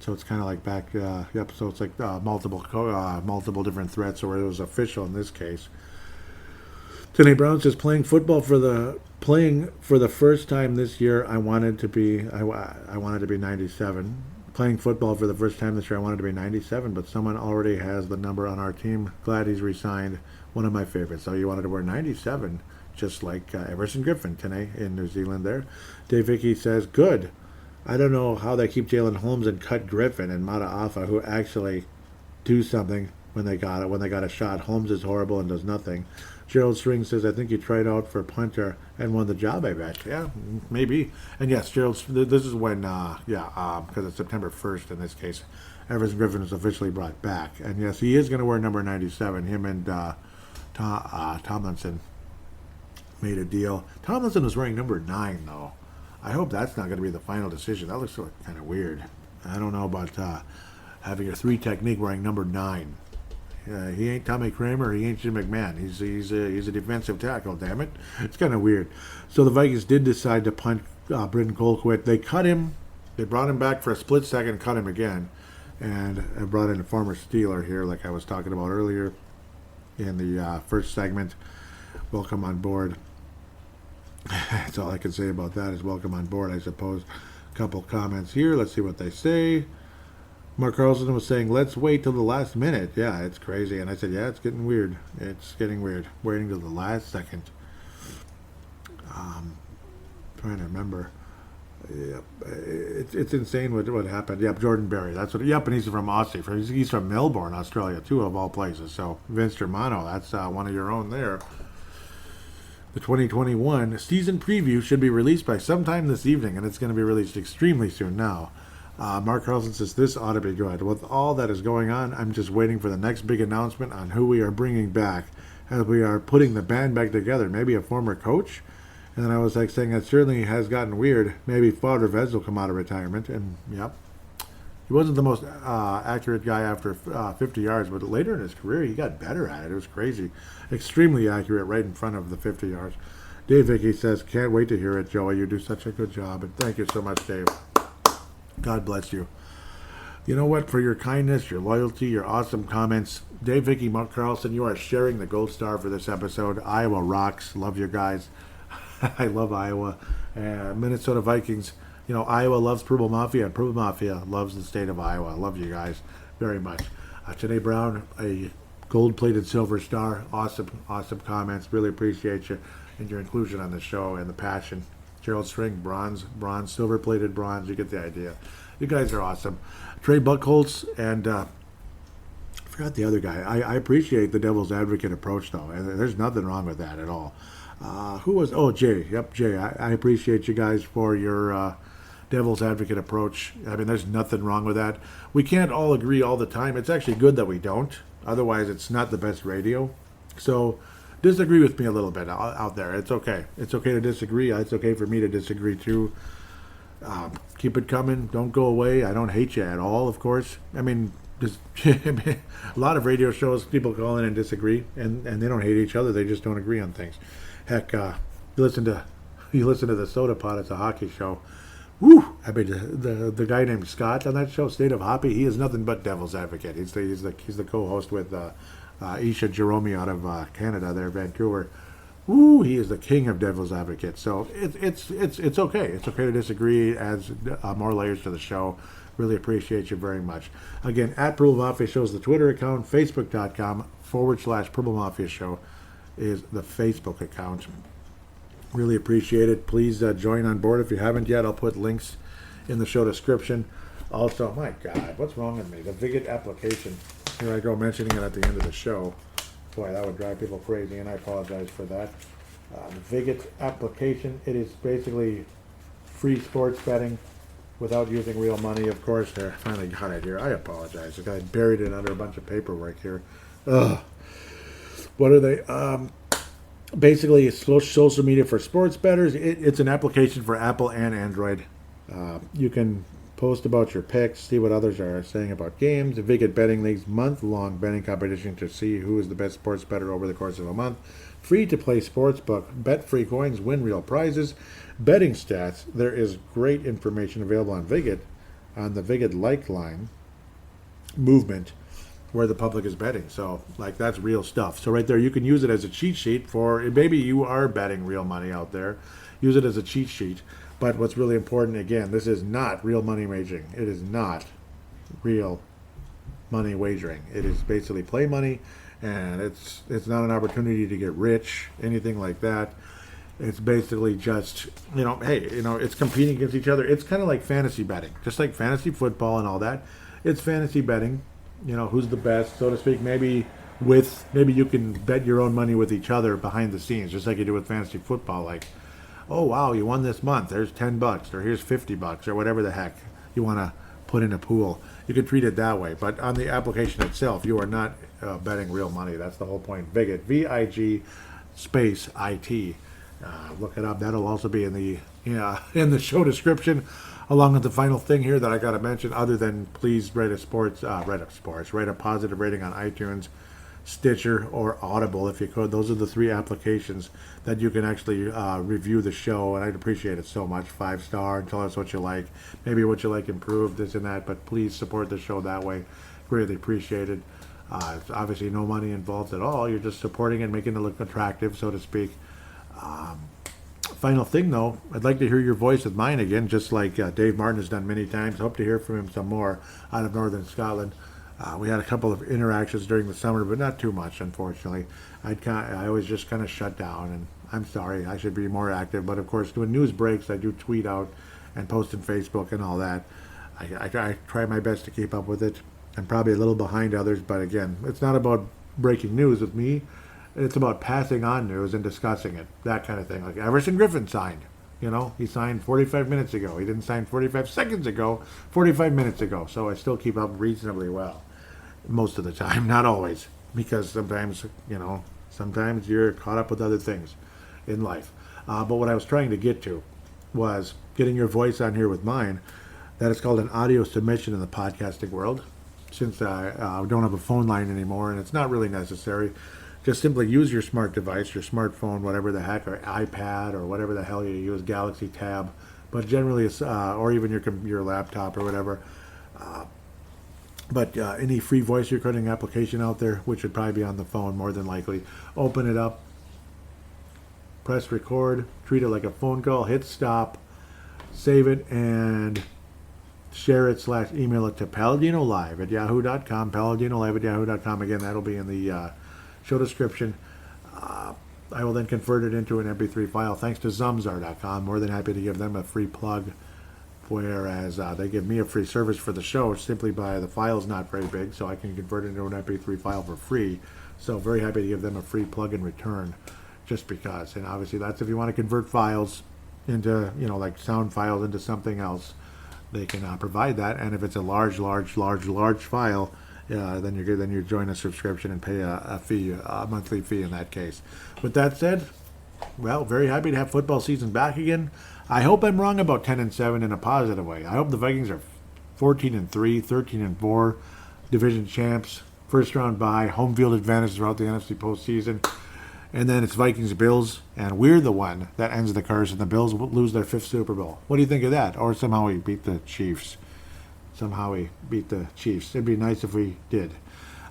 So it's kind of like back, so it's like multiple different threats, or it was official in this case. Tony Brown says, playing for the first time this year, I wanted to be 97. Playing football for the first time this year, I wanted to be 97, but someone already has the number on our team. Glad he's re-signed. One of my favorites. So you wanted to wear 97, just like Everson Griffin today in New Zealand there. Dave Hickey says, good. I don't know how they keep Jalen Holmes and cut Griffin and Mata Afa, who actually do something when they got it. When they got a shot, Holmes is horrible and does nothing. Gerald String says, I think he tried out for punter and won the job, I bet. Yeah, maybe. And yes, Gerald, this is when, because it's September 1st in this case, Everson Griffin is officially brought back. And yes, he is going to wear number 97. Him and Tomlinson made a deal. Tomlinson was wearing number 9, though. I hope that's not going to be the final decision. That looks kind of weird. I don't know about having a 3 technique wearing number 9. He ain't Tommy Kramer. He ain't Jim McMahon. He's a defensive tackle. Damn it, it's kind of weird. So the Vikings did decide to punt Britton Colquitt. They cut him. They brought him back for a split second, cut him again, and brought in a former Steeler here, like I was talking about earlier in the first segment. Welcome on board. That's all I can say about that is welcome on board, I suppose. A couple comments here. Let's see what they say. Mark Carlson was saying, let's wait till the last minute. Yeah, it's crazy. And I said, yeah, it's getting weird. It's getting weird. Waiting till the last second. Trying to remember. Yep, it's insane what happened. Yep, Jordan Berry. That's what. Yep, and he's from Aussie. He's from Melbourne, Australia, too, of all places. So Vince Germano, that's one of your own there. The 2021 season preview should be released by sometime this evening, and it's going to be released extremely soon now. Mark Carlson says this ought to be good. With all that is going on, I'm just waiting for the next big announcement on who we are bringing back, as we are putting the band back together. Maybe a former coach? And then I was like saying it certainly has gotten weird. Maybe Father Vez will come out of retirement, and yep. He wasn't the most accurate guy after 50 yards, but later in his career, he got better at it. It was crazy. Extremely accurate right in front of the 50 yards. Dave Vicky says, can't wait to hear it, Joey. You do such a good job. And thank you so much, Dave. God bless you. You know what? For your kindness, your loyalty, your awesome comments, Dave Vicky, Mark Carlson, you are sharing the gold star for this episode. Iowa rocks. Love you guys. I love Iowa. Minnesota Vikings. You know, Iowa loves Purple Mafia, and Purple Mafia loves the state of Iowa. I love you guys very much. Today Brown, a gold-plated silver star. Awesome, awesome comments. Really appreciate you and your inclusion on the show and the passion. Gerald String, bronze, silver-plated bronze. You get the idea. You guys are awesome. Trey Buckholz and I forgot the other guy. I appreciate the devil's advocate approach, though, and there's nothing wrong with that at all. Who was? Oh, Jay. Yep, Jay. I appreciate you guys for your devil's advocate approach. I mean, there's nothing wrong with that. We can't all agree all the time. It's actually good that we don't. Otherwise, it's not the best radio. So disagree with me a little bit out there. It's okay. It's okay to disagree. It's okay for me to disagree too. Keep it coming. Don't go away. I don't hate you at all, of course. I mean, just a lot of radio shows, people call in and disagree, and they don't hate each other. They just don't agree on things. Heck, you listen to the Soda Pod. It's a hockey show. Woo! I mean, the guy named Scott on that show, State of Hoppy, he is nothing but devil's advocate. He's the co-host with Isha Jerome out of Canada, there, Vancouver. Woo! He is the king of devil's advocate. So it's okay. It's okay to disagree. Adds more layers to the show. Really appreciate you very much. Again, at Purple Mafia Show is the Twitter account. Facebook.com/Purple Mafia Show is the Facebook account. Really appreciate it. Please join on board if you haven't yet. I'll put links in the show description. Also, my God, what's wrong with me? The Vig It application. Here I go mentioning it at the end of the show. Boy, that would drive people crazy, and I apologize for that. The Vig It application, it is basically free sports betting without using real money, of course. There, finally got it here. I apologize. I buried it under a bunch of paperwork here. Ugh. What are they? Basically, it's social media for sports bettors. It's an application for Apple and Android. You can post about your picks, see what others are saying about games. The Vig It Betting League's month-long betting competition to see who is the best sports bettor over the course of a month. Free-to-play sportsbook, bet free coins, win real prizes. Betting stats. There is great information available on Vig It, on the Vig It like line movement, where the public is betting. So, like, that's real stuff. So right there, you can use it as a cheat sheet for, maybe you are betting real money out there. Use it as a cheat sheet. But what's really important, again, this is not real money wagering. It is not real money wagering. It is basically play money, and it's not an opportunity to get rich, anything like that. It's basically just, hey, it's competing against each other. It's kind of like fantasy betting, just like fantasy football and all that. It's fantasy betting. Who's the best, so to speak. Maybe you can bet your own money with each other behind the scenes, just like you do with fantasy football. Like, oh wow, you won this month. There's $10, or here's $50, or whatever the heck you want to put in a pool. You can treat it that way. But on the application itself, you are not betting real money. That's the whole point. Vig It, VIG space IT. Look it up. That'll also be in the show description. Along with the final thing here that I got to mention, other than please rate a positive rating on iTunes, Stitcher, or Audible if you could. Those are the 3 applications that you can actually review the show, and I'd appreciate it so much. 5-star, and tell us what you like, maybe what you like improved, this and that, but please support the show that way. Greatly appreciated. It's obviously no money involved at all. You're just supporting it, making it look attractive, so to speak. Final thing, though, I'd like to hear your voice with mine again, just like Dave Martin has done many times. Hope to hear from him some more out of Northern Scotland. We had a couple of interactions during the summer, but not too much, unfortunately. I always just kind of shut down, and I'm sorry. I should be more active. But, of course, when news breaks, I do tweet out and post on Facebook and all that. I try my best to keep up with it. I'm probably a little behind others, but, again, it's not about breaking news with me. It's about passing on news and discussing it, that kind of thing. Like Everson Griffin signed. He signed 45 minutes ago. He didn't sign 45 seconds ago, 45 minutes ago. So I still keep up reasonably well. Most of the time, not always. Because sometimes, sometimes you're caught up with other things in life. But what I was trying to get to was getting your voice on here with mine. That is called an audio submission in the podcasting world. Since I don't have a phone line anymore, and it's not really necessary, just simply use your smart device, your smartphone, whatever the heck, or iPad, or whatever the hell you use, Galaxy Tab, but generally, it's, or even your laptop or whatever. But any free voice recording application out there, which would probably be on the phone more than likely, open it up, press record, treat it like a phone call, hit stop, save it, and share it / email it to paladinolive at yahoo.com, paladinolive at yahoo.com. Again, that'll be in the show description. I will then convert it into an MP3 file thanks to Zumzar.com. More than happy to give them a free plug, whereas they give me a free service for the show simply by the file's not very big, so I can convert it into an MP3 file for free. So very happy to give them a free plug in return, just because. And obviously that's if you want to convert files into, like sound files into something else, they can provide that. And if it's a large file, then you're good. Then you join a subscription and pay a fee, a monthly fee in that case. With that said, well, very happy to have football season back again. I hope I'm wrong about 10-7 in a positive way. I hope the Vikings are 14-3, 13-4, division champs, first round bye, home field advantage throughout the NFC postseason. And then it's Vikings-Bills, and we're the one that ends the curse, and the Bills will lose their 5th Super Bowl. What do you think of that? Or somehow we beat the Chiefs. It'd be nice if we did.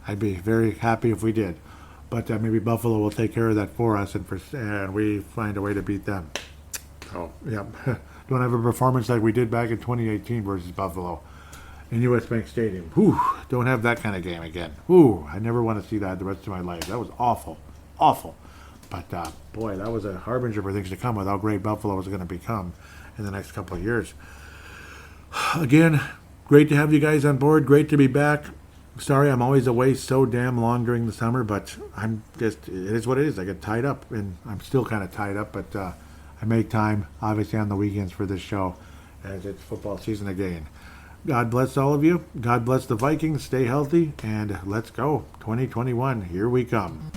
I'd be very happy if we did. But maybe Buffalo will take care of that for us, and we find a way to beat them. So, yeah. Don't have a performance like we did back in 2018 versus Buffalo in U.S. Bank Stadium. Whew, don't have that kind of game again. Whew, I never want to see that the rest of my life. That was awful. Awful. But, boy, that was a harbinger for things to come with how great Buffalo was going to become in the next couple of years. Again, great to have you guys on board. Great to be back. Sorry I'm always away so damn long during the summer, but it is what it is. I get tied up, and I'm still kind of tied up, but I make time, obviously, on the weekends for this show, as it's football season again. God bless all of you. God bless the Vikings. Stay healthy, and let's go. 2021, here we come.